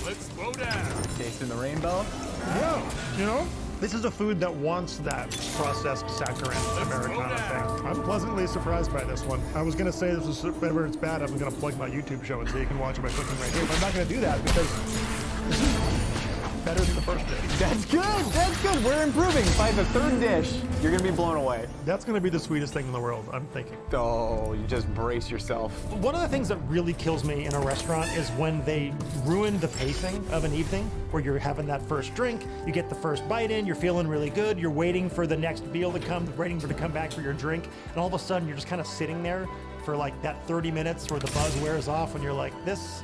Let's slow down. Tasting the rainbow. Yeah, you know, this is a food that wants that processed saccharine Americana thing. I'm pleasantly surprised by this one. I was gonna say this is whenever it's bad, I'm gonna plug my YouTube show and so you can watch my cooking right here, but I'm not gonna do that because this is better than the first dish. That's good. That's good. We're improving. By the third dish, you're gonna be blown away. That's gonna be the sweetest thing in the world, I'm thinking. Oh, you just brace yourself. One of the things that really kills me in a restaurant is when they ruin the pacing of an evening, where you're having that first drink, you get the first bite in, you're feeling really good, you're waiting for the next meal to come, waiting for it to come back for your drink, and all of a sudden you're just kind of sitting there for like that 30 minutes where the buzz wears off and you're like, this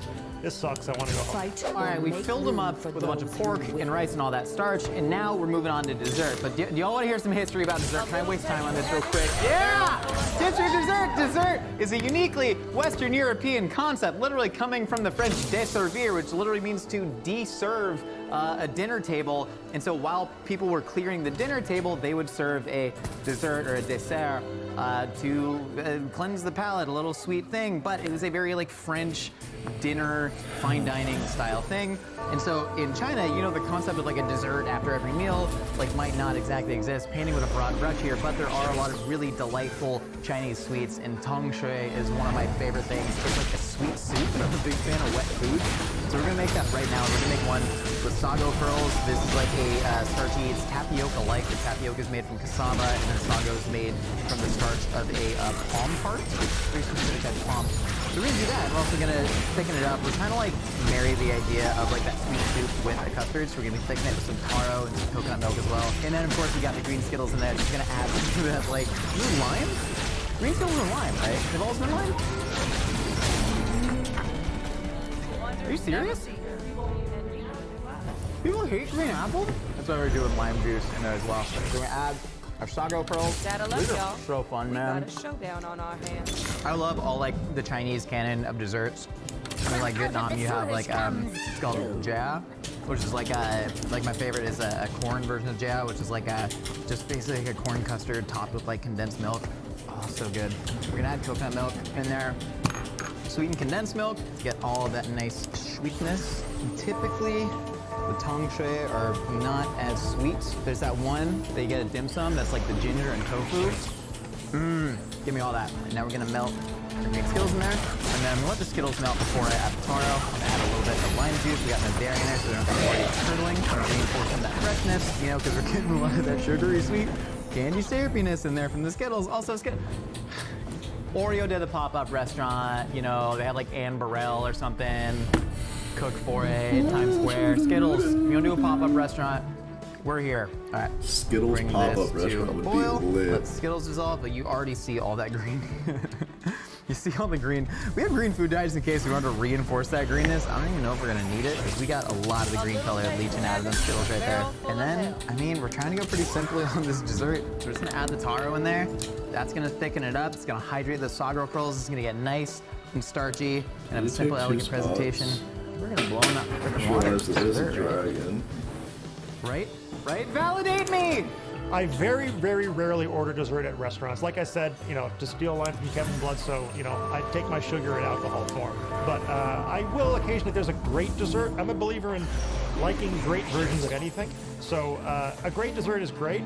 sucks, I want to go home. All right, we filled them up with a bunch of pork and rice and all that starch, and now we're moving on to dessert. But do y'all want to hear some history about dessert? Can I waste time on this real quick? Yeah! Get your dessert! Dessert is a uniquely Western European concept, literally coming from the French desservir, which literally means to deserve a dinner table. And so while people were clearing the dinner table, they would serve a dessert or a dessert to cleanse the palate, a little sweet thing. But it was a very like French dinner, fine dining style thing. And so in China, you know, the concept of like a dessert after every meal like might not exactly exist, painting with a broad brush here, but there are a lot of really delightful Chinese sweets, and tong shui is one of my favorite things. It's like a sweet soup, and I'm a big fan of wet food. So we're gonna make that right now. We're gonna make one with sago pearls. This is like a starchy, it's tapioca-like. The tapioca is made from cassava, and then sago is made from the starch of a palm part. Very specific type of palm. So we're gonna do that. We're also gonna thicken it up. We're trying to like marry the idea of like that sweet soup with the custard. So we're gonna thicken it with some taro and some coconut milk as well. And then of course we got the green Skittles in there. Just gonna add to that like, is it lime? Green Skittles are lime, right? They've always been lime? Are you serious? People hate green apple? That's why we're doing lime juice in there as well. So we're gonna add our sago pearls. Data love, These are y'all. so fun, man. Got a showdown on our hands. I love all like the Chinese canon of desserts. I mean, like Vietnam, you have like it's called jia, which is like my favorite is a corn version of jia, which is like just basically like a corn custard topped with like condensed milk. Oh, so good. We're gonna add coconut milk in there. Sweetened condensed milk to get all of that nice sweetness. And typically, the tong shui are not as sweet. There's that one that you get at dim sum that's like the ginger and tofu. Give me all that. And now we're gonna melt the green Skittles in there. And then let the Skittles melt before I add the taro. I'm gonna add a little bit of lime juice. We got no dairy in there, so we don't have to worry about curdling. I'm gonna reinforce some of that freshness, you know, because we're getting a lot of that sugary sweet candy syrupiness in there from the Skittles. Also, Oreo did a pop-up restaurant, you know, they had like Anne Burrell or something. Cook for it, Times Square. Skittles, you wanna do a pop-up restaurant? We're here. All right. Skittles Bring pop-up this to restaurant a would boil. be lit. Let Skittles dissolve, but you already see all that green. You see all the green. We have green food dye just in case we want to reinforce that greenness. I don't even know if we're gonna need it because we got a lot of the green color leaching out of them Skittles right there. And then, I mean, we're trying to go pretty simply on this dessert. We're just gonna add the taro in there. That's gonna thicken it up. It's gonna hydrate the sago pearls. It's gonna get nice and starchy and have a simple, elegant presentation. We're gonna blow them up. Realize this isn't dry again. Right? Right? Validate me! I very, very rarely order dessert at restaurants. Like I said, you know, to steal a line from Kevin Bloodsoe, you know, I take my sugar in alcohol form. But I will occasionally, if there's a great dessert, I'm a believer in liking great versions of anything. So a great dessert is great.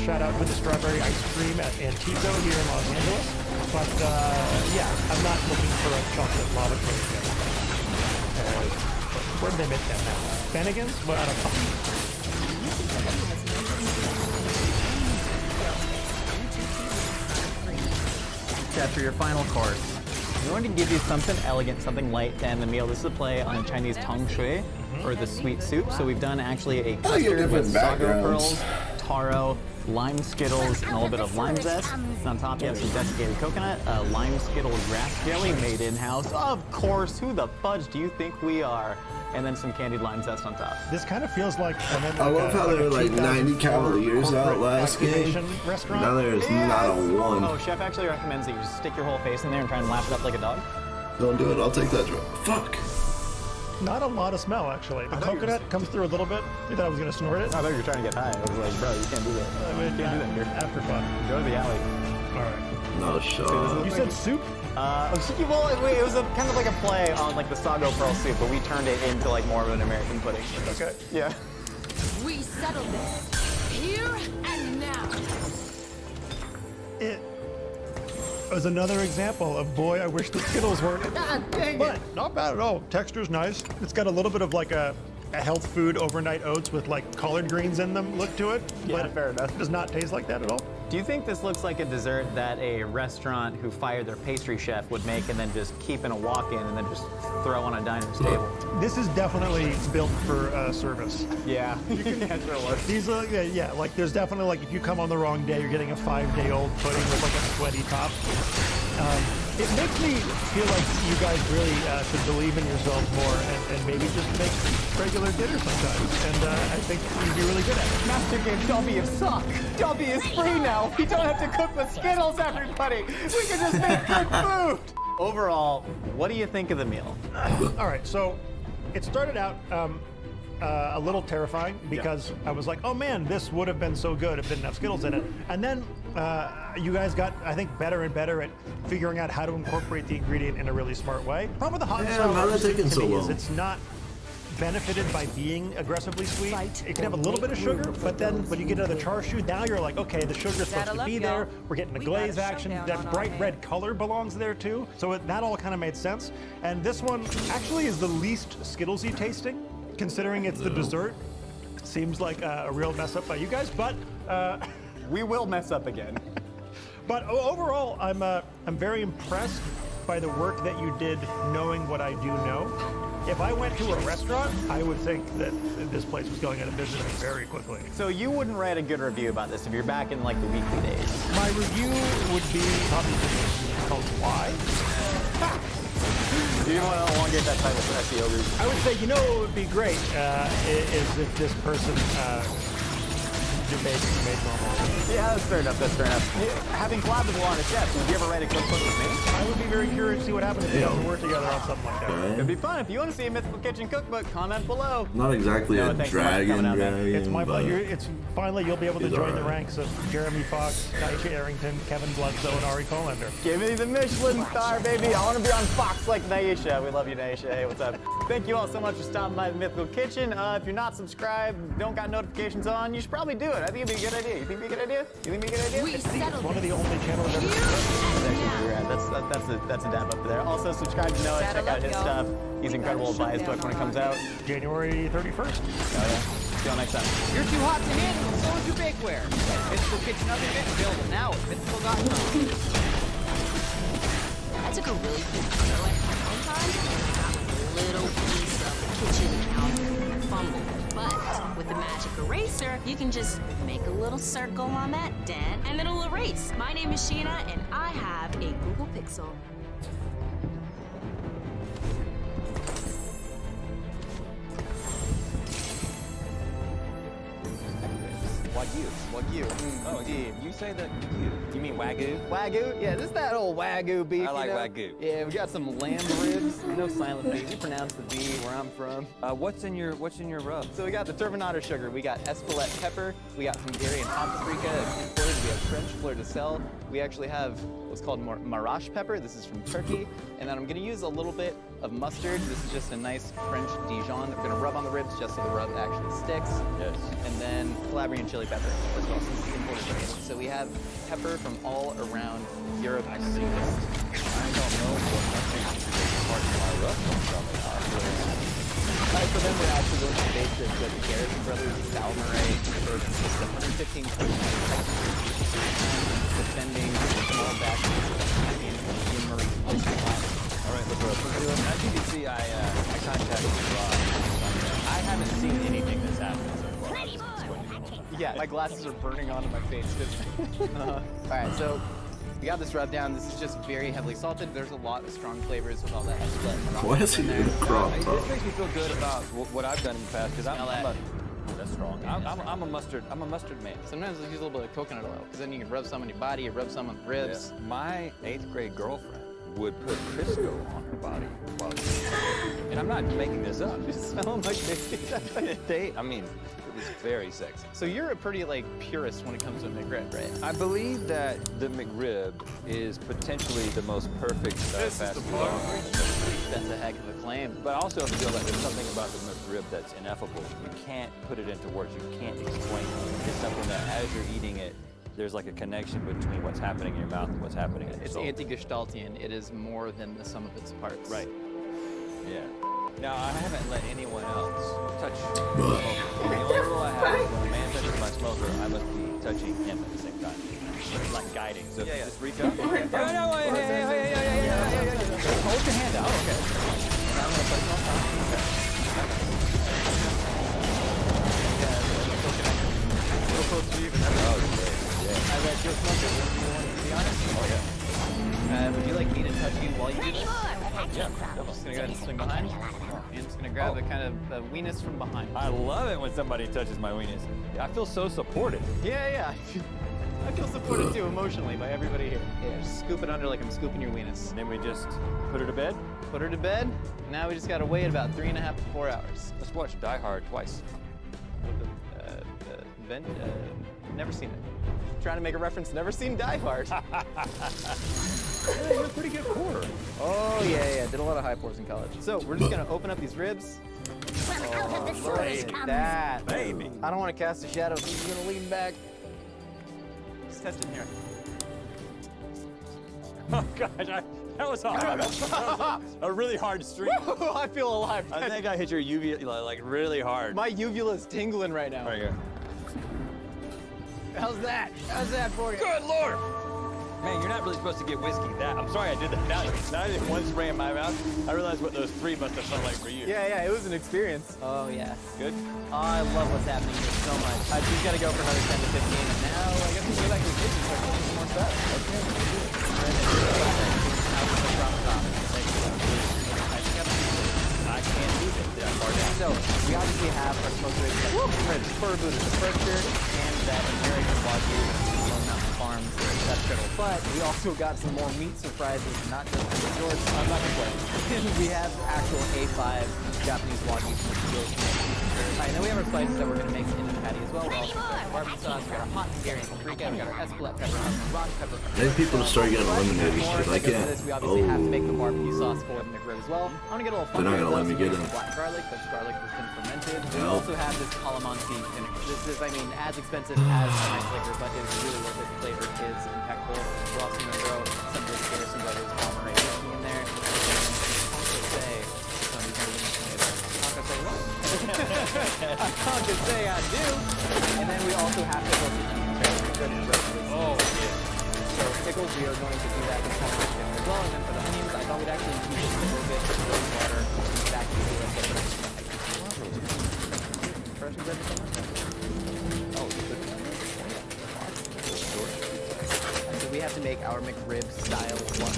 Shout out to the strawberry ice cream at Antico here in Los Angeles. But yeah, I'm not looking for a chocolate lava cake. Where do they make that now? Bennigan's? Well, I don't know. For your final course, we wanted to give you something elegant, something light to end the meal. This is a play on a Chinese tong shui, or the sweet soup. So we've done actually a custard with sago pearls, taro, lime Skittles, and a little bit of lime zest. And on top you have some desiccated coconut, lime Skittle grass jelly made in-house. Of course, who the fudge do you think we are? And then some candied lime zest on top. This kind of feels like I love how there were like 90 cavaliers out last game. Restaurant. Now there's not a one. Oh, chef actually recommends that you just stick your whole face in there and try and lap it up like a dog. Don't do it. I'll take that drop. Fuck. Not a lot of smell, actually. The coconut comes through a little bit. You thought I was going to snort it? I thought you were trying to get high. I was like, bro, you can't do that. I mean, you can't do that here. Afterthought. Go to the alley. right. No shot. You said soup? Well, it was kind of like a play on like the Sago Pearl soup, but we turned it into like more of an American pudding. Okay. Yeah. We settled this. Here and now. It was another example of, boy, I wish the Skittles weren't. God dang But not bad at all. Texture's nice. It's got a little bit of like a health food overnight oats with like collard greens in them look to it. Yeah, but fair enough. It does not taste like that at all. Do you think this looks like a dessert that a restaurant who fired their pastry chef would make and then just keep in a walk-in and then just throw on a diner's table? This is definitely built for service. Yeah, yeah, sure was. These are, yeah, like there's definitely like if you come on the wrong day, you're getting a 5-day-old pudding with like a sweaty top. It makes me feel like you guys really should believe in yourselves more and maybe just make regular dinner sometimes. And I think you'd be really good at it. Master gave Dobby a sock. Dobby is free now. We don't have to cook with Skittles, everybody. We can just make good food. Overall, what do you think of the meal? All right, so it started out a little terrifying because I was like, oh man, this would have been so good if it didn't have Skittles in it. And then you guys got, I think, better and better at figuring out how to incorporate the ingredient in a really smart way. Problem with the hot and sour why is it taking so to me is long? it's not benefited by being aggressively sweet. It can have a little bit of sugar, but then when you get into the char siu, now you're like, okay, the sugar's supposed to be there. We're getting the glaze action. That bright red color belongs there too. So that all kind of made sense. And this one actually is the least Skittlesy tasting, considering it's the dessert. It seems like a real mess up by you guys, but we will mess up again. But overall, I'm very impressed by the work that you did knowing what I do know. If I went to a restaurant, I would think that this place was going out of business very quickly. So you wouldn't write a good review about this if you're back in like the weekly days? My review would be probably called Why? Do you want to elongate that title for SEO reasons? I would say, you know what would be great is if this person debates made normal. Yeah, that's fair enough, that's fair enough. Having collabed with a lot of chefs, would you ever write a cookbook with me? I would be very curious to see what happens if we have to work together on something like that. It'd be fun. If you want to see a Mythical Kitchen cookbook, comment below. Not exactly a dragon. It's my pleasure. It's finally you'll be able to He's join the alright. ranks of Jeremy Fox, Naisha Arrington, Kevin Bledsoe, and Ari Colander. Give me the Michelin star, baby. I want to be on Fox like Naisha. We love you, Naisha. Hey, what's up? Thank you all so much for stopping by the Mythical Kitchen. If you're not subscribed, don't got notifications on, you should probably do it. I think it'd be a good idea. You think it'd be a good idea? You think it'd be a good idea? We settled One of the only channels I've ever That's a dab up there. Also, subscribe to Noah. Check out his stuff. He's incredible. Buy his book when it comes out. January 31st. Oh yeah. See you all next time. You're too hot to handle, so is your bakeware. Mythical Kitchen Oven Mitt available now at mythical.com. I took a really cool photo at home time and I got like a little piece of kitchen counter fumble. But with the magic eraser, you can just make a little circle on that dent and it'll erase. My name is Sheena and I have a Google Pixel. Wagyu. Oh, Indeed. you say that you mean Wagyu? Wagyu? Yeah, this is that old Wagyu beef. I like you know? Wagyu. Yeah, we got some lamb ribs. No silent B. We pronounce the B where I'm from. What's in your rub? So we got the turbinado sugar. We got Espelette pepper. We got Hungarian hot paprika that's imported. We have French fleur de sel. We actually have what's called marash pepper. This is from Turkey. And then I'm gonna use a little bit of mustard. This is just a nice French Dijon that we're gonna rub on the ribs just so the rub actually sticks. Yes. And then Calabrian chili pepper as well, since it's imported from Italy. So we have pepper from all around Europe. I see this. I don't know what part of my rub comes from. So then we're actually going to bake this with the Garrison Brothers Salmaray bourbon. This is 115 proof defending small batches of Canadian Marie Ultra Wine. All right, let's do it. As you can see, I contacted Rob. I haven't seen anything that's happened so far. It's going to be a long time. Yeah, my glasses are burning onto my face. All right, so we got this rub down. This is just very heavily salted. There's a lot of strong flavors with all that Espelette and Why is he in a crop top? This makes me feel good about what I've done in the past because that's strong. I'm a mustard man. Sometimes I'll use a little bit of coconut oil because then you can rub some on your body, you rub some on the ribs. Yeah. My 8th grade girlfriend would put Crisco on her body. And I'm not making this up. You smell like biscuits. I mean, it was very sexy. So you're a pretty like purist when it comes to McRib, right? I believe that the McRib is potentially the most perfect fast food. That's a heck of a claim. But I also feel like there's something about the McRib that's ineffable. You can't put it into words. You can't explain it. It's something that as you're eating it, there's like a connection between what's happening in your mouth and what's happening in your It's soul. anti-Gestaltian. It is more than the sum of its parts. Right. Yeah. Now, I haven't let anyone else touch the smoker. The only rule I have is when a man touches my smoker, I must be touching him at the same time. It's like guiding. So just reach up. Hold your hand out. Okay. And I'm going to place it on top. Okay. A little close to you, but that's I let you smoke it. Would you want to be honest? Oh, yeah. Would you like me to touch you while you do this? Yeah. I'm just going to go ahead and swing behind. I'm just going to grab a kind of weenus from behind. I love it when somebody touches my weenus. I feel so supported. Yeah. I feel supported too emotionally by everybody here. Yeah, just scoop it under like I'm scooping your weenus. And then we just put her to bed? Put her to bed. Now we just got to wait about 3.5 to 4 hours. Let's watch Die Hard twice. Never seen it. Trying to make a reference, never seen Die Hard. You're a pretty good pourer. Oh, yeah. Did a lot of high pours in college. So we're just going to open up these ribs. Look at that. Baby. I don't want to cast a shadow, so he's going to lean back. Just touch it in here. Oh, gosh. That was hard. A really hard stream. I feel alive. I think I hit your uvula like really hard. My uvula is tingling right now. There you go. How's that? How's that for you? Good Lord! Man, you're not really supposed to get whiskey that. I'm sorry I did that. Now I did one spray in my mouth. I realized what those 3 must have felt like for you. Yeah, it was an experience. Oh, yeah. Good? Oh, I love what's happening here so much. I just got to go for another 10 to 15, and now I guess we go back to the kitchen and start cooking some more stuff. I can't do this. So, we obviously have our smoked ribs, Spur Buddha, the Berkshire, and that American Wagyu, Lone Mountain Farms, that's good. But we also got some more meat surprises, not just from the shorts. I'm not gonna play. We have actual A5 Japanese Wagyu from the Steel. And then we have our spices that we're gonna make into the patty as well. We also got our barbecue sauce, we got our hot Hungarian paprika, we got our Espelette pepper, rock pepper. I need people to start getting eliminated because I can't. We obviously have to make the barbecue sauce for the McRib as well. I'm gonna get a little They're not gonna let me get in. black garlic, because garlic has been fermented. We Nope. also have this calamansi vinegar. This is, I mean, as expensive as a nice liquor, but it's really worth it. The flavor is impeccable. We're also gonna throw some of the Garrison Brothers Palmer in there. I can't say I do. And then we also have pickles. Oh, yeah. So pickles, we are going to do that in combination as well. And then for the onions, I thought we'd actually use a little bit of rose water. Back to the fresh and good. Oh, so we have to make our McRib style one.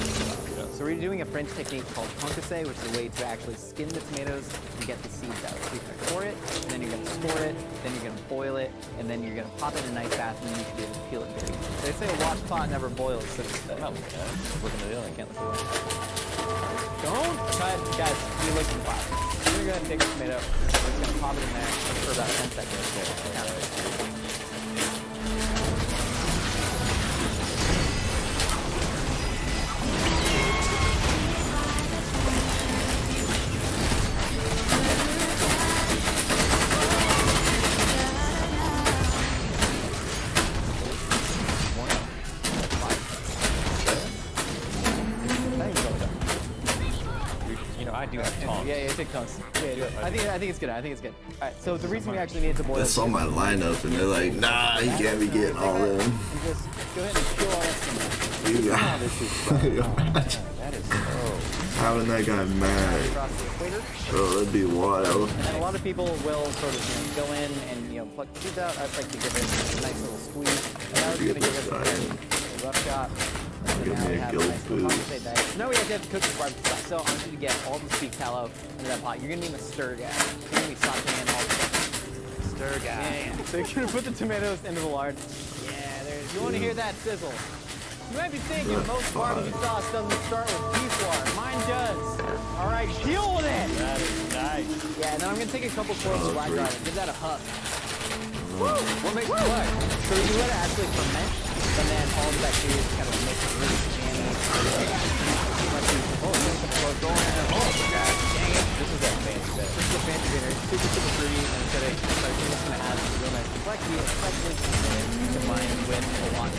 So we're doing a French technique called concasse, which is a way to actually skin the tomatoes and get the seeds out. So you're gonna core it, and then you're gonna store it, then you're gonna boil it, and then you're gonna pop it in a nice bath, and then you should be able to peel it very easily. They say a washed pot never boils, so just look at the other. I can't look away. Don't cut, guys. You're looking at the pot. We're gonna go ahead and take a tomato. We're just gonna pop it in there for about 10 seconds. I do have tongs. Yeah, take tongs. Yeah. I think it's good. I think it's good. All right. So the reason we actually need to boil. That's on my lineup, and they're like, nah, he can't be getting all in. And just go ahead and peel all that stuff. You got That is so. having that guy mad. Across the equator. Bro, that'd be wild. And a lot of people will sort of go in and pluck the seeds out. I'd like to give it a nice little squeeze. And I was going to give it a rough shot. Give me a guild food. So now we have to cook the barbecue sauce. So I want you to get all the sweet tallow into that pot. You're going to need a stir guy. You're going to be sauteing all the stuff. Stir guy. Yeah. So you're going to put the tomatoes into the lard. Yeah, you want to hear that sizzle. You might be thinking most barbecue sauce doesn't start with beef water. Mine does. All right, deal with it. That is nice. Yeah, and then I'm gonna take a couple cloves of black garlic. Give that a huff. Woo! What makes it black? So you let it actually ferment, and then all the bacteria kind of mix really jammy. Oh, there's some clothes going in. Oh, God dang it. This is that fancy bit. This is a fancy bitter. It's super, super fruity, and it's gonna, so I think it's gonna add some real nice complexity, especially combined with a lot.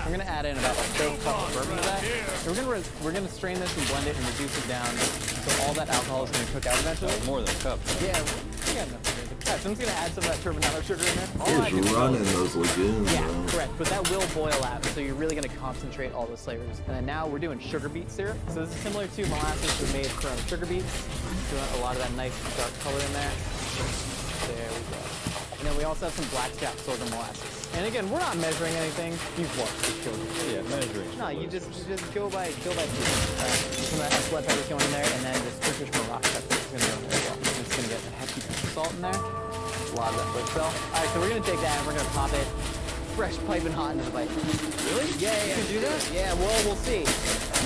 We're gonna add in about a third cup of bourbon to that. And we're gonna strain this and blend it and reduce it down, so all that alcohol is gonna cook out eventually. More than a cup. Yeah, we got enough sugar. Yeah, so I'm just gonna add some of that turbinado sugar in there. He's running those lagoons. Yeah, bro. correct. But that will boil out, so you're really gonna concentrate all those flavors. And then now we're doing sugar beet syrup. So this is similar to molasses we made from sugar beets. Doing a lot of that nice dark color in there. There we go. And then we also have some blackstrap sorghum molasses. And again, we're not measuring anything. You've watched the children. Yeah, measuring. No, you just go by feel. Some of that blood pepper's going in there, and then this Turkish Morocco pepper is gonna go in there as well. And it's gonna get a hefty salt in there. A lot of that foot cell. All right, so we're gonna take that and we're gonna pop it fresh piping hot into the bite. Really? Yeah, yeah. You can do that? Yeah, well, we'll see.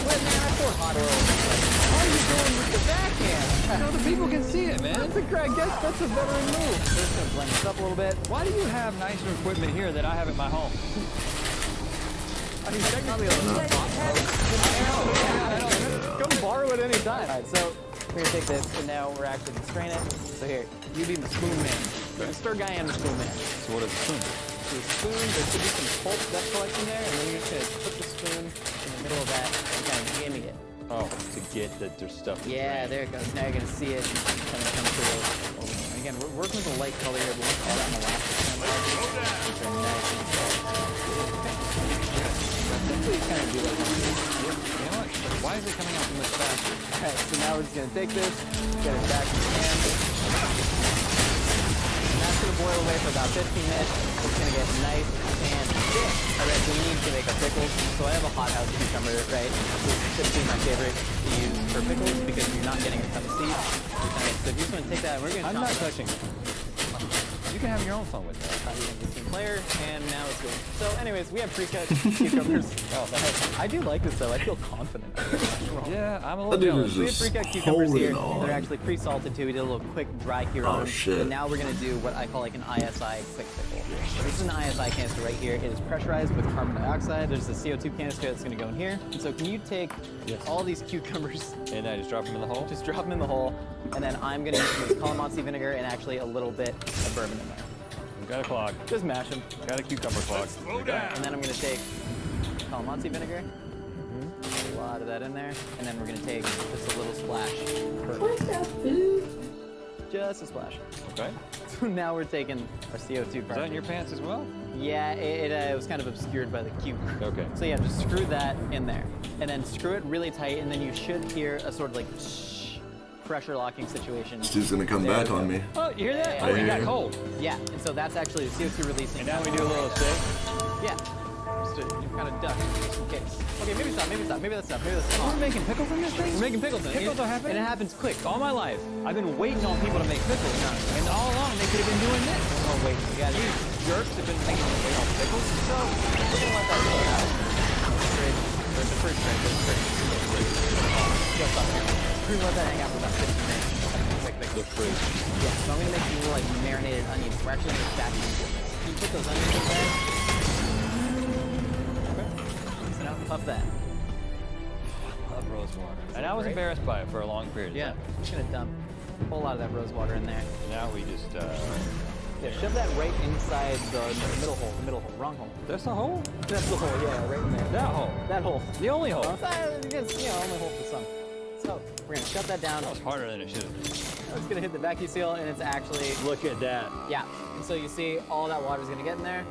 But man, I pour hot oil. How are you doing with the backhand? So the people can see it, man. That's I guess that's a veteran move. We're just gonna blend this up a little bit. Why do you have nicer equipment here that I have at my home? I mean, technically a little Come borrow it any time. All right, so we're gonna take this, and now we're actually gonna strain it. So here, you be the spoon man. The stir guy and the spoon man. So what is a spoon? So the spoon, there should be some pulp that collects in there, and then you're just gonna put the spoon in the middle of that and kind of gimme it. Oh, to get that there's stuff. Yeah, there it goes. Now you're gonna see it kind of come through. Again, we're working with a light color here, but we'll call that molasses terminology. Which are nice and soft. Essentially, you kind of do like this. You know what? Why is it coming out so much faster? Alright, so now we're just gonna take this, get it back in the pan. And that's gonna boil away for about 15 minutes. It's gonna get nice and thick. Alright, so we need to make our pickles. So I have a hothouse cucumber, right? This is typically my favorite to use for pickles because you're not getting a ton of seeds. So if you just want to take that, we're gonna I'm not touching it. You can have your own fun with that. Team player, and now it's good. So anyways, we have pre-cut cucumbers. I do like this though. I feel confident. Yeah, I'm a little jealous. We have pre-cut cucumbers here. They're actually pre-salted too. We did a little quick dry cure on them. Shit. And now we're gonna do what I call like an ISI quick pickle. So this is an ISI canister right here. It is pressurized with carbon dioxide. There's a CO2 canister that's gonna go in here. And so can you take all these cucumbers and I just drop them in the hole? Just drop them in the hole. And then I'm gonna use calamansi vinegar and actually a little bit of bourbon in there. Got a clog. Just mash them. Got a cucumber clog. And then I'm gonna take calamansi vinegar. A lot of that in there. And then we're gonna take just a little splash. Just a splash. Okay. So now we're taking our CO2 Is that in your pants as well? Yeah, it was kind of obscured by the cube. Okay. So yeah, just screw that in there. And then screw it really tight, and then you should hear a sort of like pressure locking situation. This dude's gonna come back on me. Oh, you hear that? Oh, it got cold. Yeah, and so that's actually the CO2 releasing. And now we do a little stick? Yeah. Just to kind of duck, just in case. Okay, maybe stop, maybe stop, maybe that's enough, maybe that's enough. We're making pickles in this thing? We're making pickles in it. Pickles are happening? And it happens quick. All my life, I've been waiting on people to make pickles. And all along, they could have been doing this. Oh, wait, you guys, you jerks have been making me wait on pickles. So, we're gonna let that roll out. The first trick is just up here. We're gonna let that hang out for about 15 minutes. The fridge. Yeah, so I'm gonna make some little like marinated onions. We're actually gonna stack them into this. Can you put those onions in there? Okay. So now puff that. Love rose water. And I was embarrassed by it for a long period of time. Yeah, I'm just gonna dump a whole lot of that rose water in there. Now we just, yeah, shove that right inside the middle hole, wrong hole. That's the hole? That's the hole, yeah, right in there. That hole? That hole. The only hole? Because, you know, only hole for some. So, we're gonna shut that down. That was harder than it should have been. It's gonna hit the vacuum seal, and it's actually... Look at that. Yeah, and so you see all that water's gonna get in there,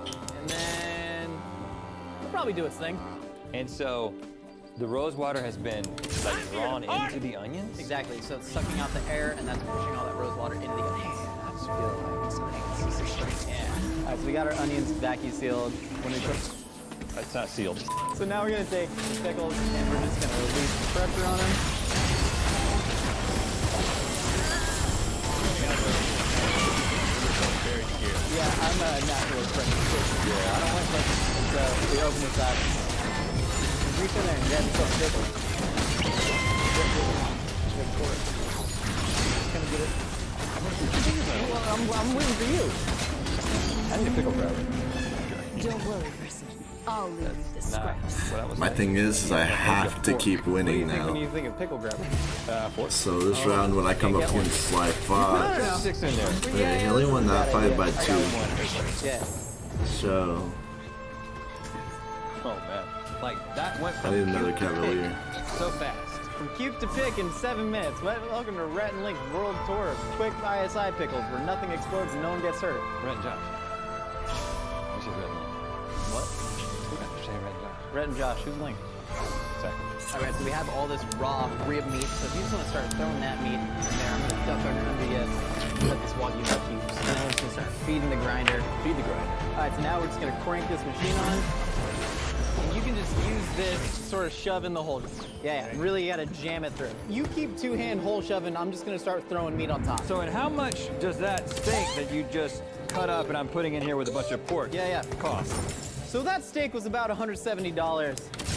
and then it'll probably do its thing. And so, the rose water has been like drawn into the onions? Exactly, so it's sucking out the air, and that's pushing all that rose water into the onions. I just feel like something. Yeah. All right, so we got our onions vacuum sealed. When we put... It's not sealed. So now we're gonna take the pickles, and we're just gonna release the pressure on them. Very scared. Yeah, I'm a natural pressure. Yeah, I don't like pressure. So we open this up. reach in there and grab yourself a pickle. Come get it. Well, I'm waiting for you. I need a pickle grabber. Don't worry, person. I'll leave the scraps. My thing is I have to keep winning When now. you think of pickle grabber? So this round, when I come up against Sly Fox, 6 in there. wait, he only won that fight by 2. Yeah. So Oh man, like that went I from need another cube to Cavalier. pick so fast. From cube to pick in 7 minutes. Welcome to Rhett and Link's World Tour of quick ISI pickles where nothing explodes and no one gets hurt. Rhett and Josh. You said Rhett and Link. What? Say Rhett and Josh. Rhett and Josh, who's Link? Exactly. Alright, so we have all this raw rib meat, so if you just want to start throwing that meat in there, I'm going to duck under you, let this Wagyu duck cubes, and then we're just going to start feeding the grinder. Feed the grinder. Alright, so now we're just going to crank this machine on, and you can just use this to sort of shove in the hole. Yeah, really you got to jam it through. You keep two-hand hole shoving, I'm just going to start throwing meat on top. So, and how much does that steak that you just cut up and I'm putting in here with a bunch of pork cost? So that steak was about $170.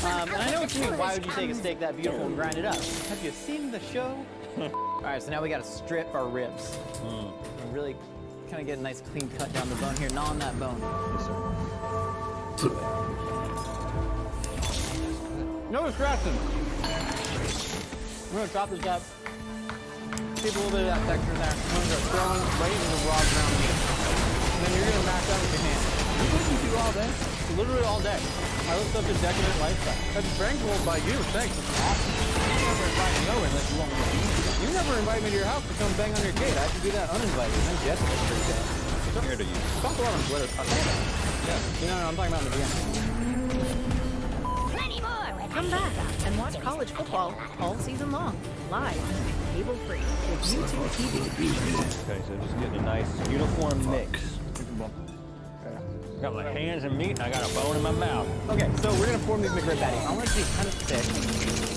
And I know what you mean, why would you take a steak that beautiful and grind it up? Have you seen the show? All right, so now we got to strip our ribs. And really kind of get a nice clean cut down the bone here, gnaw on that bone. Yes, sir. No scratching. We're gonna chop this up. Keep a little bit of that texture in there. I'm gonna start throwing right into the raw ground meat. And then you're gonna mash that with your hand. What do you do all day? Literally all day. I live such a decadent lifestyle. That's bankrolled by you. Thanks. It's awesome. You never invite me over unless you want me to be here. You never invite me to your house to come bang on your gate. I have to do that uninvited. And then Jessica every day. Here to you. Talk a lot on Twitter. Yeah. No, I'm talking about in the DM. Plenty more. Come back and watch college football all season long, live, cable free with YouTube TV. Okay, so just getting a nice uniform mix. Got my hands in meat, and I got a bone in my mouth. Okay, so we're gonna form these McRib patties. I want it to be kind of thick.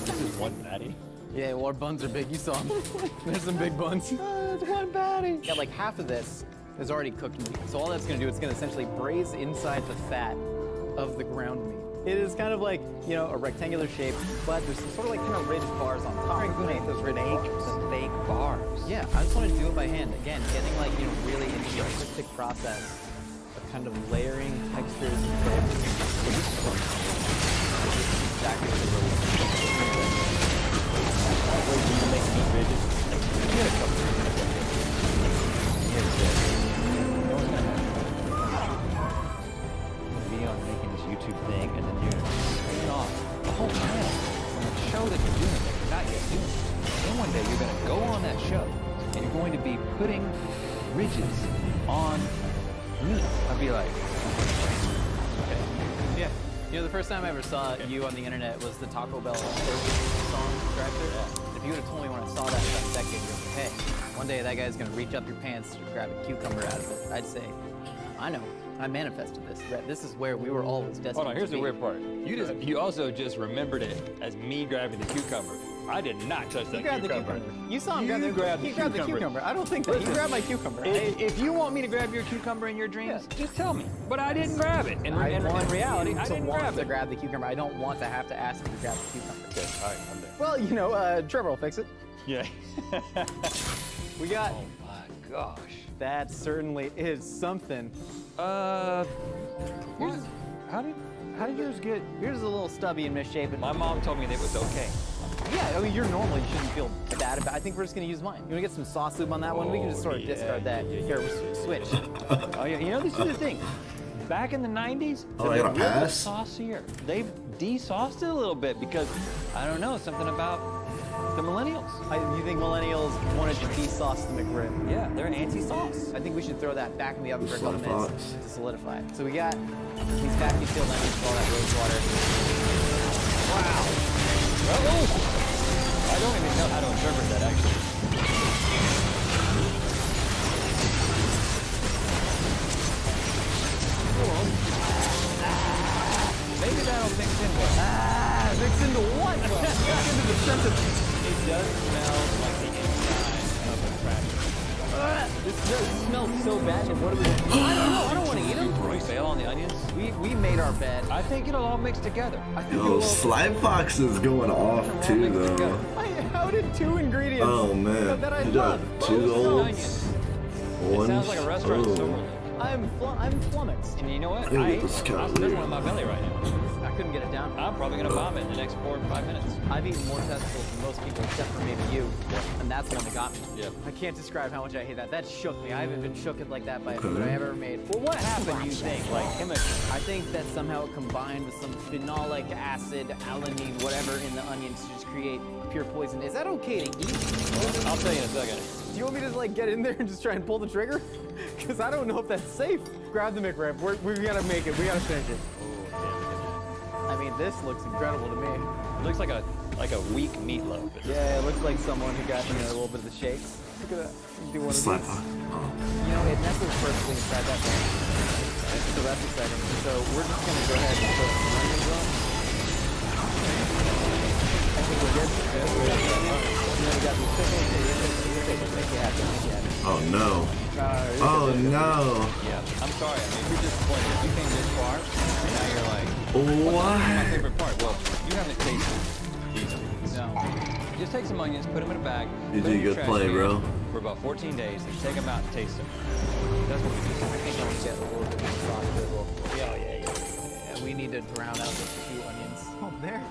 This is one patty? Yeah, well, our buns are big. You saw them. There's some big buns. It's one patty. Yeah, like half of this is already cooked meat. So all that's gonna do, it's gonna essentially braise inside the fat of the ground meat. It is kind of like, you know, a rectangular shape, but there's some sort of like kind of ridged bars on top. Very good. Those ridged bars. Fake bars. Yeah, I just want to do it by hand. Again, getting like, you know, really into the artistic process of kind of layering textures and flavors. So this is exactly what it really Wait, you make meat ridges? You get a couple of be on making this YouTube thing, and then you're paying off the whole channel from a show that you're doing that you're not yet doing. Then one day you're going to go on that show, and you're going to be putting ridges on meat. I'd be like, okay. Yeah. You know, the first time I ever saw you on the internet was the Taco Bell song drive-thru. If you would have told me when I saw that decade ago, hey, one day that guy's gonna reach up your pants to grab a cucumber out of it, I'd say, I know, I manifested this. This is where we were always destined Hold on, here's to the be. weird part. You also just remembered it as me grabbing the cucumber. I did not touch that He grabbed cucumber. the cucumber. You saw him You grab grabbed he grabbed the cucumber. I don't think that. He grabbed my cucumber. If you want me to grab your cucumber in your dreams, just tell me. But I didn't grab it. In reality, I didn't grab to it. grab the cucumber. I don't want to have to ask you to grab the cucumber. Okay, all right, I'm there. Well, you know, Trevor will fix it. Yeah. We got. Oh my gosh. That certainly is something. How did yours get? Yours is a little stubby and misshapen. My mom told me that it was okay. Yeah, I mean, you're normal. You shouldn't feel bad about it. I think we're just going to use mine. You want to get some sauce lube on that one? We can just sort of discard that. Here, switch. Oh, yeah. You know, this is the thing. Back in the 90s, Oh, I got a pass? saucier. They've de-sauced it a little bit because, I don't know, something about the millennials. You think millennials wanted to de-sauce the McRib? Yeah, they're anti-sauce. I think we should throw that back in the oven for a couple Sly minutes Fox. to solidify it. So we got these vacuum sealed lemons with all that rose water. Wow. Oh, I don't even know how to interpret that, actually. Maybe that'll mix in well. Mix into what? Mix into the sense of... It does smell like the inside of a cracker. This smells so bad. And what do we do? I don't want to eat them. We fail on the onions. We made our bed. I think it'll all mix together. Yo, Slime Fox is going off too, though. How did 2 ingredients Oh man, that I you love? got 2 olds, It 1. sounds like a restaurant in Summerlin. I'm flummoxed. And you know what? I think this There's one weird. in my belly right now. I couldn't get it down. I'm probably gonna vomit in the next 4 or 5 minutes. I've eaten more testicles than most people, except for maybe you. And that's the one that got me. Yep. I can't describe how much I hate that. That shook me. I haven't been shooked like that by a Okay. food I ever made. Well, what happened, you think? Like, I think that somehow it combined with some phenolic acid, alanine, whatever in the onions to just create pure poison. Is that okay to eat? I'll tell you in a second. Do you want me to like get in there and just try and pull the trigger? Because I don't know if that's safe. Grab the McRib. We gotta make it. We gotta finish it. I mean, this looks incredible to me. It looks like a weak meatloaf. Yeah, it looks like someone who got, a little bit of the shakes. Look at that. Do one of Slime these. Fox. You know, it nestles perfectly inside that bone. So that's exciting. So we're just gonna go ahead and put some onions on. I think we're good. And then we got these pickles. Make you happy. Make you happy. Oh no. Oh no. Yeah, I'm sorry. I mean, you're disappointed. You came this far, and now you're like, What? what's my favorite part? Well, you haven't tasted these onions. No. Just take some onions, put them in a bag. You put do them in your good trash play, can bro. For about 14 days, and take them out and taste them. That's what we do. I think I'll get a little bit of sauce drizzle. Yeah. We need to drown out those 2 onions. Oh, there.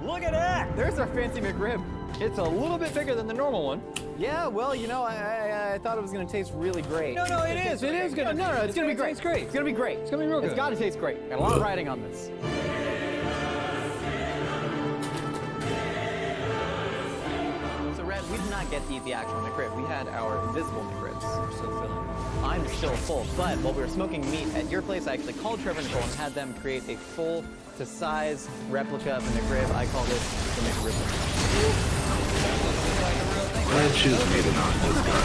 Look at that! There's our fancy McRib. It's a little bit bigger than the normal one. Yeah, well, I thought it was gonna taste really great. No, it is. It is gonna. No, it's gonna be great. Taste great. It's gonna be great. It's gonna be real good. It's gotta taste great. Got a lot of writing on this. So, Red, we did not get to eat the actual McRib. We had our invisible McRibs. We're so filling. I'm still full, but while we were smoking meat at your place, I actually called Trevor and Nicole and had them create a full-to-size replica of the McRib. I call this the McRib. I choose me to not this guy.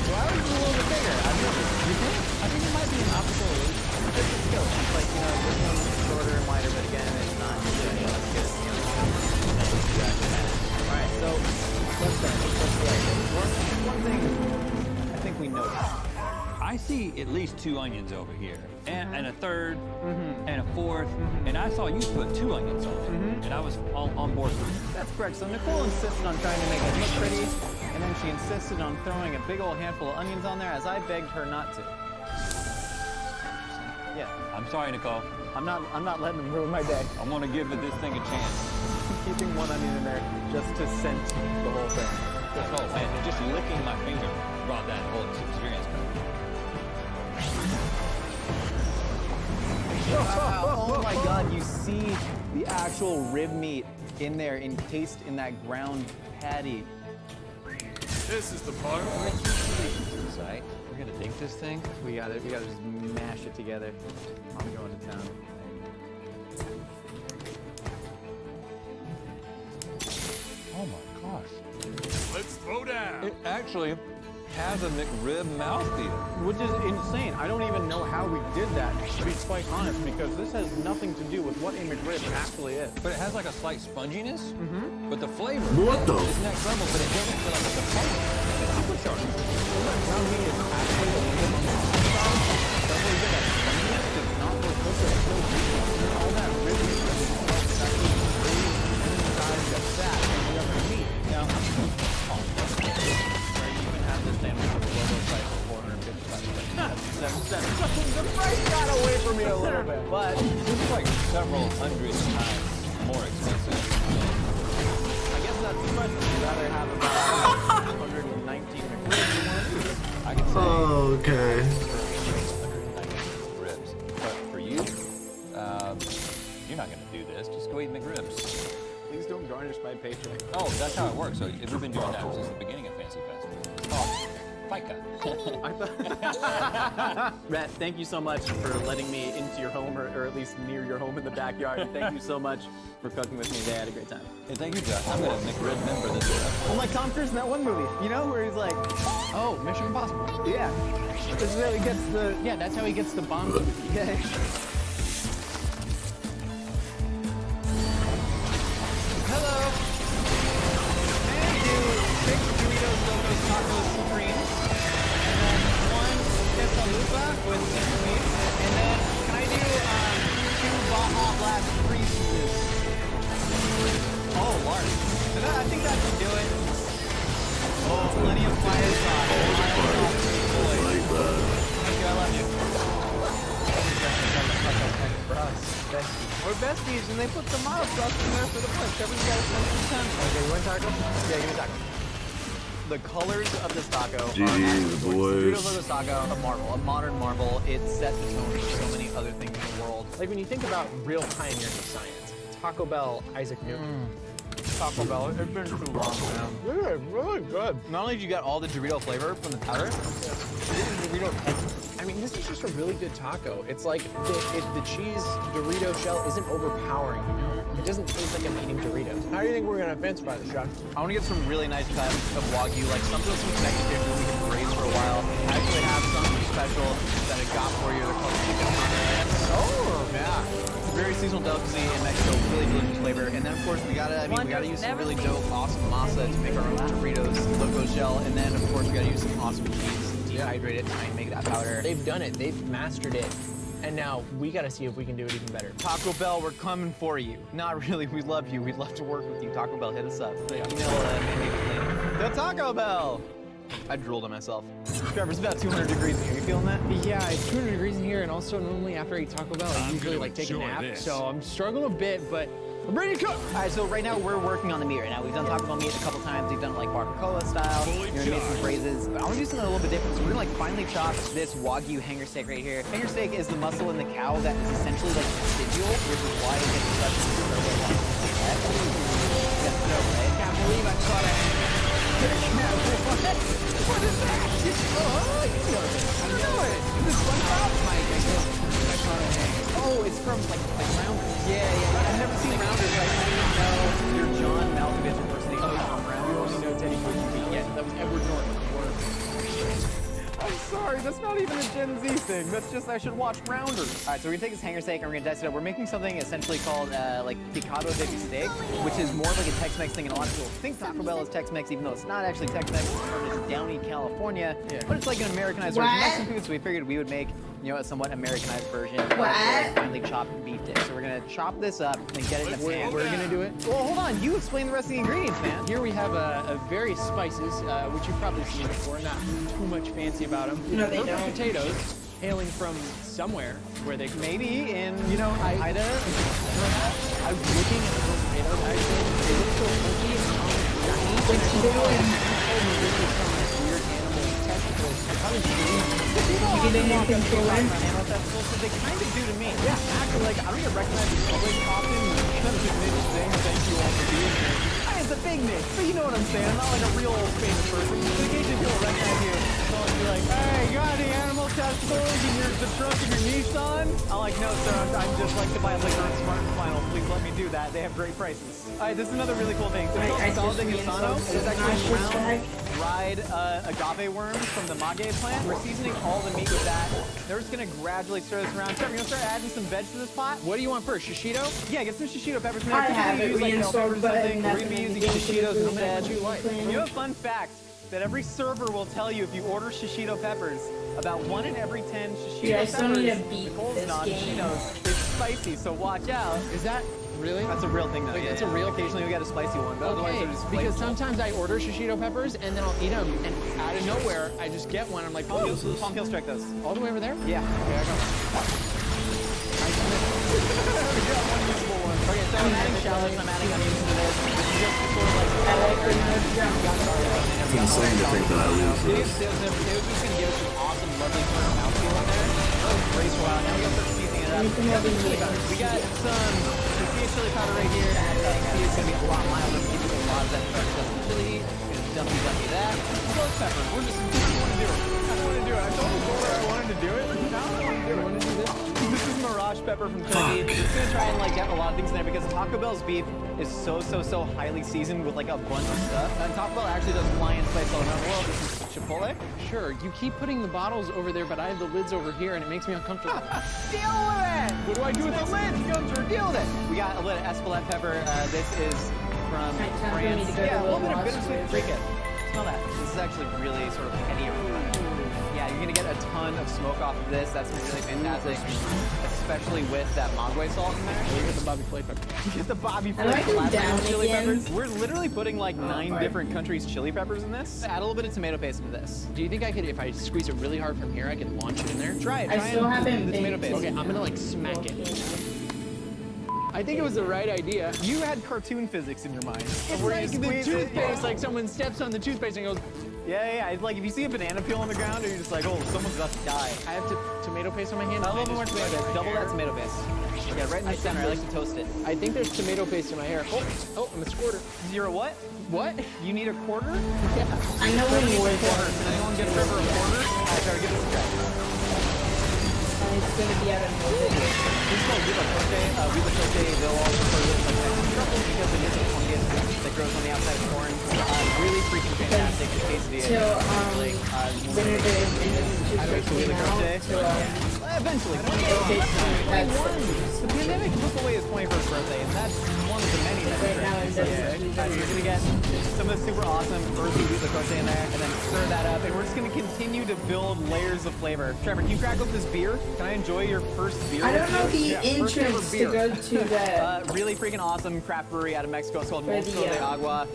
Well, I was a little bit bigger. I don't know. You think? I think it might be an optical illusion. It's a skill. It's like, this one's shorter and wider, but again, it's not that's good. Alright, so let's start. One thing I think we noticed. I see at least 2 onions over here, and a third, and a fourth, and I saw you put 2 onions on it, and I was on board with it. That's correct. So Nicole insisted on trying to make it look pretty, and then she insisted on throwing a big old handful of onions on there, as I begged her not to. Yeah. I'm sorry, Nicole. I'm not letting them ruin my day. I'm gonna give this thing a chance. Keeping 1 onion in there just to scent the whole thing. Oh man, just licking my finger brought that whole experience back. Oh my God, you see the actual rib meat in there encased in that ground patty. This is the part. Site. We're gonna dink this thing. We gotta just mash it together. I'm going to town. Oh my gosh. Let's throw down. It actually has a McRib mouthfeel. Which is insane. I don't even know how we did that, to be quite honest, because this has nothing to do with what a McRib actually is. But it has like a slight sponginess. But the flavor What the? is next level, but it doesn't feel like it's a part. It's super sharp. Ground meat is actually a little bit on the soft side. That's where you get that sponginess, because it's not really cooked, it's so juicy. All that rib meat that we smell is actually really inside the fat and the other meat. Now, where you even have this sandwich with a logo price of $455. 7 cents. The price got away from me a little bit, but This is like several hundred times more expensive. I guess that's the question. Would you rather have about 119 McRibs than one of these? I can say Okay. 190 ribs. But for you, you're not gonna do this. Just go eat McRibs. Please don't garnish my paycheck. Oh, that's how it works. So if we've been doing that since the beginning of Fancy Fest. Oh, FICA. Rhett, thank you so much for letting me into your home, or at least near your home in the backyard. Thank you so much for cooking with me today. I had a great time. Hey, thank you, Josh. I'm gonna McRib member this episode. Well, like Tom Cruise in that one movie, you know, where he's like, Oh, Mission Impossible. yeah. This is how he gets the, yeah, that's how he gets the bomb. Yeah. Hello. Man, dude, big Doritos slash creases. Oh, large. I think that should do it. Oh, plenty of fire sauce. Like that. Thank you, I love you. We're besties, and they put the mild sauce in there for the punch. Every guy's punch. Okay, you want taco? Yeah, give me taco. The colors of this taco are GG, the boys. beautiful of this taco, a marvel, a modern marvel. It sets the tone for so many other things in the world. Like when you think about real pioneers of science, Taco Bell, Isaac Newton. Taco Bell, it's been too long, man. Yeah, really good. Not only did you get all the Dorito flavor from the powder, I mean, this is just a really good taco. It's like the cheese Dorito shell isn't overpowering. You know? It doesn't taste like I'm eating Doritos. How do you think we're gonna fence by the chef? I want to get some really nice cuts of Wagyu, like some connected fish that we can braise for a while. I actually have something special that I got for you. They're called chicken hot. Oh, yeah. It's a very seasonal delicacy in Mexico, really delicious flavor. And then of course we gotta use some really dope, awesome masa to make our own Doritos loco shell. And then of course we gotta use some awesome cheese, dehydrate it, try and make that powder. They've done it. They've mastered it. And now we got to see if we can do it even better. Taco Bell, we're coming for you. Not really, we love you. We'd love to work with you. Taco Bell, hit us up. Email the Taco Bell. I drooled on myself. Trevor, it's about 200 degrees in here. You feeling that? Yeah, it's 200 degrees in here, and also normally after I eat Taco Bell, I usually like take a nap. So I'm struggling a bit, but I'm ready to cook. All right, so right now we're working on the meat right now. We've done Taco Bell meat a couple times. We've done it like barbacoa style. We made some braises. I want to do something a little bit different. So we're gonna like finally chop this Wagyu hanger steak right here. Hanger steak is the muscle in the cow that is essentially like vestigial, which is why it gets such incredible long. I can't believe I caught it. What is that? Oh, you know it. I know it. This one top mic. I caught it. Oh, it's from like Rounders. Yeah. I've never seen Rounders. I didn't know your John Malkovich impersonation from Rounders. You only know Teddy Kojic. Yeah, that was Edward Norton. I'm sorry, that's not even a Gen Z thing. That's just I should watch Rounders. All right, so we're gonna take this hanger steak and we're gonna dice it up. We're making something essentially called like picado de steak, which is more like a Tex-Mex thing, and a lot of people think Taco Bell is Tex-Mex, even though it's not actually Tex-Mex. It's Downey, California, but it's like an Americanized version of Mexican food. So we figured we would make, you know, a somewhat Americanized version of finely chopped beef dish. So we're gonna chop this up and get it in a pan. We're gonna do it. Well, hold on. You explain the rest of the ingredients, man. Here we have various spices, which you've probably seen before. Not too much fancy about them. No, they Purple don't. potatoes, hailing from somewhere where they maybe in, you know, Ida. I was looking at those potatoes actually. They look so funky and shiny. What's she doing? Weird animal testicles. You getting in control? They kind of do to me. Yeah, actually, like, I don't get recognized in public often. Kind of a niche thing. Thank you all for being here. It's a big niche, but you know what I'm saying. I'm not like a real famous person. So occasionally people recognize you. They'll be like, hey, you got any animal testicles in the trunk of your Nissan? I'm like, no, sir, I'm just like to buy a liquor and smart and final. Please let me do that. They have great prices. All right, this is another really cool thing. So it's called salsa de gusano. It's actually ground dried agave worms from the maguey plant. We're seasoning all the meat with that. They're just gonna gradually stir this around. Trevor, you're gonna start adding some veg to this pot? What do you want first, shishito? Yeah, get some shishito peppers. I have it reinstalled, but we're gonna be using shishitos nothing instead. you like. You know a fun fact that every server will tell you if you order shishito peppers, about 1 in every 10 shishito Dude, I peppers, still need to beat this not game. Shitos, it's spicy, so watch out. Is that really? That's a real thing though. Like, Yeah, that's a real. Occasionally we get a spicy one, but otherwise Okay, they're just because flavorful. sometimes I order shishito peppers and then I'll eat them, and out of nowhere I just get one. I'm like, oh, Palm Hill strike those. all the way over there? Yeah. Okay, I got one. Okay, so I'm adding shallots, I'm adding onions to this. This is just sort of like It's insane to think that I lose It was this. just gonna give us an awesome, lovely sort of mouthfeel in there. That was great for a while. Now we gotta start seasoning it up. We got some tortilla chili powder right here. It's gonna be a lot milder. We're gonna do a lot of that fresh stuff in chili. We're gonna dump that. Ghost pepper. We're just I want to do it. I want to do it. I told you before I wanted to do it. Now I want to do it. This is Mirage pepper from Turkey. It's gonna try and like get a lot of things in there because Taco Bell's beef is so highly seasoned with like a bunch of stuff. And Taco Bell actually does fly and spice all around the world. This is Chipotle. Sure, you keep putting the bottles over there, but I have the lids over here, and it makes me uncomfortable. Deal with it! What do I do with the lid? Gunther, deal with it! We got a lid of Espelette pepper. This is from France. Yeah, a little bit of bittersweet paprika. Smell that. This is actually really sort of heady. Yeah, you're gonna get a ton of smoke off of this. That's gonna be really fantastic, especially with that Mogwai salt in there. You get the Bobby Flay pepper. Get the Bobby I like Flay them down chili again. peppers. We're literally putting like 9 different countries' chili peppers in this. Add a little bit of tomato paste into this. Do you think I could, if I squeeze it really hard from here, I can launch it in there? Try it. I Try still and haven't the tomato been paste. Okay, I'm gonna like smack it. I think it was the right idea. You had cartoon physics in your mind. It's Where you like the squeeze it. toothpaste, like someone steps on the toothpaste and goes, Yeah. It's like if you see a banana peel on the ground, you're just like, oh, someone's about to die. I have tomato paste on my hand. A little more tomato paste. Double that tomato paste. Okay, right in the center. I like to toast it. I think there's tomato paste in my hair. Oh, I'm a squirter. You're a what? What? You need a quarter? Yeah. I know when you were Quarter. Can anyone get Trevor a quarter? Sorry, give us a try. It's gonna be out of nowhere. This is called Vibinnnn. Vibinnnn, they'll also refer to it like Mexican truffle because it is a fungus that grows on the outside of corn. Really freaking fantastic. The quesadilla. So, really, when it is in the Vibinnnn. Eventually. The pandemic took away his 21st birthday, and that's one of the many that you're gonna get some of the super awesome earthy Vibinnnn in there, and then stir that up, and we're just gonna continue to build layers of flavor. Trevor, can you crack open this beer? Can I enjoy your first beer? I don't know the First ever entrance to beer. go to that. Really freaking awesome craft brewery out of Mexico. It's called For the, Mosco de Agua.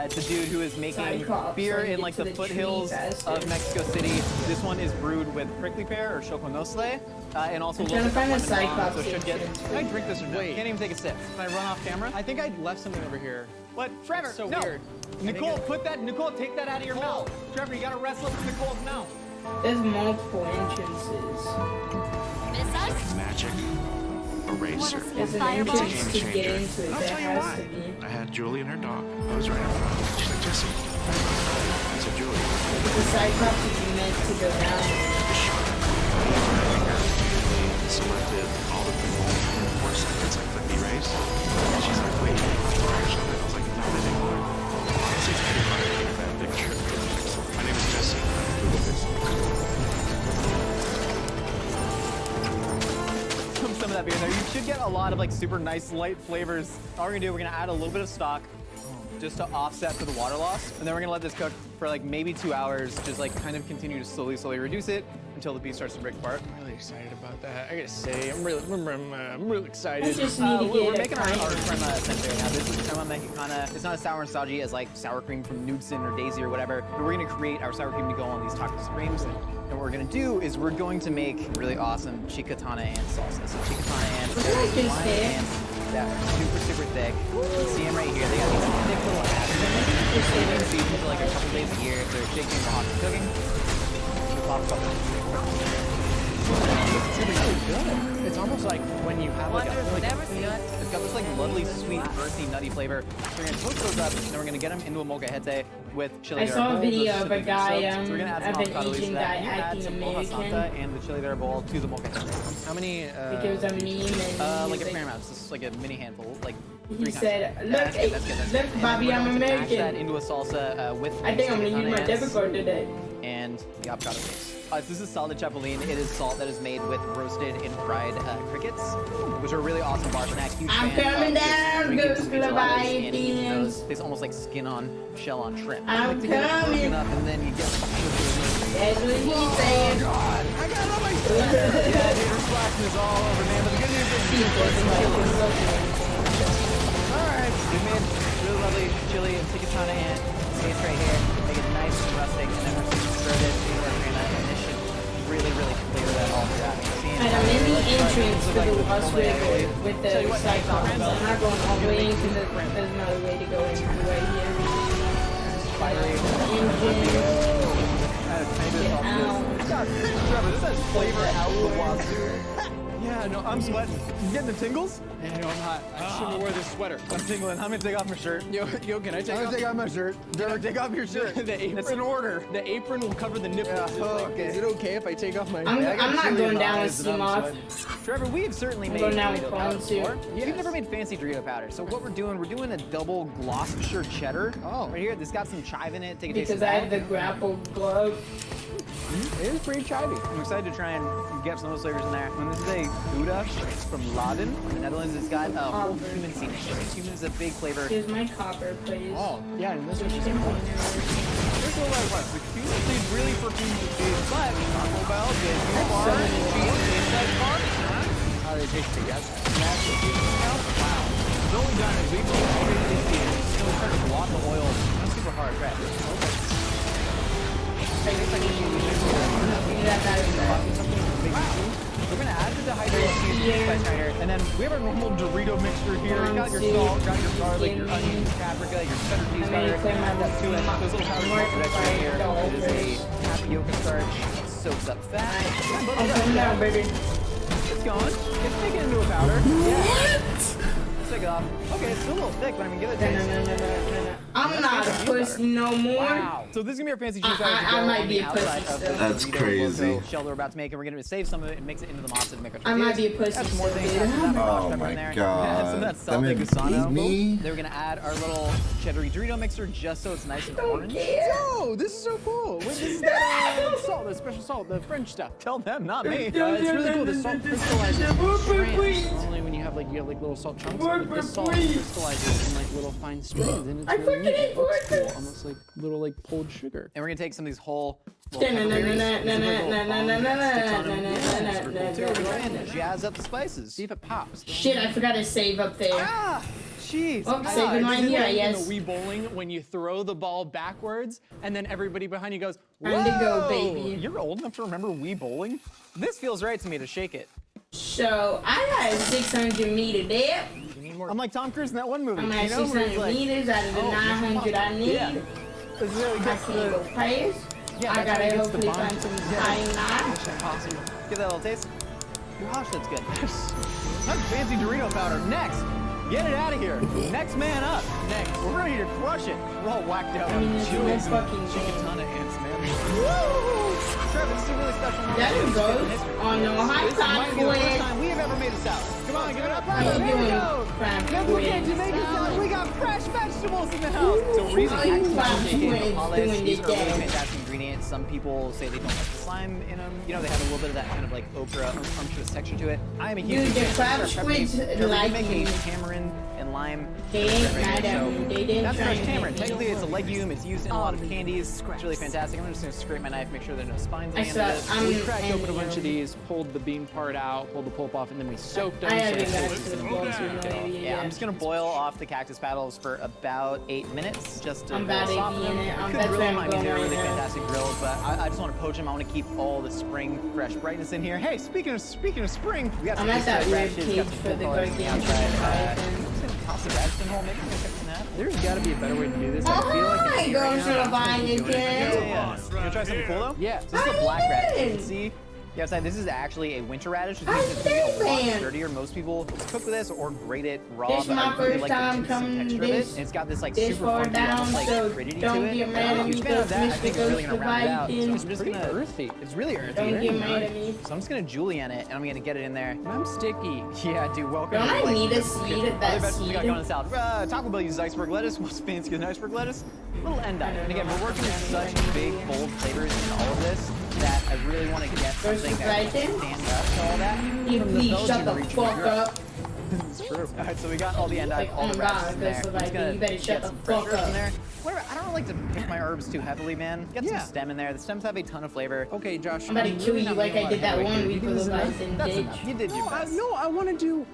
It's a dude who is making Cyclops, beer so you in get like to the the foothills tree faster. of Mexico City. This one is brewed with prickly pear or choconosle, and also I'm a trying little to find bit a of lemon balm, Cyclops so it should get. entrance. Can I drink this or no? Can't even take a sip. Can I run off camera? I think I left something over here. What? Trevor, That's so no. weird. Nicole, Nicole, take that out of your mouth. Trevor, you gotta wrestle with Nicole's mouth. There's multiple entrances. Magic eraser. There's an It's a entrance game to get changer. into it. I'll There tell you has why. to be. I had Julie and her dog. I was right in front of her. She's like, Jesse. I said, Julie. The Cyclops is meant to go down. Selected all the people in 4 seconds. I clicked erase. And she's like, wait, actually, I was like, not anymore. Honestly, it's pretty hard to take that picture. My name is Jesse. Some of that beer in there. You should get a lot of like super nice light flavors. All we're gonna do, we're gonna add a little bit of stock just to offset for the water loss. And then we're gonna let this cook for like maybe 2 hours, just like kind of continue to slowly reduce it until the beef starts to break apart. I'm really excited about that. I gotta say, I'm really excited. I just need to We're get making our a crema sensei now. This is crema mexicana. It's not as sour and stodgy as like sour cream from Knudsen or Daisy or whatever. But we're gonna create our sour cream to go on these taco supremes. And what we're gonna do is we're going to make really awesome chicatana ant salsa. So chicatana ants, they're these flying ants that are super thick. You can see them right here. They got these thick little ashes in them. They're staying in season for like a couple days a year if they're shaking or hot for cooking. It's really good. It's almost like when you have like It's got this like lovely, sweet, earthy, nutty flavor. So we're gonna toast those up, and then we're gonna get them into a molcajete with chili. I saw a video of a guy, so we're gonna add some of an avocado leaves to Asian that. guy You add acting some American. hoja santa and the chili there bowl to the molcajete. How many? Because a meme and Like a he's fair amount. It's just like a mini handful, like. He 3 said, times. "Look, That's good, that's good, that's good." look, And Bobby, then we're I'm going to mash American. that into a salsa with. I think I'm gonna use my chicatana debit ants card today. and the avocado leaves. This is salted chapulín. It is salt that is made with roasted and fried crickets, which are a really awesome bar snack. Huge I'm fan coming of down, just drinking Goose sweet gelatos and eating Leviathan. those. It's almost like skin on shell on shrimp. I'm like to get it coming. broken up and then you get. That's what he's saying. God, I got it on my shirt. Yeah, dude, your splashing is all over, man. But the good news is you can all right, we made really lovely chili and chicatana ant paste right here. Make it nice and rustic, and then we're going to stir it into our crema, and this should really clear that all throughout. And I'm in the entrance for the Lost River with the Cyclops. I'm not going all the way in because there's another way to go in right here. Fire engine. Trevor, this has flavor out the wazoo. Yeah, no, I'm sweating. You getting the tingles? Yeah, no, I'm hot. I shouldn't wear this sweater. I'm tingling. I'm gonna take off my shirt. Yo, can I take I'm off? gonna take off my shirt. Trevor, take off your shirt. The apron. It's an order. The apron will cover the nipples. Yeah, okay. Is it okay if I take off my? I'm not going down with steam off. Trevor, we have certainly made going down with Dorito powder corn soup. before. We've never made fancy Dorito powder. So what we're doing a double Gloucestershire cheddar. Oh. Right here, this got some chive in it. Take a taste of Because I that. have the grapple glove. It is pretty chivy. I'm excited to try and get some of those flavors in there. And this is a Gouda from Laden in the Netherlands. It's got a whole cumin seed in it. Cumin is a big flavor. Here's my copper, please. Oh, yeah, and this Which can still like what? 16? She's really for cheese, but Taco Bell gave you bar and cheese tastes like carbs. How do they taste together? Wow. The only done is we've previously seen it. We started with lots of oil. Not super hard, right? We're gonna add the dehydrated cheese spice right here, and then we have our normal Dorito mixture here. You got your salt, got your garlic, your onions, paprika, your cheddar cheese butter. Add that to it. Those little powdered milk that's right here. It is a tapioca starch. It soaks up fat. It's going. It's taken into a powder. Yeah. Let's take it off. Okay, it's still a little thick, but I mean, give it a taste. I'm not a pussy no more. Wow. So this is gonna be our fancy cheese powder. I might be a pussy still. That's crazy. Shell that we're about to make, and we're gonna save some of it and mix it into the mozza to make our I might be a pussy Add some more still, things. dude. Oh my god. Some of that That salsa made gusano. me. Then we're gonna add our little cheddar Dorito mixer just so it's nice and orange. Yo, this is so cool. Wait, this is that salt, the special salt, the French stuff. Tell them, not me. It's really cool. The salt crystallizes strands. Normally when you have like little salt chunks, but this salt crystallizes in like little fine strands, and it's really neat. It looks cool, almost like little like pulled sugar. And we're gonna take some of these whole jazz up the spices. See if it pops. Shit, I forgot to save up there. Ah! Jeez. Oh, saving mine here, yes. In the Wii bowling, when you throw the ball backwards, and then everybody behind you goes, "Whoa!" Time to go, baby. You're old enough to remember Wii bowling? This feels right to me to shake it. So, I got 600 meter depth. I'm like Tom Cruise in that one movie. I'm at 600 meters out of the 900 I need. Yeah. It's really I can't go past. Yeah, I that's how gotta you get hopefully the find bomb. some Yeah. high nine. Impossible. Give that a little taste. Gosh, that's good. That's fancy Dorito powder. Next, get it out of here. Next man up. Next, we're ready to crush it. We're all whacked out. I mean, it's Chewing no some fucking shake a game. ton of ants, man. Woo! Trevor, this is a really special moment. There you go. On the high This time might be the first quiz. time we have ever made a salad. Come on, give it up. How you There we doing, go. Crab Guess what can't you Quiz? make a salad? We got fresh vegetables in the house. So we're using How you cactus Crab aka Quiz olives. doing These are really today? fantastic ingredients. Some people say they don't like the slime in them. You know, they have a little bit of that kind of like okra unctuous texture to it. I am a huge Dude, the fan Crab of fresh Squids pepperoni. We're like making me. tamarind and lime. They ain't right mad here. at me. They didn't That's try fresh to make tamarind. me. Technically, it's a legume. It's used in a lot of candies. It's really fantastic. I'm just gonna scrape my knife, make sure there are no spines on I the end saw. of this. I'm We cracked open a and, bunch of these, pulled the bean part out, pulled the pulp off, and then we soaked them. I so haven't it's got nice to the and balls good. yet. Yeah, I'm just gonna boil off the cactus petals for about 8 minutes, just to I'm about really soften 8 them. minutes. You I'm could that's grill where them. I'm I mean, they're going really right now. fantastic grilled, but I just want to poach them. I want to keep all the spring, fresh brightness in here. Hey, speaking of spring, we got some I'm at that Easter egg weird radishes, cage got some for full the colors on gargantuan outside. python. I'm just gonna toss the radish in the whole mix and check some out. There's got to be a better way to do this. I feel like Oh, it's I go right to now, the vine Yeah, again. yeah. You wanna try something cool though? Yeah. So this is a black radish. You in. can see the outside. This is actually a winter radish. It's I usually a lot understand. sturdier. Most people cook with this or grate it raw. This is but my I really first like the time juicy coming texture of it. this- And it's got this like this super far funky, down, almost like so acidity don't to it. get I'm mad a at huge me fan of because that. I Mr. think it's really Ghost gonna round it out. So Viking. I'm just pretty gonna earthy. It's really earthy. Don't right? get mad at me. So I'm just gonna julienne it, and I'm gonna get it in there. I'm sticky. Yeah, dude, welcome. Don't to I life need in a the seed, kitchen. that Other vegetables we got seed? going in the salad. Taco Bell uses iceberg lettuce. What's fancy than iceberg lettuce? Little endive. And again, we're working with such big, bold flavors in all of this that I really want to get something that Viking? stands up to all that. You from the please Belgian shut the region of fuck Europe. up. It's true. All right, so we got all the endive, all the oh radishes God, in there. Ghost I'm just Viking, gonna you better get shut some the fresh fuck herbs up. in there. Whatever. I don't like to pick my herbs too heavily, man. Get some stem in there. The stems have a ton of flavor. Okay, Josh. I'm about to kill you like I did that one week with the Bison That's ditch. enough. You did your No, best.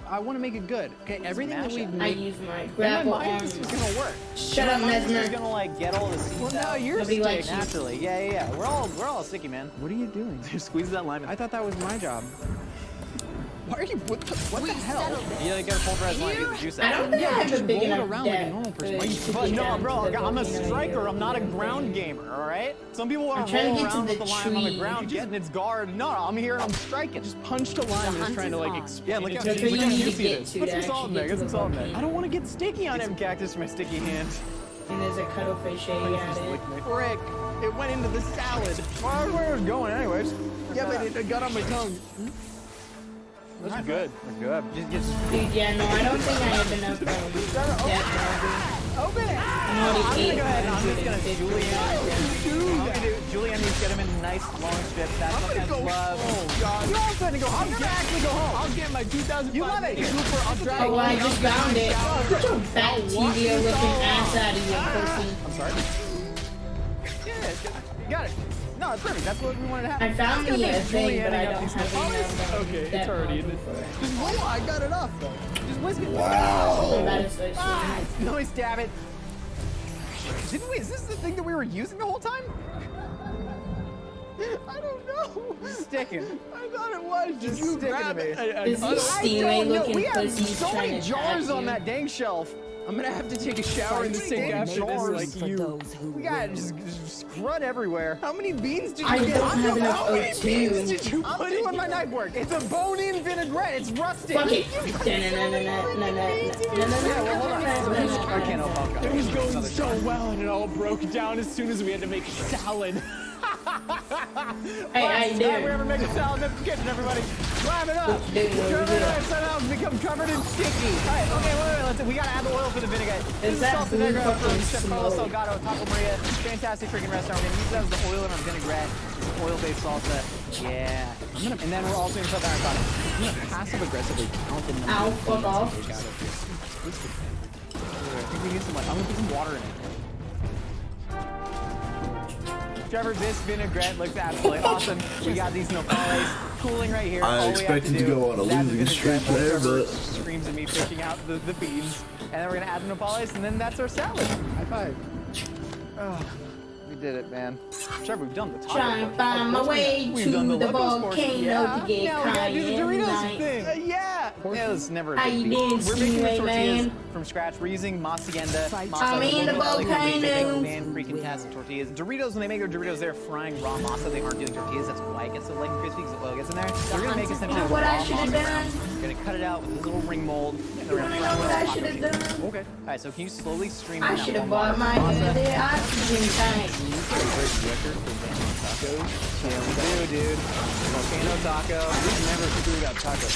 I want to make it good. Okay, everything that we've mashup. I made. use my In my grapple mind, arm. this is gonna work. Shut up, My mind is Mesmer. gonna like get all the seeds Well, now out. you're Nobody sticky. likes you. Naturally, yeah. We're all sticky, man. What are you doing? Just squeeze that lime in. I thought that was my job. Why are you? What the hell? You gotta pulverize lime to get the juice out. I don't think I have a just big roll it enough around like a depth normal person. to Why you get But no, down bro, to the I'm a volcano striker. here. I'm not a ground gamer, all right? Some people want I'm to trying to roll get to around the with the lime on the tree. ground, getting its guard. No, I'm here and I'm striking. Just punched a line and is trying to like Yeah, explain look it how to That's you. what look you how need to juicy it get is. to Put to some salt in actually there. get Get to some the salt in there. volcano. I don't want to get sticky on it. Cactus, my sticky hand. And there's a cuttlefish egg at it. Frick! It went into the salad. Well, that's where it was going, anyways. Yeah, but it got on my tongue. That's good. That's good. Just Dude, yeah, no, I don't think I have enough depth. open it. I'm I'm already gonna ate go ahead and I'm just 150 gonna julienne. I'm gonna do julienne these, get them in nice long strips. That's what I love. Oh God! You're all gonna go home. You're gonna actually go home. I'll get my 2005 You love it. Mini Cooper. I'll drive. Oh, well, I just found it. Put your bacteria-looking ass out of here, pussy. I'm sorry. Yeah, you got it. No, it's perfect. That's what we wanted to happen. I found It's the gonna be thing, Julie but I ending up don't these have Nepalese. enough. Okay, it's already in it. Just roll. I got it off though. Just whisk it. Wow. That is so Ah, no, stab it. Didn't we? Is this the thing that we were using the whole time? I don't know. Sticking. I thought it was. Did you grab me? Is this Stingray looking We have pussy so trying many to jars attack on you? that dang shelf. I'm gonna have to take a shower in the sink after this, like you. We got just crud everywhere. How many beans did you I get? don't have enough How many O2. beans did you put in? I'm doing my knife work. It's a bone-in vinaigrette. It's rusted. Fuck it. I can't help out. It was going so well, and it all broke down as soon as we had to make salad. Hey, we ever make a salad in the kitchen, everybody. Climb it up. Turn it upside down, become covered in sticky. All right, okay, wait. We gotta add the oil for the vinaigrette. This is that salsa blue negra from fucking Chef Carlos smoke? Delgado, Taco Maria. Fantastic freaking restaurant. We're gonna use that as the oil in our vinaigrette. It's oil-based salsa. Yeah. And then we're also gonna put that on top. I'm gonna passive aggressively count the number Ow, of fuck beans off. we got over here. I think we need some, I'm gonna put some water in it. Trevor, this vinaigrette looks absolutely awesome. We got these nopales cooling right here. I All we have expected to do go on a is add the losing streak vinaigrette while there, Trevor but screams at me picking out the beans. And then we're gonna add the nopales, and then that's our salad. High five. Oh, we did it, man. Trevor, we've done the taco Trying to portion. find Of my course we way have. We've to done the Locos portion. volcano Yeah. to get Now we gotta do the cayenne Doritos night. thing. Yeah. It was never a How big you deal. doing, We're making the Stingray tortillas man? from scratch. We're using hacienda. I'm in the volcano. Man, freaking tastic tortillas. Doritos, when they make their Doritos, they're frying raw masa. They aren't doing tortillas. That's why it gets so light and crispy, because the oil gets in there. So we're gonna make essentially You know what I raw should've masa done? rounds. We're gonna cut it out with a little ring mold. And we're gonna You know fry what it I with should have taco done? shape. Okay. All right, so can you slowly stream I in that should have warm bought my masa? oxygen tank. Yeah, we do, dude. Volcano taco. We've never figured out taco.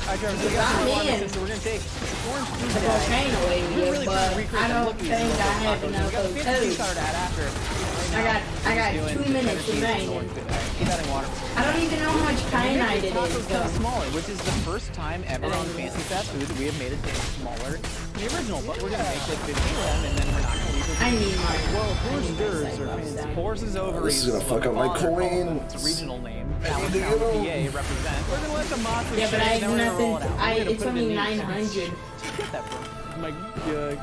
All right, Trevor, so we got some I'm water, in. so we're gonna take orange The juice guy. volcano We're area, really but trying to recreate I the don't look of these think I local have tacos. enough We got 50 O2. started to add after. I got 2 minutes remaining. Keep adding water. I don't even know how much kyanite it Tacos is, kind of though. smaller, which is the first time ever on Fancy Fast Food that we have made it smaller than the original. But we're gonna make like 50 of them, and then we're not gonna leave it. I need my. Well, horses are fancy. Horses ovaries. This is gonna fuck up my coin. It's a regional name. Allentown, PA represent. We're gonna let the masa Yeah, but I shake, have then we're gonna roll nothing. it out. We're gonna It's put it only in these. 900. Where'd you get that from? My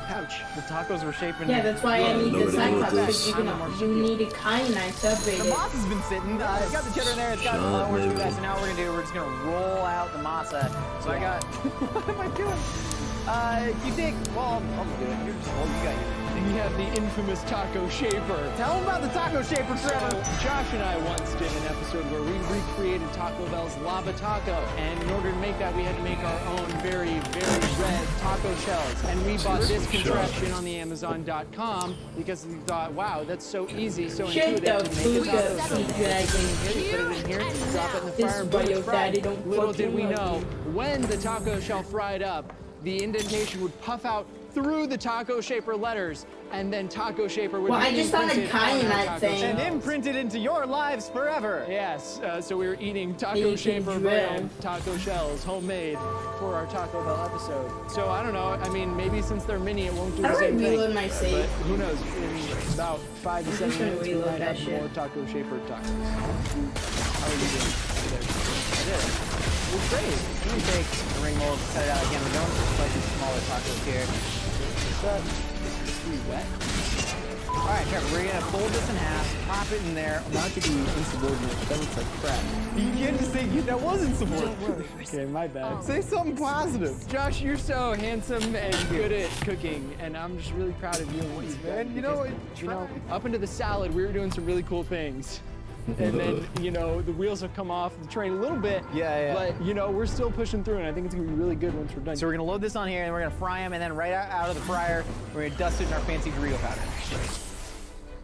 couch. The tacos were shaping. Yeah, that's why I need the nobody cyclops, knows because you need a kyanite to upgrade The it. masa's been sitting. It's got the cheddar in there. It's got orange food guys. So now what we're gonna do, we're just gonna roll out the masa. So I got. What am I doing? You think? Well, I'll do it. You're just. Oh, you got your. And you have the infamous taco shaper. Tell them about the taco shaper, Trevor. So Josh and I once did an episode where we recreated Taco Bell's lava taco, and in order to make that, we had to make our own very, very red taco shells. And we bought this contraption on the Amazon.com because we thought, wow, that's so easy, so Shut intuitive the to make a fuck taco up, shell. sea dragon. You put it in here, drop it in the This fire, is and why boom, your it's fried. daddy don't Little fucking did we love know, you. when the taco shell fried up, the indentation would puff out through the taco shaper letters, and then taco shaper would Well, be I just found a imprinted on our kyanite taco thing. And shells. imprinted into your lives forever. Yes, so we were eating You taco can shaper drill. brand taco shells, homemade, for our Taco Bell episode. So I don't know, I mean, maybe since they're mini, it won't do How the do I same thing. reload my But save? who knows, in about 5 to 7 just gonna minutes, we reload might that have shit. more taco shaper tacos. How are you doing over there? I did it. It was great. I'm gonna take the ring mold, cut it out again. We're going for slightly smaller tacos here. Pretty wet. All right, Trevor, we're gonna fold this in half, pop it in there. Not to be insubordinate, but that looks like crap. You can't just say that wasn't subordinate. Okay, my bad. Say something positive. Josh, you're so handsome and good at cooking, and I'm just really proud of you and what you've done. You know, You know, up into the salad, we were doing some really cool things. And then, you know, the wheels have come off the train a little bit. Yeah. But, you know, we're still pushing through, and I think it's gonna be really good once we're done. So we're gonna load this on here, and we're gonna fry them, and then right out of the fryer, we're gonna dust it in our fancy Dorito powder.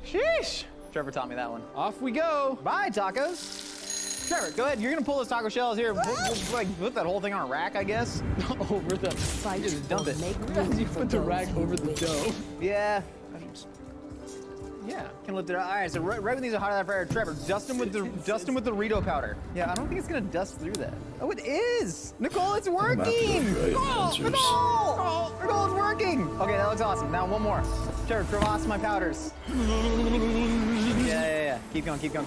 Sheesh. Trevor taught me that one. Off we go. Bye, tacos. Trevor, go ahead. You're gonna pull those taco shells here. Put that whole thing on a rack, I guess. Over the You just dump it. You put the rack over the dough. Yeah. Yeah, can lift it up. All right, so right when these are hot out of the fryer, Trevor, dust them with the Dorito powder. Yeah, I don't think it's gonna dust through that. Oh, it is. Nicole, it's working. Right Nicole, answers. Nicole, it's working. Okay, that looks awesome. Now one more. Trevor, crevasse my powders. Yeah. Keep going. That's it.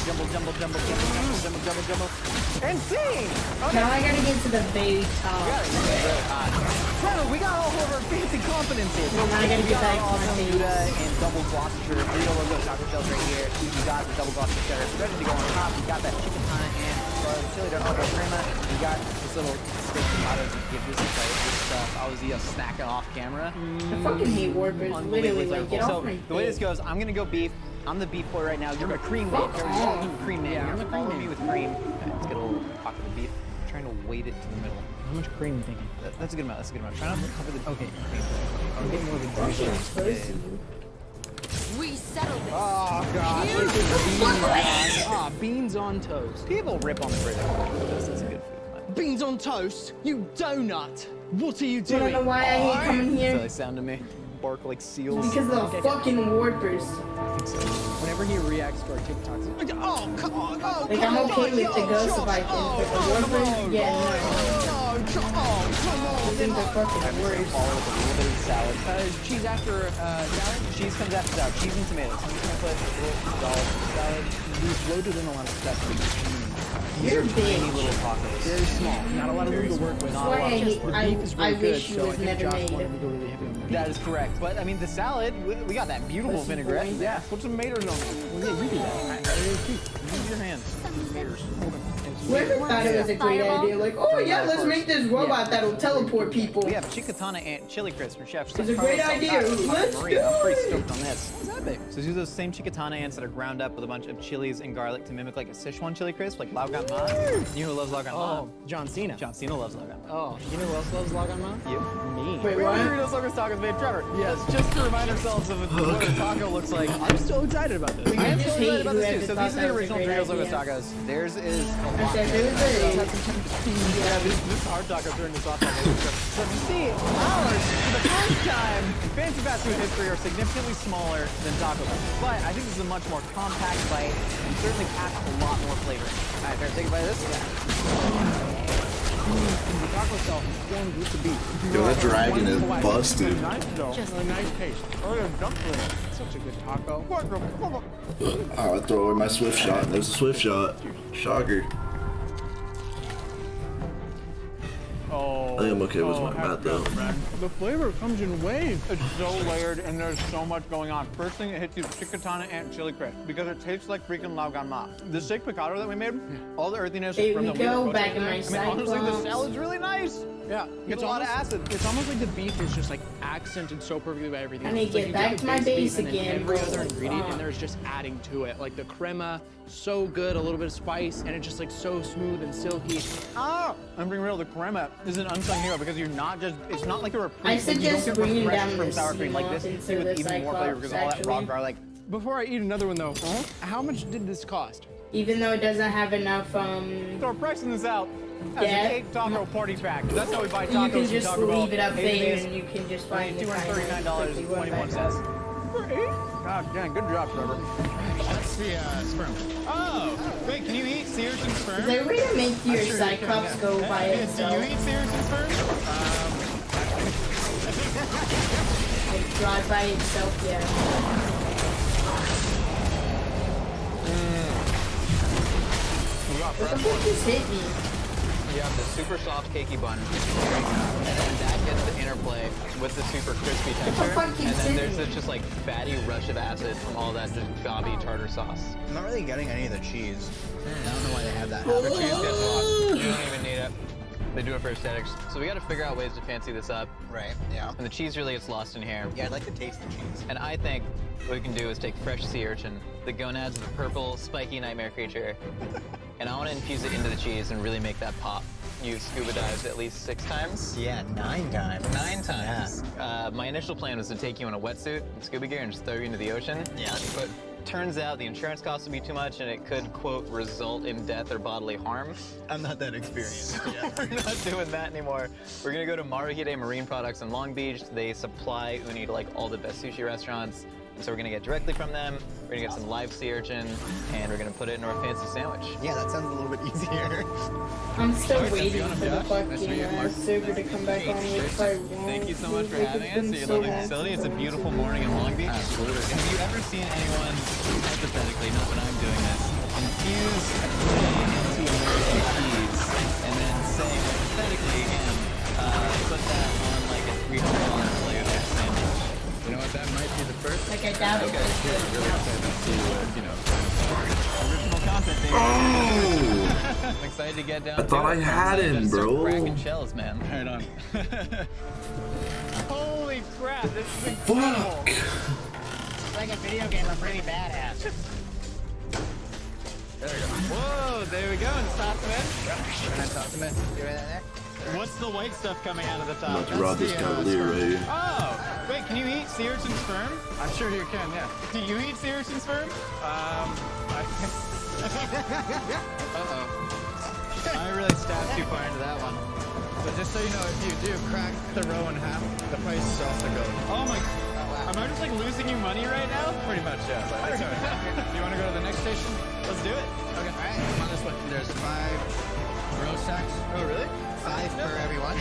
Jumble. And sing! Okay. Now I gotta get to the very top. Trevor, we got all of our fancy confidence here. Now I gotta get back to my awesome face. Gouda and double Gloucester Burrito logo taco shells right here. You got the double Gloucester cheddar ready to go on top. You got that chicken tana and garlic chili done over crema. You got this little steak tomatoes and give this stuff. I was snacking off camera. I fucking hate Warburgers. Literally, like, get off my So the way this goes, I'm gonna go beef. I'm the beef boy right now. You're a cream man. Cream man. Yeah, I'm a cream man. Me with cream. Okay, let's get a little pocket of beef. I'm trying to weight it to the middle. How much cream are you thinking? That's a good amount. Try not to cover the. Okay. I'm getting more of a juice. We settled this. Oh gosh. Beans on toast. People rip on the bread. That's a good food. Beans on toast? You donut! What are you You doing? don't know why I hate coming That's how here? they sound to me. Bark like seals. Because of the fucking Warpers. Whenever he reacts to our TikToks, like, oh, come on. Oh, Like, I'm okay with the ghost Vikings, but the Warpers, yeah, no. come on. I think they're fucking worse. Follow with a little bit of salad. Cheese after salad? Cheese comes after salad. Cheese and tomatoes. I'm just gonna put a little dollars of salad. These loaded in a lot of stuff. You're big. Tiny little tacos. Very small. Not a lot of room to work with. That's why The beef is I really good, wish you so I was think never Josh made. wanted to go really heavy on the beef. That is correct. But I mean, the salad, we got that beautiful vinaigrette. Yeah, put some tomatoes on it. Well, yeah, you do that. Use your hands. Whoever thought it was a great idea, like, oh yeah, let's make this robot that'll teleport people. We have chicatana and chili crisps from Chef. It's a great idea. Let's do I'm pretty it. stoked on this. What's that big? So use those same chicatana ants that are ground up with a bunch of chilies and garlic to mimic like a Sichuan chili crisp, like Lao Gan Ma. You know who loves Lao Gan Ma? Oh, John Cena. John Cena loves Lao Gan Ma. Oh, you know who else loves Lao Gan Ma? You? Me. Wait, what? Doritos Locos Tacos made Trevor. Yes, just to remind ourselves of what a taco looks like. I'm still excited about this. I just hate about this too. whoever So thought these are that the was a original great Doritos Locos idea. Tacos. Theirs is a I lot said, better. there was This hard taco turned us off on this. So you see, ours, for the first time in fancy fast food history, are significantly smaller than Taco Bell. But I think this is a much more compact bite and certainly packs a lot more flavor. All right, fair, take a bite of this. The taco itself is formed with the beef. Yo, that dragon is busted. Nice though. Just a nice taste. Oh, yeah, dumpling. Such a good taco. I'll throw away my Swift shot. There's a Swift shot. Shocker. Oh, I think I'm okay with my bat though. the flavor comes in waves. It's so layered and there's so much going on. First thing it hits you is chicatana and chili crisp because it tastes like freaking Lao Gan Ma. The steak picado that we made, all the earthiness Here from we the go, wheat back in there. my I mean, honestly, the Cyclops. salad's really nice. Yeah, It's a lot of acid. It's almost like the beef is just like accented so perfectly by everything. I need It's to like get you back the to my base base beef and then again, every bro. other ingredient, and there's just adding to it. Like the crema, so good, a little bit of spice, and it's just like so smooth and silky. I'm being real. The crema is an unsung hero because you're not just. It's not like you're a. I suggest bringing down from the sour cream like this. sea You moss see with into the even more flavor because all that raw Cyclops, garlic. Before I eat another one though, how much did this cost? Even though it doesn't have enough, So we're pricing this out as Yeah. an 8 taco party pack. That's how we buy tacos you can from just Taco Bell. leave it up Eight of there these, and you can just find the kind $239.21. God dang, good job, Trevor. That's the sperm. Oh, wait, can you eat sea urchin sperm? Is there a way to make your Cyclops go by itself? Do you eat sea urchin sperm? Like, drive by itself, yeah. What the fuck just hit me? You have the super soft cakey bun, and then that gets the interplay with the super crispy texture, fuck and keeps then hitting there's me? this just like fatty rush of acid from all that just gobby tartar sauce. I'm not really getting any of the cheese. I don't know why they have that. The cheese gets lost. You don't even need it. They do it for aesthetics. So we got to figure out ways to fancy this up. Right, yeah. And the cheese really gets lost in here. Yeah, I'd like to taste the cheese. And I think what we can do is take fresh sea urchin, the gonads of the purple, spiky nightmare creature, and I want to infuse it into the cheese and really make that pop. You scuba dived at least 6 times? Yeah, 9 times. 9 times. Yeah. My initial plan was to take you in a wetsuit and scuba gear and just throw you into the ocean. Yeah. But turns out the insurance costs would be too much and it could, quote, result in death or bodily harm. I'm not that experienced. Yeah. We're not doing that anymore. We're gonna go to Maruhide Marine Products in Long Beach. They supply uni to like all the best sushi restaurants. So we're gonna get directly from them, we're gonna get some live sea urchin, and we're gonna put it in our fancy sandwich. Yeah, that sounds a little bit easier. I'm still waiting for the fucking server to come back on with I want. Thank you so much for having us at your lovely facility. It's a beautiful morning in Long Beach. Absolutely. Have you ever seen anyone, hypothetically, not that I'm doing this, infuse a plane into American cheese and then say, hypothetically again, put that on like a $300 plate of sandwich? You know what? That might be the first. Like I doubt it. Really excited to see what, Original content, baby. Oh! I'm excited to get down. I thought I had him, bro. Cracking shells, man. Right on. Holy crap! This is incredible. Fuck! It's like a video game. I'm pretty badass. There we go. Whoa! There we go. And toss them in. Can I toss them in? You right there? What's the white stuff coming out of the I'm top? about to rob this cavalier right here. Oh! Wait, can you eat sea urchin sperm? I'm sure you can, yeah. Do you eat sea urchin sperm? I really stabbed too far into that one. So just so you know, if you do crack the row in half, the price also goes. Oh my... Am I just like losing you money right now? Pretty much, yeah. But it's all right. You want to go to the next station? Let's do it. Okay. All right. Come on this way. There's 5 row stacks. Oh, really? 5 for everyone.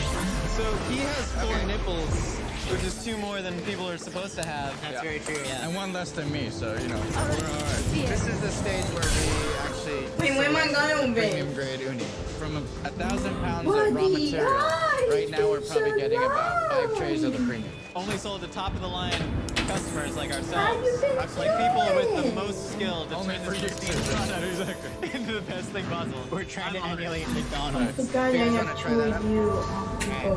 So he has 4 nipples, which is 2 more than people are supposed to have. That's very true. Yeah. And 1 less than me, so, you know, we're all right. This is the stage where we actually Wait, when am I gonna win? Premium grade uni. From 1,000 pounds of raw material, right now we're probably getting about 5 trays of the premium. Only sold to top of the line customers like ourselves. Like people with the most skill to Only turn for this you pristine too. product into the best thing possible. We're trying to emulate McDonald's. The guy You guys I wanna have try that out? told you. Oh,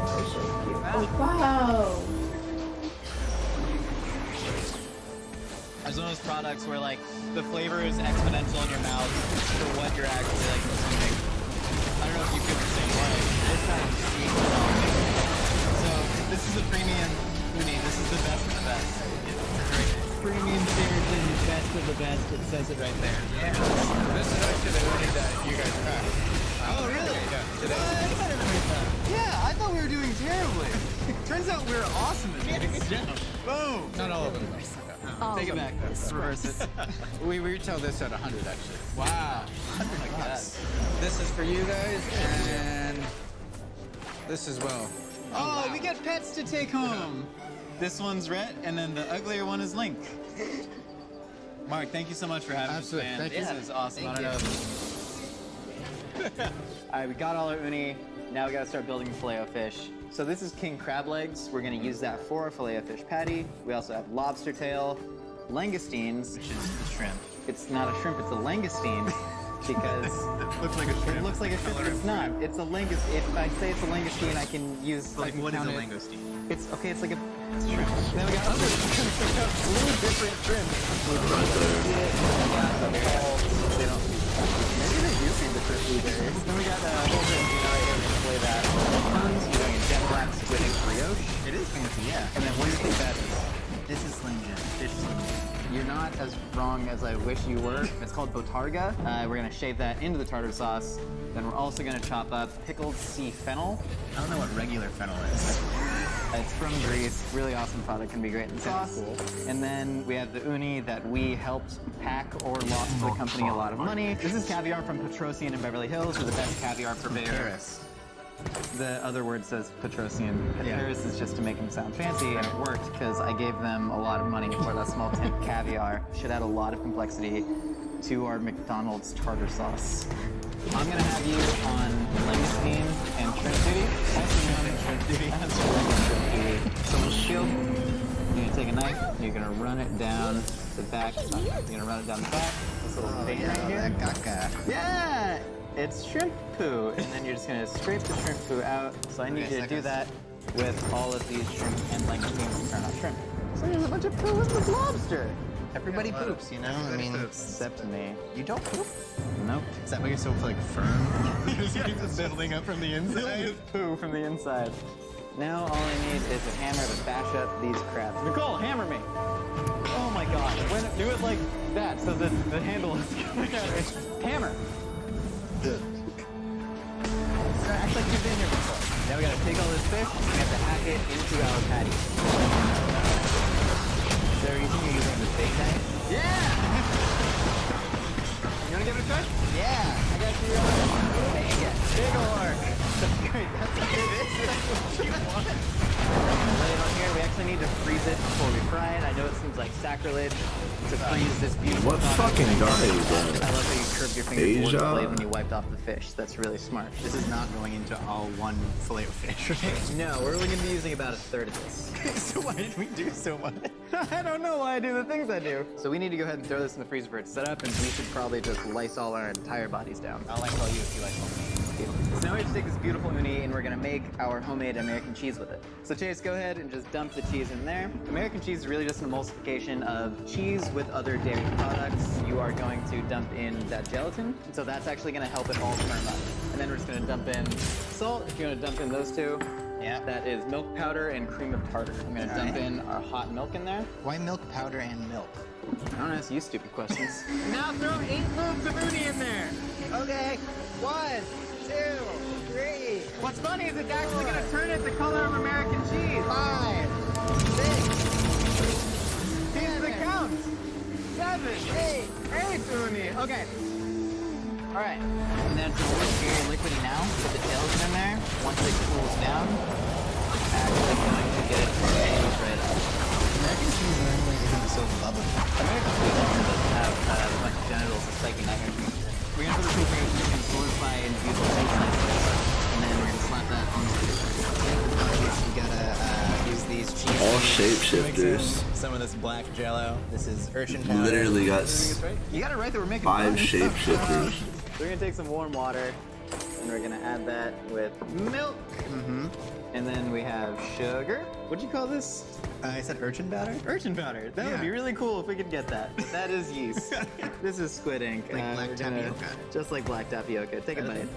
for so cute. Oh, wow. It's one of those products where like the flavor is exponential in your mouth for what you're actually like consuming. I don't know if you feel the same way. This time, so this is a premium uni. This is the best of the best. Premium Searson, best of the best. It says it right there. Yeah. This is actually the uni that you guys cracked. Oh, really? Yeah, today. Yeah, I thought we were doing terribly. Turns out we're awesome at this. Boom! Not all of them. Take it back. Reverse it. We retail this at 100 actually. Wow. 100 bucks. This is for you guys, and this as well. Oh, we get pets to take home. This one's Rhett, and then the uglier one is Link. Mark, thank you so much for having Absolutely. us, man. Thank you. This is awesome. Thank I don't know. All right, we got all our uni. Now we gotta start building filet-o-fish. So this is king crab legs. We're gonna use that for our filet-o-fish patty. We also have lobster tail, langoustines, which is the shrimp. It's not a shrimp, it's a langoustine because Looks like a shrimp. it looks like a shrimp. It's not. It's a langoustine. If I say it's a langoustine, I can use Like, what is a count it. langoustine? It's okay. It's like a shrimp. Then we got other shrimps. We got blue different shrimp. They don't. Maybe they do feed the shrimp blueberries. Then we got a whole thing. You know, right here. We're gonna play that. We're doing a jet black squid ink brioche. It is fancy, yeah. And then what do you think that is? This is Slim Jim. Fish Slim Jim. You're not as wrong as I wish you were. It's called botarga. We're gonna shave that into the tartar sauce. Then we're also gonna chop up pickled sea fennel. I don't know what regular fennel is. It's from Greece. Really awesome product. Can be great in sauce. Cool. And then we have the uni that we helped pack or lost the company a lot of money. This is caviar from Petrosian in Beverly Hills. We're the best caviar purveyor. Paris. The other word says Petrosian. Paris is just to make them sound fancy, and it worked because I gave them a lot of money for that small tin caviar. Should add a lot of complexity to our McDonald's tartar sauce. I'm gonna have you on langoustine and shrimp duty. Also known as shrimp duty. Shrimp duty. So shield. You're gonna take a knife. You're gonna run it down the back. You're gonna run it down the back. This little vein right here. Caca. Yeah. It's shrimp poo, and then you're just gonna scrape the shrimp poo out. So I need you to do that with all of these shrimp and langoustines, or not shrimp. So there's a bunch of poo with this lobster. Everybody poops, you know? I mean, Except me. you don't poop? Nope. Is that why you're so, like, firm? Just keeps building up from the inside. Poo from the inside. Now all I need is a hammer to bash up these crabs. Nicole, hammer me. Oh my god. Do it like that so that the handle is coming out. Hammer. Good. So actually, you've been here before. Now we gotta take all this fish and we have to hack it into our patty. there reason you're using this big tank? Yeah! You wanna give it a try? Yeah, I got you. Dang it. Big orc. That's great. That's what you want. Lay it on here. We actually need to freeze it before we fry it. I know it seems like sacrilege to freeze this beautiful What product. fucking guy is that? I love how you curved your finger towards the Asia? blade when you wiped off the fish. That's really smart. This is not going into all one fillet of fish, right? No, we're only going to be using about a third of this. So why did we do so much? I don't know why I do the things I do. So we need to go ahead and throw this in the freezer for it to set up, and we should probably just Lysol our entire bodies down. I'll Lysol you if you Lysol me. So now we have to take this beautiful uni and we're gonna make our homemade American cheese with it. So Chase, go ahead and just dump the cheese in there. American cheese is really just an emulsification of cheese with other dairy products. You are going to dump in that gelatin, so that's actually gonna help it all firm up. And then we're just gonna dump in salt, if you're gonna dump in those two. Yeah. That is milk powder and cream of tartar. I'm gonna dump in our hot milk in there. Why milk powder and milk? I don't ask you stupid questions. Now throw 8 loops of uni in there. Okay, 1, 2, 3. What's funny is it's actually gonna turn it the color of American cheese. 5, 6. Here's the count. 7, 8 uni. Okay. All right. And then it's very liquidy now. Put the gelatin in there. Once it cools down, actually going to get it right up. American cheese normally isn't so lovable. American cheese also doesn't have as much genitals as spiky nightmare cheese. We're gonna put this in here so we can solidify and beautiful cheese slices. And then we're gonna slap that onto the You gotta use these cheese. All cubes shapeshifters. to mix in Some of this black jello. This is urchin powder. Literally got You got it right that we're making 5 fun. shapeshifters. We're gonna take some warm water and we're gonna add that with milk. Mm-hmm. And then we have sugar. What'd you call this? I said urchin powder? Urchin powder. That would be really cool if we could get that. That is yeast. This is squid ink. Like black we're gonna- tapioca. Just like black tapioca. Take a bite.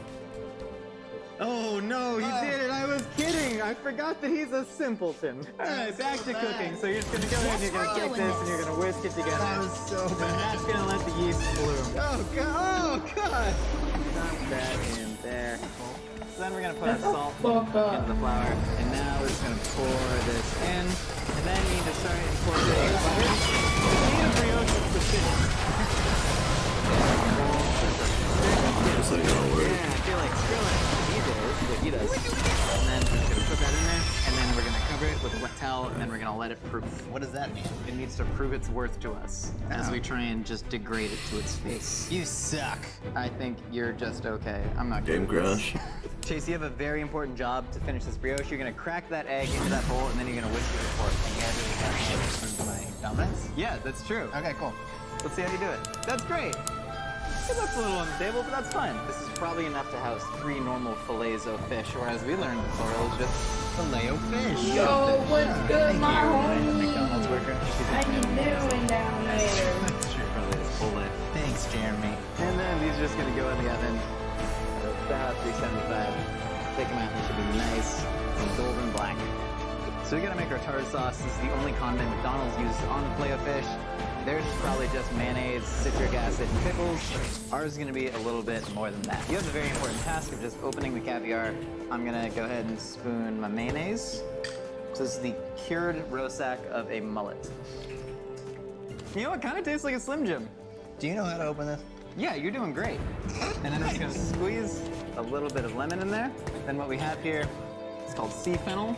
Oh no, he did it! I was kidding! I forgot that he's a simpleton. Alright, back to cooking. So you're just gonna go ahead and you're gonna take this and you're gonna whisk it together. That was so And bad. that's gonna let the yeast bloom. Oh god! Oh god! Dump that in there. So then we're gonna put our salt into the flour, and now we're just gonna pour this in, and then you need to start incorporating butter. You need a brioche with precision. It's like gonna work. Yeah, I feel like Skrillex, he does what he does. And then we're just gonna put that in there, and then we're gonna cover it with a wet towel, and then we're gonna let it proof. What does that mean? It needs to prove its worth to us as we try and just degrade it to its face. You suck. I think you're just okay. I'm not good Game at this. crash. Chase, you have a very important job to finish this brioche. You're gonna crack that egg into that bowl, and then you're gonna whisk it with a fork. You guys really got me to prove my dominance? Yeah, that's true. Okay, cool. Let's see how you do it. That's great. It looks a little on the table, but that's fine. This is probably enough to house 3 normal fillets of fish, whereas we learned the plural is just Filet of fish. Yo, what's good, my Thank you. homie? McDonald's worker. How you doing down there? That's true. Probably is fillet. Thanks, Jeremy. And then these are just gonna go in the oven at about 375. Take them out, they should be nice and golden black. So we gotta make our tartar sauce. This is the only condiment McDonald's uses on the filet of fish. Theirs is probably just mayonnaise, citric acid, and pickles. Ours is gonna be a little bit more than that. You have the very important task of just opening the caviar. I'm gonna go ahead and spoon my mayonnaise. So this is the cured rosac of a mullet. You know, it kind of tastes like a Slim Jim. Do you know how to open this? Yeah, you're doing great. And then I'm just gonna squeeze a little bit of lemon in there. Then what we have here is called sea fennel.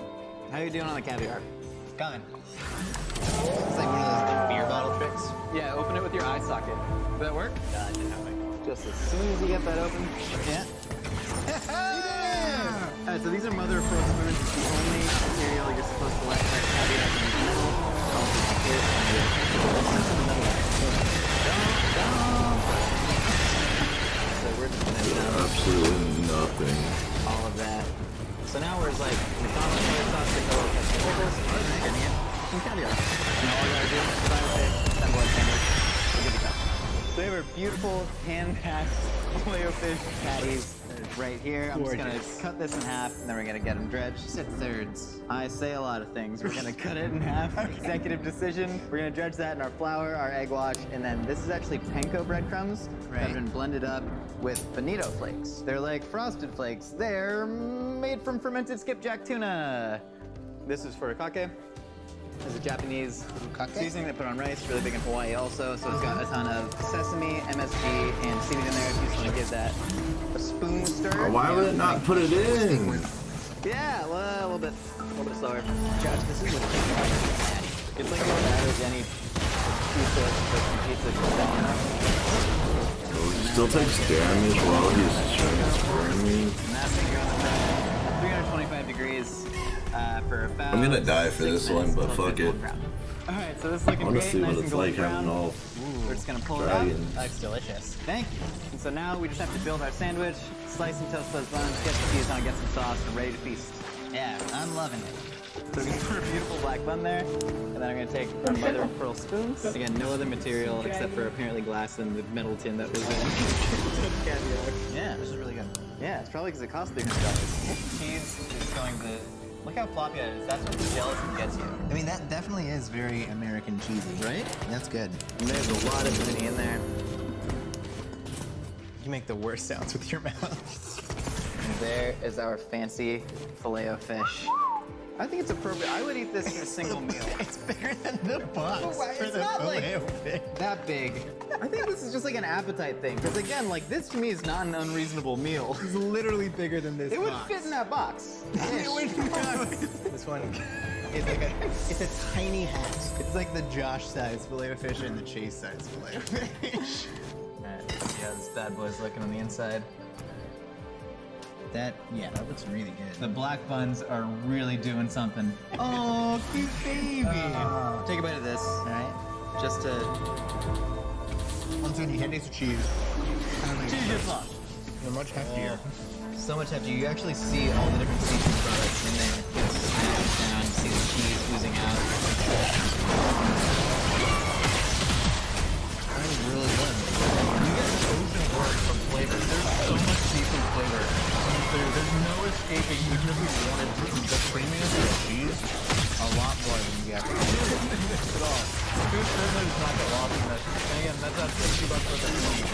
How you doing on the caviar? Coming. It's like one of those beer bottle tricks. Yeah, open it with your eye socket. Did that work? I didn't have it. Just as soon as you get that open. Yeah. Alright, so these are mother of pearl spoons. It's the only material you're supposed to let that caviar in the middle. So we're just gonna dump Absolutely nothing. all of that. So now we're like McDonald's soy sauce, pickle, ketchup, pickles. We're just getting it some caviar. And all we gotta do is fry the fish, assemble our sandwich. We're good to go. So we have our beautiful hand-packed filet-o-fish patties right here. I'm just gonna cut this in half, and then we're gonna get them dredged. You said thirds. I say a lot of things. We're gonna cut it in half. Executive decision. We're gonna dredge that in our flour, our egg wash, and then this is actually panko breadcrumbs that have been blended up with bonito flakes. They're like frosted flakes. They're made from fermented skipjack tuna. This is furikake. There's a Japanese seasoning they put on rice, really big in Hawaii also. So it's got a ton of sesame, MSG, and seaweed in there. If you just want to give that a spoon stir. Why would it not put it in? Yeah, well, a little bit slower. Josh, this is what it's like as bad as any pizza down. Oh, he still takes damage while he's transforming. And that's going to go in the front at 325 degrees for about I'm gonna die for this one, but fuck it. Alright, so this is looking I wanna great, see nice what and it's golden like having brown. all We're just gonna pull dragons. it out. That's delicious. Thank you. And so now we just have to build our sandwich, slice and toast those buns, get the cheese on, get some sauce, and ready to feast. Yeah, I'm loving it. So we're gonna put a beautiful black bun there, and then I'm gonna take our mother of pearl spoons. Again, no other material except for apparently glass and the metal tin that was in caviar. Yeah, this is really good. Yeah, it's probably because it cost $300. Cheese is going to... Look how floppy that is. That's what the gelatin gets you. I mean, that definitely is very American cheesy. Right? That's good. And there's a lot of divinity in there. You make the worst sounds with your mouth. And there is our fancy filet of fish. I think it's appropriate. I would eat this in a single meal. It's bigger than the box. It's not like that big. I think this is just like an appetite thing. Because again, like this to me is not an unreasonable meal. It's literally bigger than this It would box. fit in that box. It would not. This one is like it's a tiny hat. It's like the Josh size fillet of fish and the Chase size fillet of fish. Alright, yeah, this bad boy's looking on the inside. That looks really good. The black buns are really doing something. Oh, cute baby. Take a bite of this, alright? Just to... Once when you hit these cheese. Cheese your plot. They're much heftier. So much heftier. You actually see all the different seafood products in there. It's smashed down. You see the cheese oozing out. That is really good. You get an ocean work from flavor. There's so much seafood flavor. There's no escaping, even if we wanted to. The creaminess of the cheese, a lot more than you get. At all. Food certainly is not the loss in this. And again, that's at $60 worth of meat.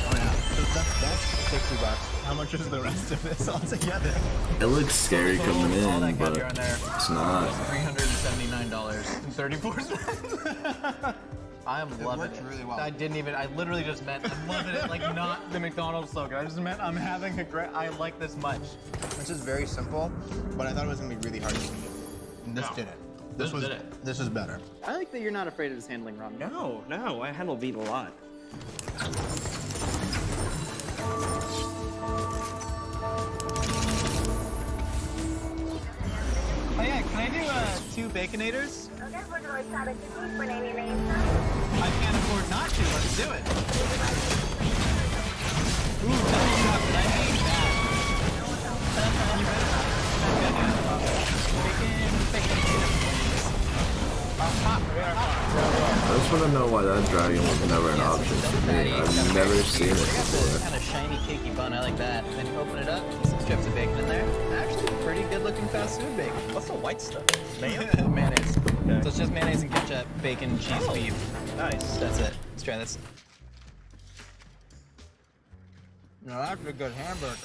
Oh yeah. So that's $60. How much is the rest of this altogether? It looks scary coming All that in, but caviar in there. it's not. $379.34. I am loving it. Really well. I literally just meant I'm loving it, like not the McDonald's slogan. I just meant I'm having a great, I like this much. This is very simple, but I thought it was gonna be really hard to eat. And this did it. This is better. I like that you're not afraid of just handling ramen. No, I handle meat a lot. Oh yeah, can I do 2 Baconators? I can't afford not to. Let's do it. Ooh, double chocolate. I hate that. You I just want to know why that dragon was never an option for me. I've never seen it before. Kind of shiny, cakey bun. I like that. Then you open it up, some strips of bacon in there. Actually, pretty good-looking fast food bacon. What's the white stuff? Mayonnaise. Okay. So it's just mayonnaise and ketchup, bacon, cheese, beef. Nice. That's it. Let's try this. Now that's a good hamburger.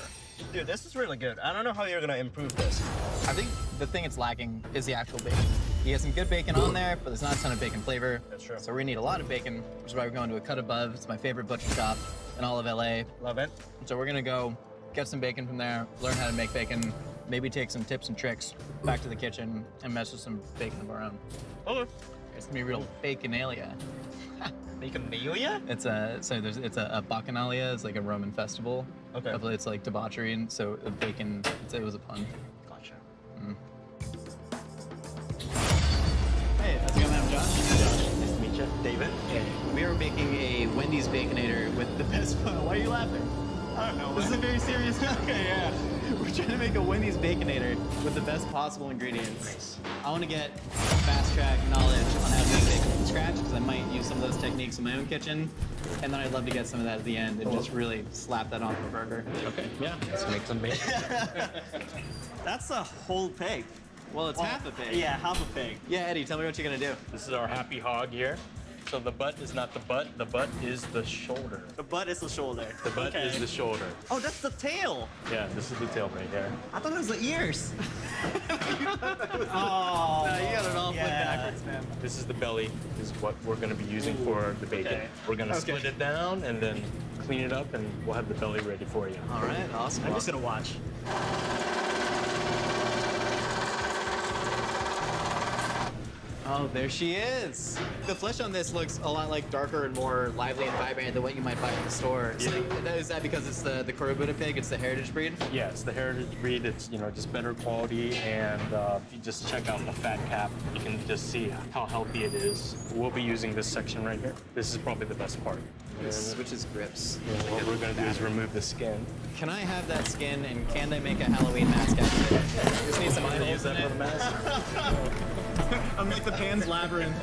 Dude, this is really good. I don't know how you're gonna improve this. I think the thing it's lacking is the actual bacon. You get some good bacon on there, but there's not a ton of bacon flavor. That's true. So we need a lot of bacon, which is why we're going to a Cut Above. It's my favorite butcher shop in all of LA. Love it. So we're gonna go get some bacon from there, learn how to make bacon, maybe take some tips and tricks back to the kitchen and mess with some bacon of our own. Okay. It's gonna be real baconalia. Baconalia? It's a bacchanalia. It's like a Roman festival. Okay. It's like debauchery, and so bacon. It was a pun. Gotcha. Hey, how's it going, I'm Josh. Nice to meet you. David? Okay. We are making a Wendy's Baconator with the best. Why are you laughing? I don't know. This is a very serious. Okay, yeah. We're trying to make a Wendy's Baconator with the best possible ingredients. I want to get fast track knowledge on how to make bacon from scratch because I might use some of those techniques in my own kitchen, and then I'd love to get some of that at the end and just really slap that onto a burger. Okay. Yeah. Let's make some bacon. That's a whole pig. Well, it's half a pig. Yeah, half a pig. Yeah, Eddie, tell me what you're gonna do. This is our happy hog here. So the butt is not the butt. The butt is the shoulder. The butt is the shoulder. The butt is the shoulder. Oh, that's the tail. Yeah, this is the tail right here. I thought it was the ears. Oh, no, you got it all flipped backwards, man. This is the belly. This is what we're going to be using for the bacon. Okay. We're going to split it down and then clean it up, and we'll have the belly ready for you. All right, awesome. I'm just gonna watch. Oh, there she is. The flesh on this looks a lot like darker and more lively and vibrant than what you might buy in the store. So is that because it's the Korobuda pig? It's the heritage breed? Yeah, it's the heritage breed. It's, just better quality, and if you just check out the fat cap, you can just see how healthy it is. We'll be using this section right here. This is probably the best part. Which is grips. What we're going to do is remove the skin. Can I have that skin, and can they make a Halloween mask out of it? Just need some eyeballs in it. I'm like the Pan's Labyrinth.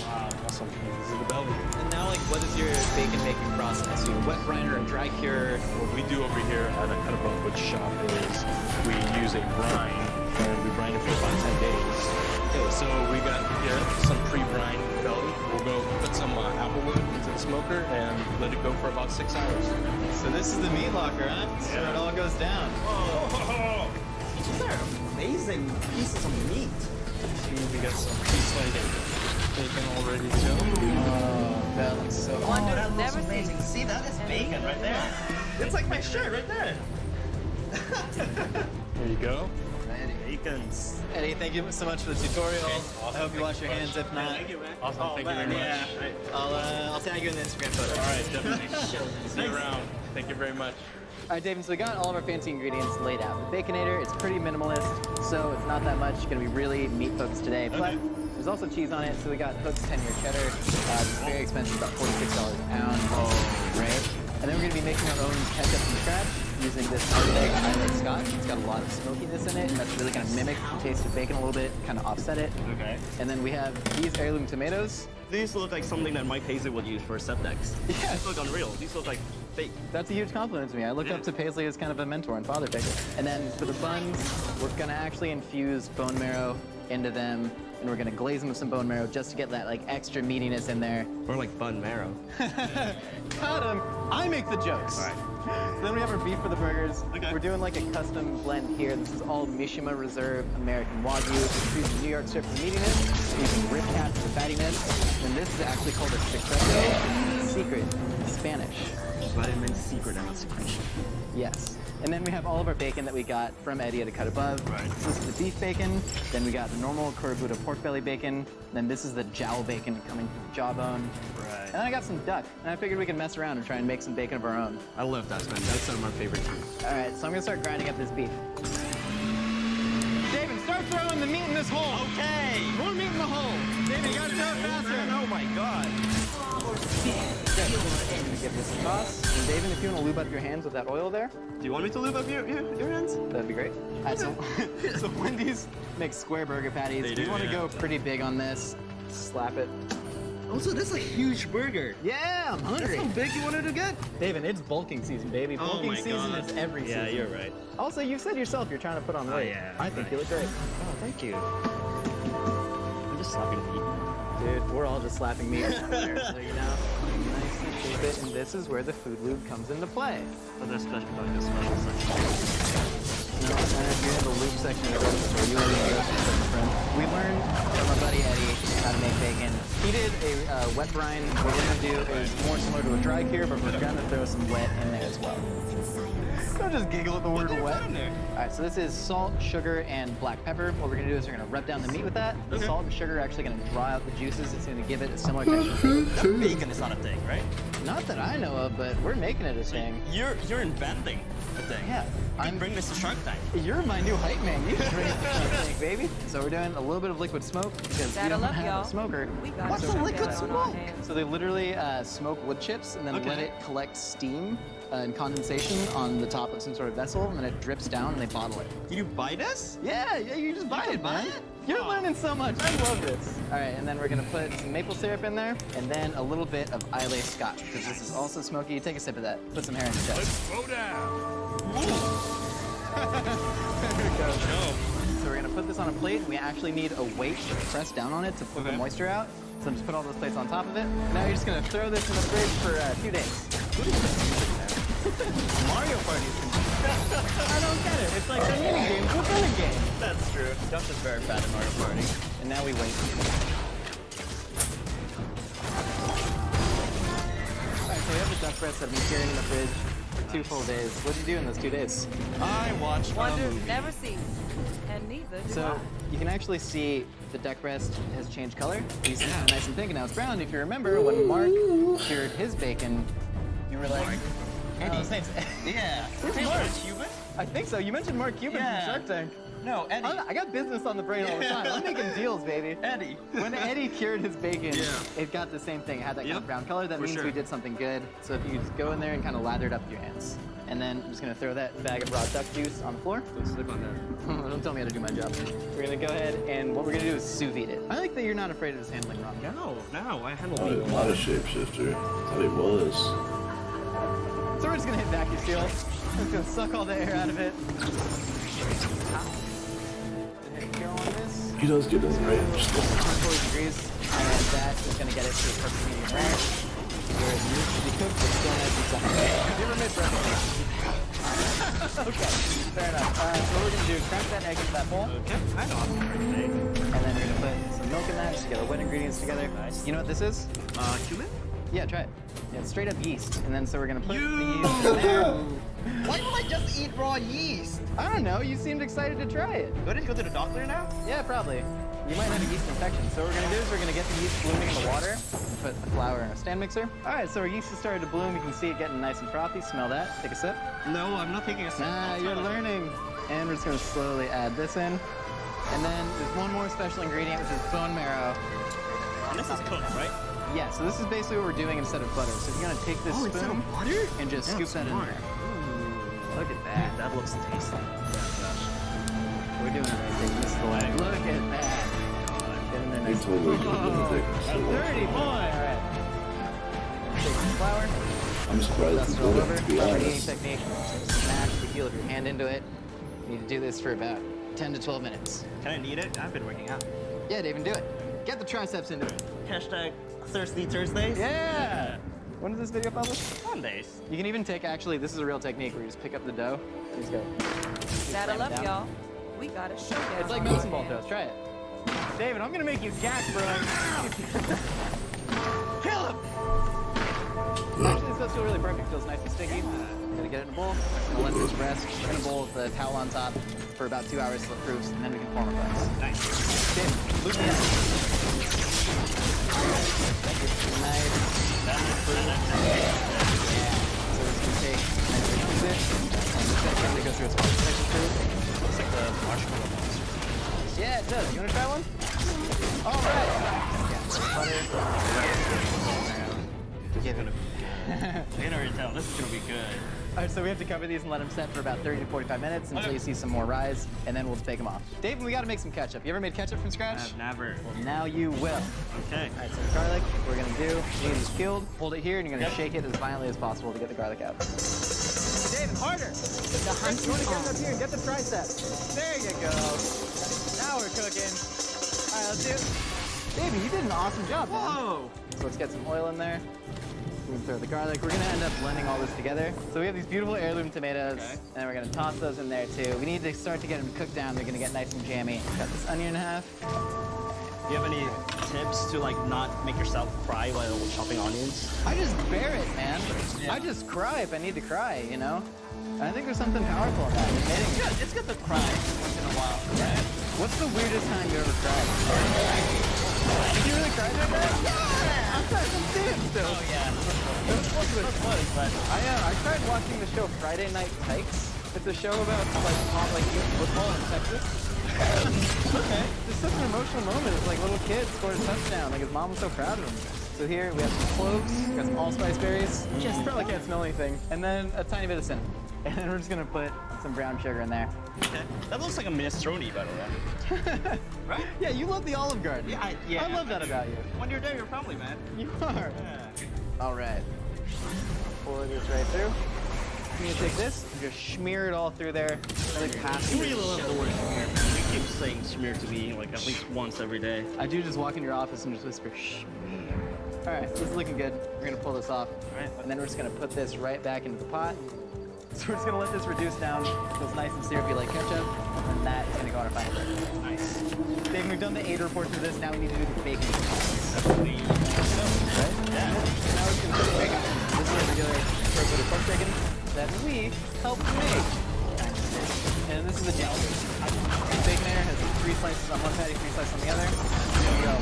Wow, awesome. This is the belly. And now, what is your bacon making process? You wet brine or dry cure? What we do over here at a Cut Above Butch shop is we use a brine, and we brine it for about 10 days. Okay, so we got here some pre-brine belly. We'll go put some applewood into the smoker and let it go for about 6 hours. So this is the meat locker, huh? This is where it all goes down. Oh, these are amazing pieces of meat. We got some pre-sliced bacon all ready to go. Oh, that looks so Oh, that looks amazing. See, that is bacon right there. It's like my shirt right there. There you go. Bacons. Eddie, thank you so much for the tutorial. Awesome. I hope you wash your hands. If not, Thank you, man. Awesome. Thank you very much. Yeah. I'll tag you in the Instagram photo. All right, definitely. See you around. Thank you very much. All right, David, so we got all of our fancy ingredients laid out. The Baconator, it's pretty minimalist, so it's not that much. It's gonna be really meat-focused today, but there's also cheese on it, so we got Hook's 10-year cheddar. It's very expensive, about $46 a pound. Oh, right. And then we're gonna be making our own ketchup from scratch using this Islay Scotch. It's got a lot of smokiness in it, and that's really gonna mimic the taste of bacon a little bit, kind of offset it. Okay. And then we have these heirloom tomatoes. These look like something that Mike Paisley would use for septics. Yeah. These look unreal. These look like fake. That's a huge compliment to me. I look up to Paisley as kind of a mentor and father figure. And then for the buns, we're gonna actually infuse bone marrow into them, and we're gonna glaze them with some bone marrow just to get that extra meatiness in there. Or like bun marrow. Cut him! I make the jokes. All right. So then we have our beef for the burgers. Okay. We're doing a custom blend here. This is all Mishima Reserve American Wagyu. We're using New York strip for meatiness. We're using rib cap for fattiness. And this is actually called a secreto, secret in Spanish. But it means secret and not secretion. Yes. And then we have all of our bacon that we got from Eddie at a Cut Above. Right. This is the beef bacon. Then we got the normal Korobuda pork belly bacon. Then this is the jowl bacon coming from the jawbone. Right. And then I got some duck. And I figured we could mess around and try and make some bacon of our own. I love that, man. That's some of my favorite too. All right, so I'm gonna start grinding up this beef. David, start throwing the meat in this hole. Okay. More meat in the hole. David, you gotta throw it faster. Oh my god. Good. I'm gonna give this a toss. And David, if you wanna lube up your hands with that oil there. Do you want me to lube up your hands? That'd be great. All right, so Wendy's makes square burger patties. They We do, want to yeah. go pretty big on this. Slap it. Also, that's a huge burger. Yeah, I'm hungry. That's how big you wanted to get? David, it's bulking season, baby. Oh Bulking my season God. is every season. Yeah, you're right. Also, you said yourself you're trying to put on weight. yeah, I think you look great. Oh, thank you. I'm just slapping meat. Dude, we're all just slapping meat. So, you know, nice and shape it, and this is where the food lube comes into play. Oh, there's special special section. No, and if you're in the lube section of the grocery store, you already know this, friend. We learned from our buddy Eddie how to make bacon. He did a wet brine. What we're gonna do is more similar to a dry cure, but we're gonna throw some wet in there as well. Don't just giggle at the word wet. All right, so this is salt, sugar, and black pepper. What we're gonna do is we're gonna rub down the meat with that. The salt and sugar are actually gonna dry out the juices. It's gonna give it a similar texture. Bacon is not a thing, right? Not that I know of, but we're making it a thing. You're inventing a thing. Yeah. I'm bring this to Shark Tank. You're my new hype man. You can bring it to Shark Tank, baby. So we're doing a little bit of liquid smoke because we don't have a smoker. What's So the we're liquid gonna- smoke? So they literally smoke wood chips and then let it collect steam and condensation on the top of some sort of vessel, and then it drips down and they bottle it. Did you buy this? Yeah, you just buy it, man. You're learning so much. I love this. All right, and then we're gonna put some maple syrup in there, and then a little bit of Islay Scotch, because this is also smoky. Take a sip of that. Put some hair in the chest. Let's go down. There we go. So we're gonna put this this on a plate, and we actually need a weight to press down on it to put the moisture out. So just put all those plates on top of it. Now you're just gonna throw this in the fridge for 2 days. Mario Party's I don't get it. It's like a mini game within a game. That's true. Gus is very bad at Mario Party. And now we wait. Alright, so we have the duck breasts that have been curing in the fridge for 2 full days. What did you do in those 2 days? I watched Wonders never cease, and neither do So you can actually see the duck breast has changed color. It used to be nice and pink, and now it's brown. If you remember, when Mark cured his bacon, you were like, Eddie. His name's yeah. Who's Hey, Mark? Cuban? I think so. You mentioned Mark Cuban Yeah. from Shark Tank. No, Eddie. I got business on the brain all the time. I'm making deals, baby. Eddie. When Eddie cured his bacon, it got the same thing. It had that kind of brown color. That means we did something good. So if you just go in there and kind of lather it up with your hands. And then I'm just gonna throw that bag of raw duck juice on the floor. Don't slip on there. Don't tell me how to do my job. We're gonna go ahead and what we're gonna do is sous vide it. I like that you're not afraid of just handling raw. No, I handle Oh, meat. not a shapeshifter. Thought he was. So we're just gonna hit vacuum seal. I'm just gonna suck all the air out of it. Hit go on this. He does get in range. 140 degrees, and that is gonna get it to a perfect medium rare. Where it needs to be cooked, but still nice and soft. You ever made breakfast? Okay, fair enough. So what we're gonna do is crack that egg into that bowl. Okay, I know I'm pretty big. And then we're gonna put some milk in that just to get our wet ingredients together. Nice. You know what this is? Cumin? Yeah, try it. Yeah, it's straight up yeast. And then so we're gonna put the yeast in there. Why would I just eat raw yeast? I don't know, you seemed excited to try it. Do I need to go to the doctor now? Yeah, probably. You might have a yeast infection. So what we're gonna do is we're gonna get the yeast blooming in the water and put the flour in a stand mixer. All right, so our yeast has started to bloom. You can see it getting nice and frothy. Smell that. Take a sip. No, I'm not taking a sip. Nah, you're learning. And we're just gonna slowly add this in. And then there's one more special ingredient, which is bone marrow. And this is cooked, right? Yeah, so this is basically what we're doing instead of butter. So you're gonna take this spoon and just scoop that in there. Look at that. That looks tasty. We're doing it right. Taking this the way. Look at that. Get in there He nice. totally could have been Oh, thick. a 30 point. All right. Take some flour. I'm surprised Dust he it all did over. it, to be Eating honest. technique. Smash the heel of your hand into it. You need to do this for about 10 to 12 minutes. Can I knead it? I've been working out. Yeah, Dave, and do it. Get the triceps into it. Hashtag Thirsty Thursdays. Yeah. When is this video published? Mondays. You can even take, actually, this is a real technique where you just pick up the dough and just go. Saddle slam it up, down. y'all. We got a showdown. It's like medicine ball toast. Try it. David, I'm gonna make you gack, bro. Kill him! Actually, this does feel really perfect. Feels nice and sticky. Gonna get it in a bowl. Gonna let this rest in a bowl with the towel on top for about 2 hours till it proofs, and then we can form a glass. Nice. David, loop me up. Thank you. Nice. Yeah. So it's gonna take nice and mix it. And the second to go through its fermentation curve. Looks like the marshmallow monster. Yeah, it does. You wanna try one? All right. Give it a I can already tell. This is gonna be good. All right, so we have to cover these and let them set for about 30 to 45 minutes until you see some more rise, and then we'll take them off. Dave, we gotta make some ketchup. You ever made ketchup from scratch? I've never. Well, now you will. Okay. All right, so the garlic, what we're gonna do, you need this peeled, hold it here, and you're gonna shake it as violently as possible to get the garlic out. David, harder! The hunt You wanna is get it on. up here and get the tricep. There you go. Now we're cooking. All right, let's do it. David, you did an awesome job, man. Whoa! So let's get some oil in there. We can throw the garlic. We're gonna end up blending all this together. So we have these beautiful heirloom tomatoes, and we're gonna toss those in there too. We need to start to get them cooked down. They're gonna get nice and jammy. Cut this onion in half. Do you have any tips to like not make yourself cry while chopping onions? I just bear it, man. I just cry if I need to cry, you know? And I think there's something powerful in that. It's good to cry once in a while, right? What's the weirdest time you ever cried? Did you really cry that day? Yeah! I'm trying to see it still. Oh yeah. It was close, but I tried watching the show Friday Night Tykes. It's a show about like youth football in Texas. Okay. It's such an emotional moment. It's like little kid scored a touchdown. Like his mom was so proud of him. So here we have some cloves, we got some allspice berries. Just probably can't smell anything. And then a tiny bit of cinnamon. And then we're just gonna put some brown sugar in there. Okay. That looks like a minestrone, by the way. Right? Yeah, you love the Olive Garden. Yeah, I love that about you. When you're there, you're probably, man. You are. Yeah. All right. Pour this right through. I'm gonna take this and just smear it all through there. Really pass You really love the word smear, man. You keep saying Schmear to me like at least once every day. I do just walk in your office and just whisper, Schmear. All right, this is looking good. We're gonna pull this off. All right. And then we're just gonna put this right back into the pot. So we're just gonna let this reduce down so it's nice and syrupy like ketchup. And that is gonna go on our final burger. Nice. Dave, we've done the 8 report for this. Now we need to do the bacon. Right? Yeah. Now we're gonna put the bacon. This is a regular bit pork bacon that we helped make. And this is a gel bacon. The Baconator has 3 slices on one patty, 3 slices on the other. There we go.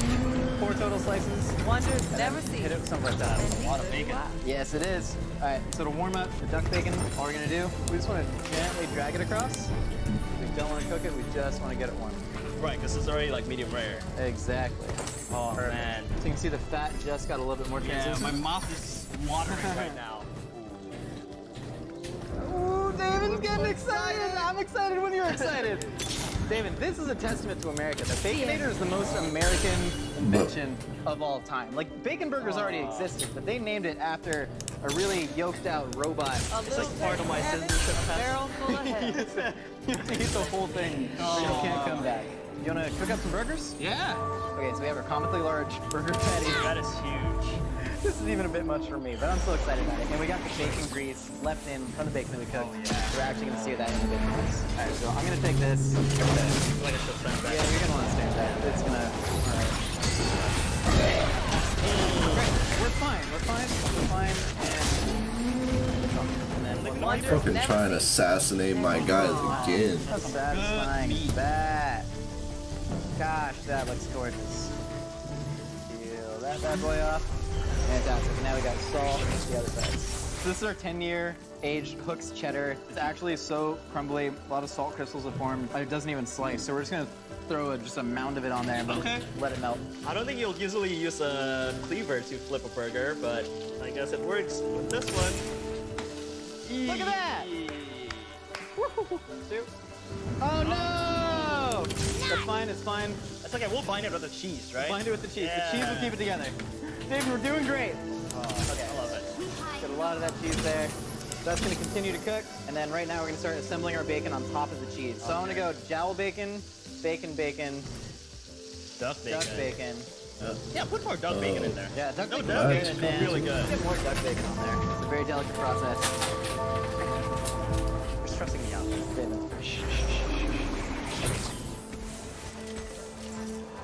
4 total slices. Wonders never seen. Hit it with some of our a lot of bacon. Yes, it is. All right, so to warm up the duck bacon, all we're gonna do, we just want to gently drag it across. We don't want to cook it. We just want to get it warm. Right, because it's already like medium rare. Exactly. Oh Perfect. man. So you can see the fat just got a little bit more translucent. Yeah, my mouth is watering right now. Ooh, David's getting excited. I'm excited when you're excited. David, this is a testament to America. The Baconator is the most American invention of all time. Like, bacon burgers already existed, but they named it after a really yoked out robot. It's like part of my citizenship barrel full of heads. You have to eat the whole thing. You can't come back. You want to cook up some burgers? Yeah. Okay, so we have our comically large burger patty. That is huge. This is even a bit much for me, but I'm so excited about it. And we got the bacon grease left in from the bacon that we cooked. Oh, yeah. We're actually going to sear that in the bacon grease. All right, so I'm going to take this. Like a stand back. Yeah, you're going to want to stand back. It's going to... All right. Great. We're fine. We're fine. We're fine. And then one more. Fucking trying to assassinate my guys again. How satisfying is that? Gosh, that looks gorgeous. Peel that bad boy off. Fantastic. Now we got salt on the other side. So this is our 10-year aged Hooks cheddar. It's actually so crumbly. A lot of salt crystals have formed. It doesn't even slice. So we're just gonna throw just a mound of it on there and let it melt. I don't think you'll usually use a cleaver to flip a burger, but I guess it works with this one. Look at that! Oh no! That's fine. It's fine. It's okay. We'll bind it with the cheese, right? Bind it with the cheese. Yeah. The cheese will keep it together. David, we're doing great. Okay. I love it. Get a lot of that cheese there. That's going to continue to cook, and then right now we're going to start assembling our bacon on top of the cheese. So I'm going to go jowl bacon, bacon, duck bacon. Duck bacon. Yeah, put more duck bacon in there. Yeah, duck bacon. Duck bacon is really good. Get more duck bacon on there. It's a very delicate process. You're stressing me out. David.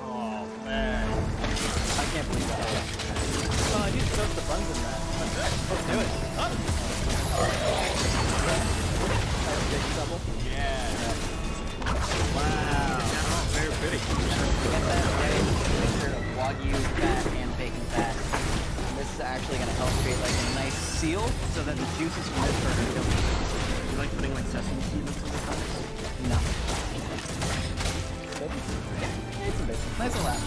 Oh man. I can't believe that. Oh, I need to toast the buns in that. That's good. Let's do it. Up. Bacon double. Yeah. Wow. Oh, very pretty. Get that right mixture of Wagyu fat and bacon fat. And this is actually going to help create like a nice seal so that the juices from this burger don't. You like putting like sesame seeds on the top? No. Nice and laugh.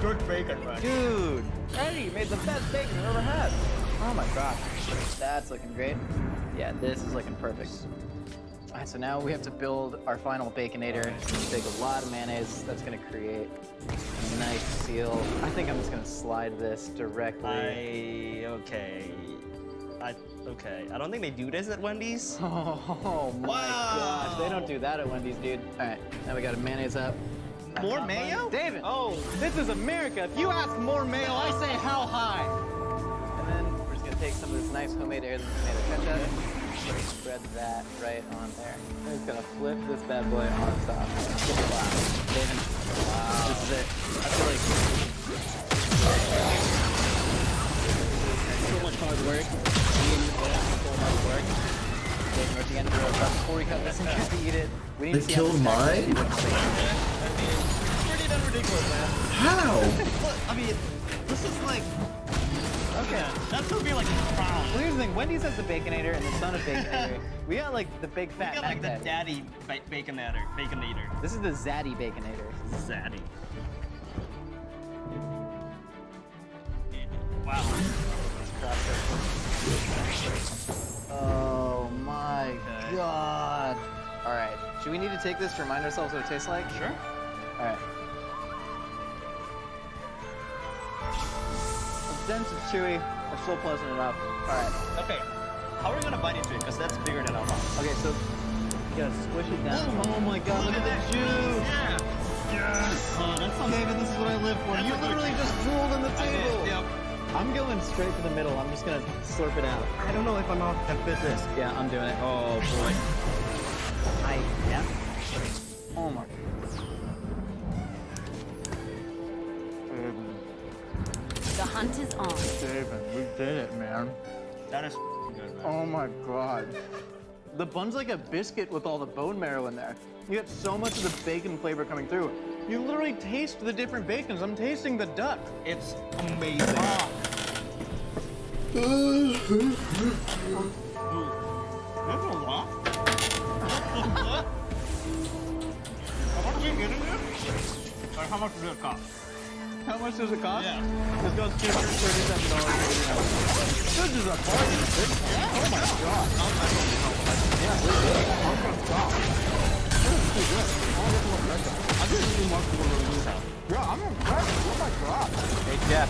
Good bacon, right? Dude, Eddie made the best bacon I've ever had. Oh my gosh. That's looking great. Yeah, this is looking perfect. All right, so now we have to build our final Baconator. It's going to take a lot of mayonnaise. That's going to create a nice seal. I think I'm just going to slide this directly. Okay. I don't think they do this at Wendy's. Oh my gosh, they don't do that at Wendy's, dude. All right, now we got a mayonnaise up. More mayo? David, oh, this is America. If you ask more mayo, I say how high? And then we're just gonna take some of this nice homemade heirloom tomato ketchup, spread that right on there. I'm just gonna flip this bad boy on top. Wow, David, wow, this is it. I feel like so much hard work. So much work. David, we're again before we cut this and get to eat it. We need They to see killed mine? pretty damn ridiculous, man. How? I mean, this is like... Okay. That's gonna be like a crown. Well, here's the thing. Wendy's has the Baconator and the son of Baconator. We got like the big fat We got like the Mac daddy baconator. This is the Zaddy Baconator. Zaddy. Wow. Oh my god. Alright. Should we need to take this to remind ourselves what it tastes like? Sure. Alright. It's dense, it's chewy, it's still pleasant enough. Alright. Okay. How are we gonna bite into it? Because that's bigger than our mouth. Okay, so gotta squish it down. Oh my god, look at the juice! Yeah! Yes! Oh, that's David, this is what I live for. You literally just drooled on the table! Yep. I'm going straight for the middle. I'm just gonna slurp it out. I don't know if I'm off can fit this. Yeah, I'm doing it. Oh boy. Yeah. Oh my. The hunt is on. David, we did it, man. That is good, man. Oh my god. The bun's like a biscuit with all the bone marrow in there. You get so much of the bacon flavor coming through. You literally taste the different bacons. I'm tasting the duck. It's amazing. Uh, That's a lot. How much are we getting this? Like, how much does it cost? How much does it cost? Yeah. This goes $237. This is a bargain. Oh my god. Yeah, we're good. I'm gonna stop. This is too good. I didn't even want to go to the house. Yeah, I'm impressed. Oh my god. Hey Jeff.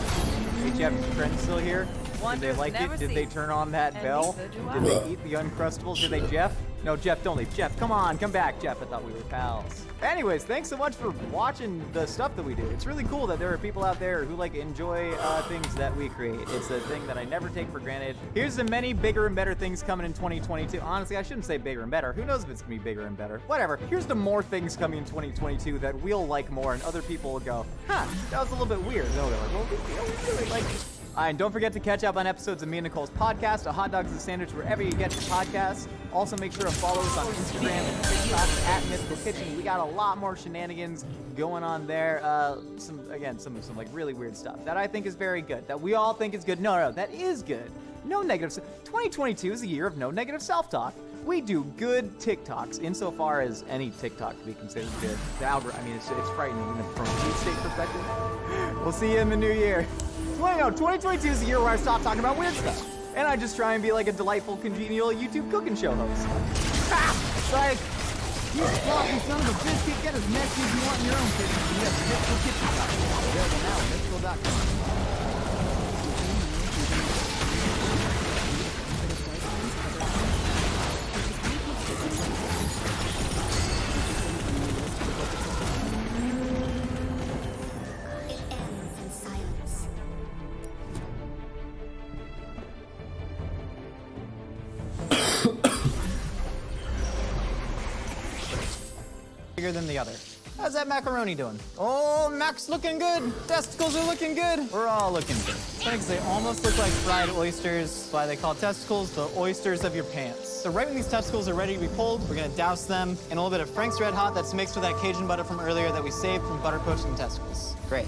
Hey Jeff, is your friend still here? Did they Wonders like it? never Did they cease. turn on that And bell? neither do Did I. they eat the Uncrustables? Did they, Jeff? No, Jeff, don't leave. Jeff, come on, come back, Jeff. I thought we were pals. Anyways, thanks so much for watching the stuff that we do. It's really cool that there are people out there who like enjoy things that we create. It's a thing that I never take for granted. Here's the many bigger and better things coming in 2022. Honestly, I shouldn't say bigger and better. Who knows if it's gonna be bigger and better? Whatever. Here's the more things coming in 2022 that we'll like more, and other people will go, huh, that was a little bit weird. They'll go like, well, we really like it. And don't forget to catch up on episodes of me and Nicole's podcast, A Hot Dog's a Sandwich, wherever you get your podcasts. Also, make sure to follow us on Instagram and TikTok at Mythical Kitchen. We got a lot more shenanigans going on there. Some like really weird stuff that I think is very good, that we all think is good. No, that is good. No negative. 2022 is a year of no negative self-talk. We do good TikToks, insofar as any TikTok can be considered good. The algorithm, I mean, it's frightening from a food state perspective. We'll see you in the new year. 2022 is the year where I stop talking about weird stuff. And I just try and be like a delightful, congenial YouTube cooking show host. Ha! It's like, you sloppy son of a biscuit, get as messy as you want in your own kitchen. You have Mythical Kitchen. Available now at mythical.com. Bigger than the other. How's that macaroni doing? Oh, Mac's looking good. Testicles are looking good. We're all looking good. It's funny 'cause they almost look like fried oysters. Why they call testicles the oysters of your pants. So right when these testicles are ready to be pulled, we're gonna douse them in a little bit of Frank's Red Hot that's mixed with that Cajun butter from earlier that we saved from butter poaching testicles. Great.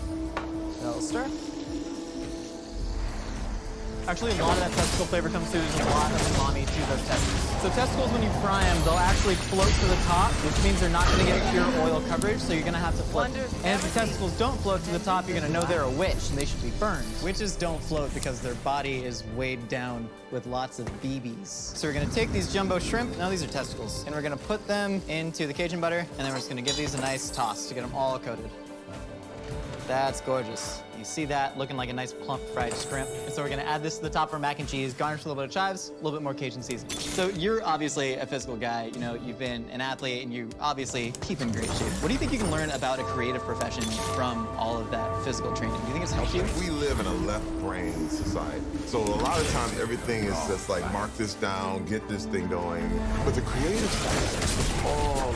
That'll stir. Actually, a lot of that testicle flavor comes through. There's a lot of umami to those testicles. So testicles, when you fry them, they'll actually float to the top, which means they're not going to get pure oil coverage, so you're going to have to flip them. And if the testicles don't float to the top, you're going to know they're a witch, and they should be burned. Witches don't float because their body is weighed down with lots of BBs. So we're going to take these jumbo shrimp, no, these are testicles, and we're going to put them into the Cajun butter, and then we're just going to give these a nice toss to get them all coated. That's gorgeous. You see that looking like a nice plump fried shrimp. And so we're gonna add this to the top of our mac and cheese, garnish with a little bit of chives, a little bit more Cajun seasoning. So you're obviously a physical guy, you know, you've been an athlete and you obviously keep in great shape. What do you think you can learn about a creative profession from all of that physical training? Do you think it's helped you? We live in a left-brain society. So a lot of times everything is just like, mark this down, get this thing going. But the creative side, all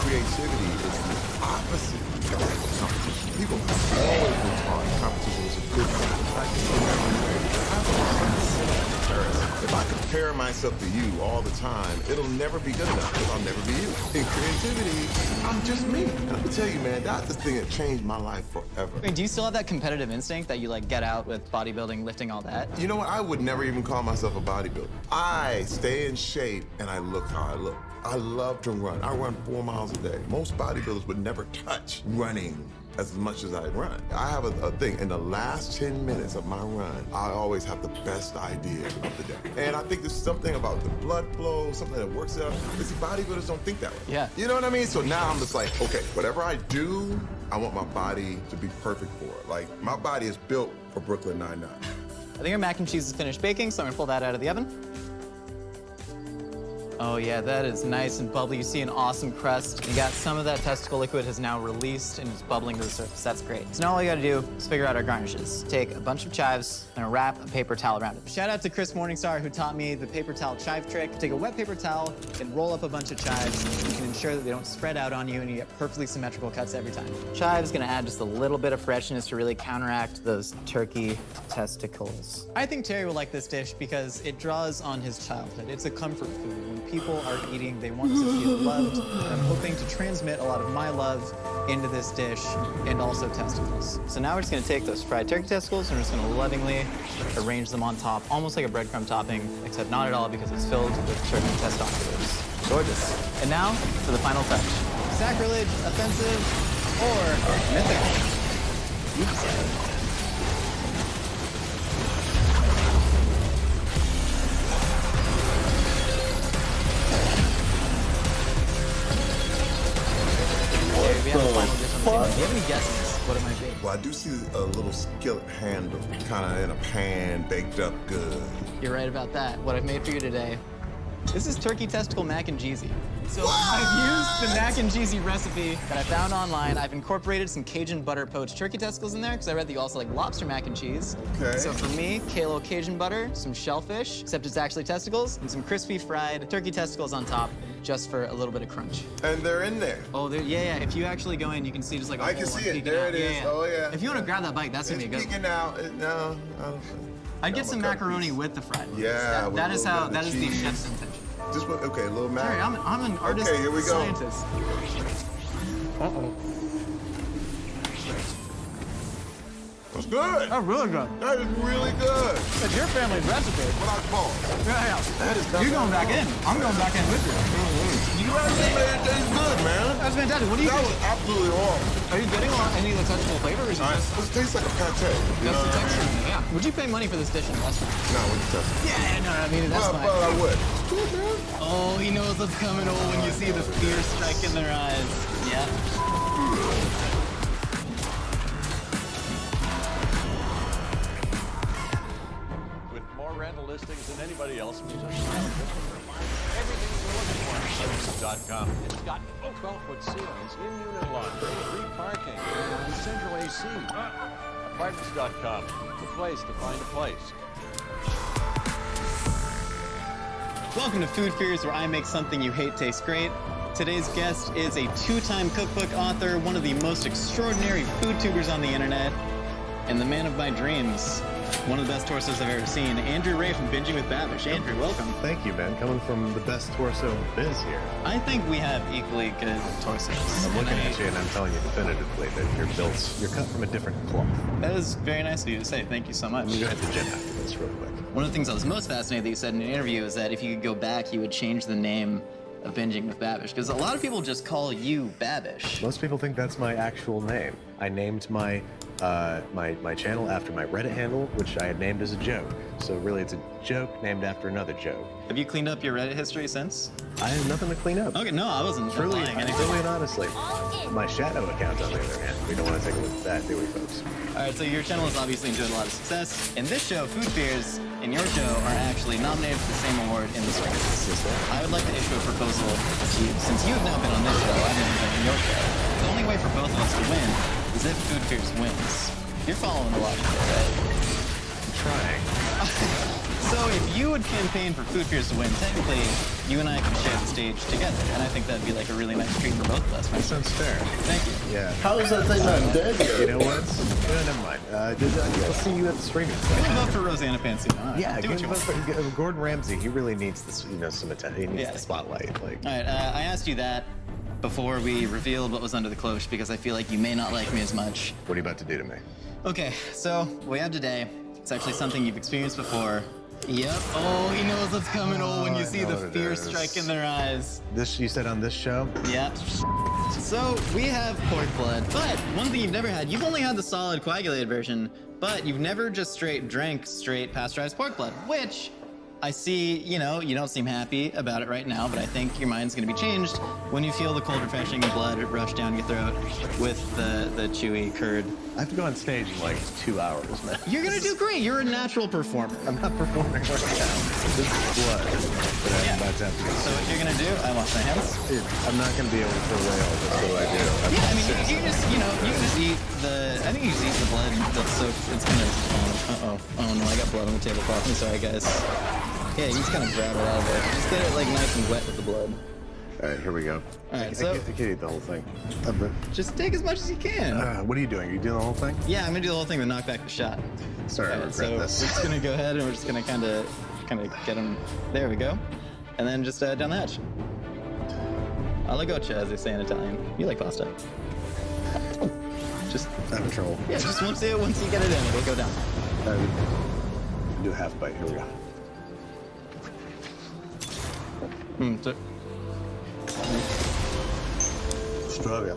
creativity is the opposite of competition. People always been taught competition is a good thing. If I compare myself to you all the time, it'll never be good enough because I'll never be you. In creativity, I'm just me. And I can tell you, man, that's the thing that changed my life forever. I mean, do you still have that competitive instinct that you like get out with bodybuilding, lifting, all that? You know what? I would never even call myself a bodybuilder. I stay in shape and I look how I look. I love to run. I run 4 miles a day. Most bodybuilders would never touch running as much as I run. I have a thing. In the last 10 minutes of my run, I always have the best idea of the day. And I think there's something about the blood flow, something that works out. But see, bodybuilders don't think that way. Yeah. You know what I mean? So now I'm just like, okay, whatever I do, I want my body to be perfect for it. Like, my body is built for Brooklyn Nine-Nine. I think our mac and cheese is finished baking, so I'm gonna pull that out of the oven. Oh yeah, that is nice and bubbly. You see an awesome crust. You got some of that testicle liquid has now released and is bubbling to the surface. That's great. So now all you gotta do is figure out our garnishes. Take a bunch of chives and wrap a paper towel around it. Shout out to Chris Morningstar who taught me the paper towel chive trick. Take a wet paper towel and roll up a bunch of chives. You can ensure that they don't spread out on you and you get perfectly symmetrical cuts every time. Chive's gonna add just a little bit of freshness to really counteract those turkey testicles. I think Terry will like this dish because it draws on his childhood. It's a comfort food. When people are eating, they want to feel loved. And I'm hoping to transmit a lot of my love into this dish and also testicles. So now we're just gonna take those fried turkey testicles and we're just gonna lovingly arrange them on top, almost like a breadcrumb topping, except not at all because it's filled with turkey testicles. Gorgeous. And now for the final touch. Sacrilege, offensive, or mythical. You decide. We have a final dish on the table. Do you have any guesses what it might be? Well, I do see a little skillet handle, kind of in a pan, baked up good. You're right about that. What I've made for you today. This is turkey testicle mac and cheesy. So I've used the mac and cheesy recipe that I found online. I've incorporated some Cajun butter poached turkey testicles in there because I read that you also like lobster mac and cheese. Okay. So for me, kalo Cajun butter, some shellfish, except it's actually testicles, and some crispy fried turkey testicles on top, just for a little bit of crunch. And they're in there. Oh, yeah. If you actually go in, you can see just like a I whole can one see it. peeking There out. it is. Oh yeah. If you want to grab that bite, that's gonna be a good one. Peeking out. No. I'd get some macaroni with the fried ones. Yeah. That is the chef's intention. Just put, okay, a little mac. Sorry, I'm an artist. Okay, here we go. Scientist. That's good. Oh, really good. That is really good. It's your family's recipe. Without balls. Yeah. That is You're going back in. I'm going back in with you. You actually made it taste good, man. That's fantastic. What do you That think? was absolutely horrible. Are you getting any of the touchable flavors? It tastes like a pate. That's the texture. Yeah. Would you pay money for this dish in a restaurant? No, we can test it. Yeah, no, I mean, that's fine. But I would. Oh, he knows what's coming. Oh, when you see the fear strike in their eyes. Yeah. With more rental listings than anybody else, we just everything you're looking for on Services.com. It's got 12-foot ceilings, in-unit laundry, free parking, and central AC. Apartments.com, the place to find a place. Welcome to Food Fears, where I make something you hate taste great. Today's guest is a two-time cookbook author, one of the most extraordinary food tubers on the internet, and the man of my dreams. One of the best torsos I've ever seen, Andrew Ray from Binging with Babish. Andrew, welcome. Thank you, man. Coming from the best torso in the biz here. I think we have equally good torsos. I'm looking at you and I'm telling you definitively that you're cut from a different cloth. That is very nice of you to say. Thank you so much. Let me go hit the gym after this real quick. One of the things I was most fascinated that you said in an interview is that if you could go back, you would change the name of Binging with Babish, because a lot of people just call you Babish. Most people think that's my actual name. I named my channel after my Reddit handle, which I had named as a joke. So really, it's a joke named after another joke. Have you cleaned up your Reddit history since? I have nothing to clean up. Okay, no, I wasn't Truly lying. and honestly. My shadow account, on the other hand, we don't want to take a look at that, do we, folks? All right, so your channel has obviously enjoyed a lot of success. And this show, Food Fears, and your show are actually nominated for the same award in the circuits. I would like to issue a proposal to you. Since you have now been on this show, I've never been on your show. The only way for both of us to win is if Food Fears wins. You're following the logic there, right? I'm trying. So if you would campaign for Food Fears to win, technically, you and I could share the stage together. And I think that'd be like a really nice treat for both of us. That sounds fair. Thank you. Yeah. How is that thing not dead yet? You know what? Never mind. I'll see you at the streaming site. Give up for Rosanna Pansino. Yeah, do what you want. Gordon Ramsay, he really needs this, some attention. He needs the spotlight. Like. All right, I asked you that before we revealed what was under the cloche because I feel like you may not like me as much. What are you about to do to me? Okay, so what we have today, it's actually something you've experienced before. Yep. Oh, he knows what's coming. Oh, when you see the fear strike in their eyes. This, you said on this show? Yep. So we have pork blood, but one thing you've never had, you've only had the solid coagulated version, but you've never just drank straight pasteurized pork blood, which I see, you know, you don't seem happy about it right now, but I think your mind's gonna be changed when you feel the cold, refreshing blood rush down your throat with the chewy curd. I have to go on stage in like 2 hours, man. You're gonna do great. You're a natural performer. I'm not performing right now. This is blood that I'm about to have to get. So what you're gonna do? I wash my hands. Dude, I'm not gonna be able to throw away all this. What do I do? Yeah, I mean, you can just, you know, you can just eat the. I think you just eat the blood that's soaked. It's gonna. Oh no, I got blood on the tablecloth. I'm sorry, guys. Yeah, you just kind of grab it out of there. Just get it like nice and wet with the blood. All right, here we go. All right, I so can't eat the whole thing. just take as much as you can. What are you doing? Are you doing the whole thing? Yeah, I'm gonna do the whole thing to knock back the shot. Sorry, I regret so this. we're just gonna go ahead and we're just gonna kind of get him. There we go. And then just down the hatch. Alla goccia, as they say in Italian. You like pasta? Just have trouble. Yeah, just once you get it in, it'll go down. Do a half bite. Here we go. Australia.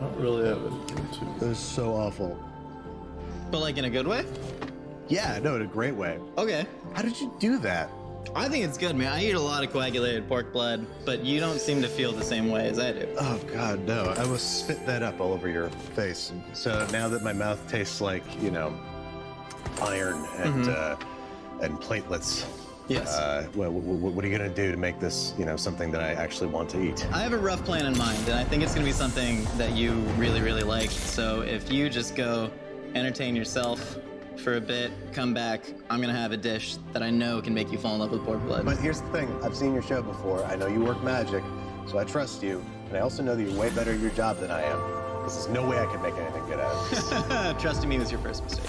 Not really have anything to. It was so awful. But like in a good way? Yeah, no, in a great way. Okay. How did you do that? I think it's good, man. I eat a lot of coagulated pork blood, but you don't seem to feel the same way as I do. Oh God, no! I will spit that up all over your face. So now that my mouth tastes like, you know, iron and and platelets. Yes. What are you gonna do to make this, you know, something that I actually want to eat? I have a rough plan in mind, and I think it's gonna be something that you really, really like. So if you just go entertain yourself for a bit, come back, I'm gonna have a dish that I know can make you fall in love with pork blood. But here's the thing, I've seen your show before, I know you work magic, so I trust you, and I also know that you're way better at your job than I am. Because there's no way I can make anything good out of this. Trusting me was your first mistake.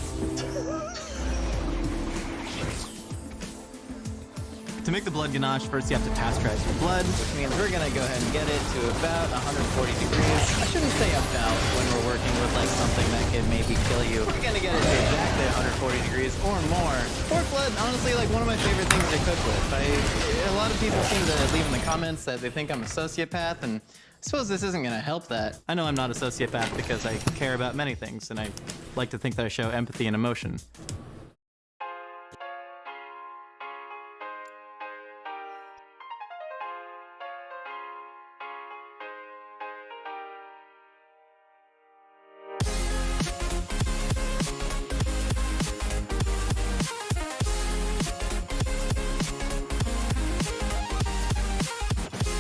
To make the blood ganache, first you have to pasteurize your blood, which means we're gonna go ahead and get it to about 140 degrees. I shouldn't say about when we're working with like something that could maybe kill you. We're gonna get it to exactly 140 degrees or more. Pork blood, honestly, like one of my favorite things to cook with. A lot of people seem to leave in the comments that they think I'm a sociopath, and I suppose this isn't gonna help that. I know I'm not a sociopath because I care about many things, and I like to think that I show empathy and emotion.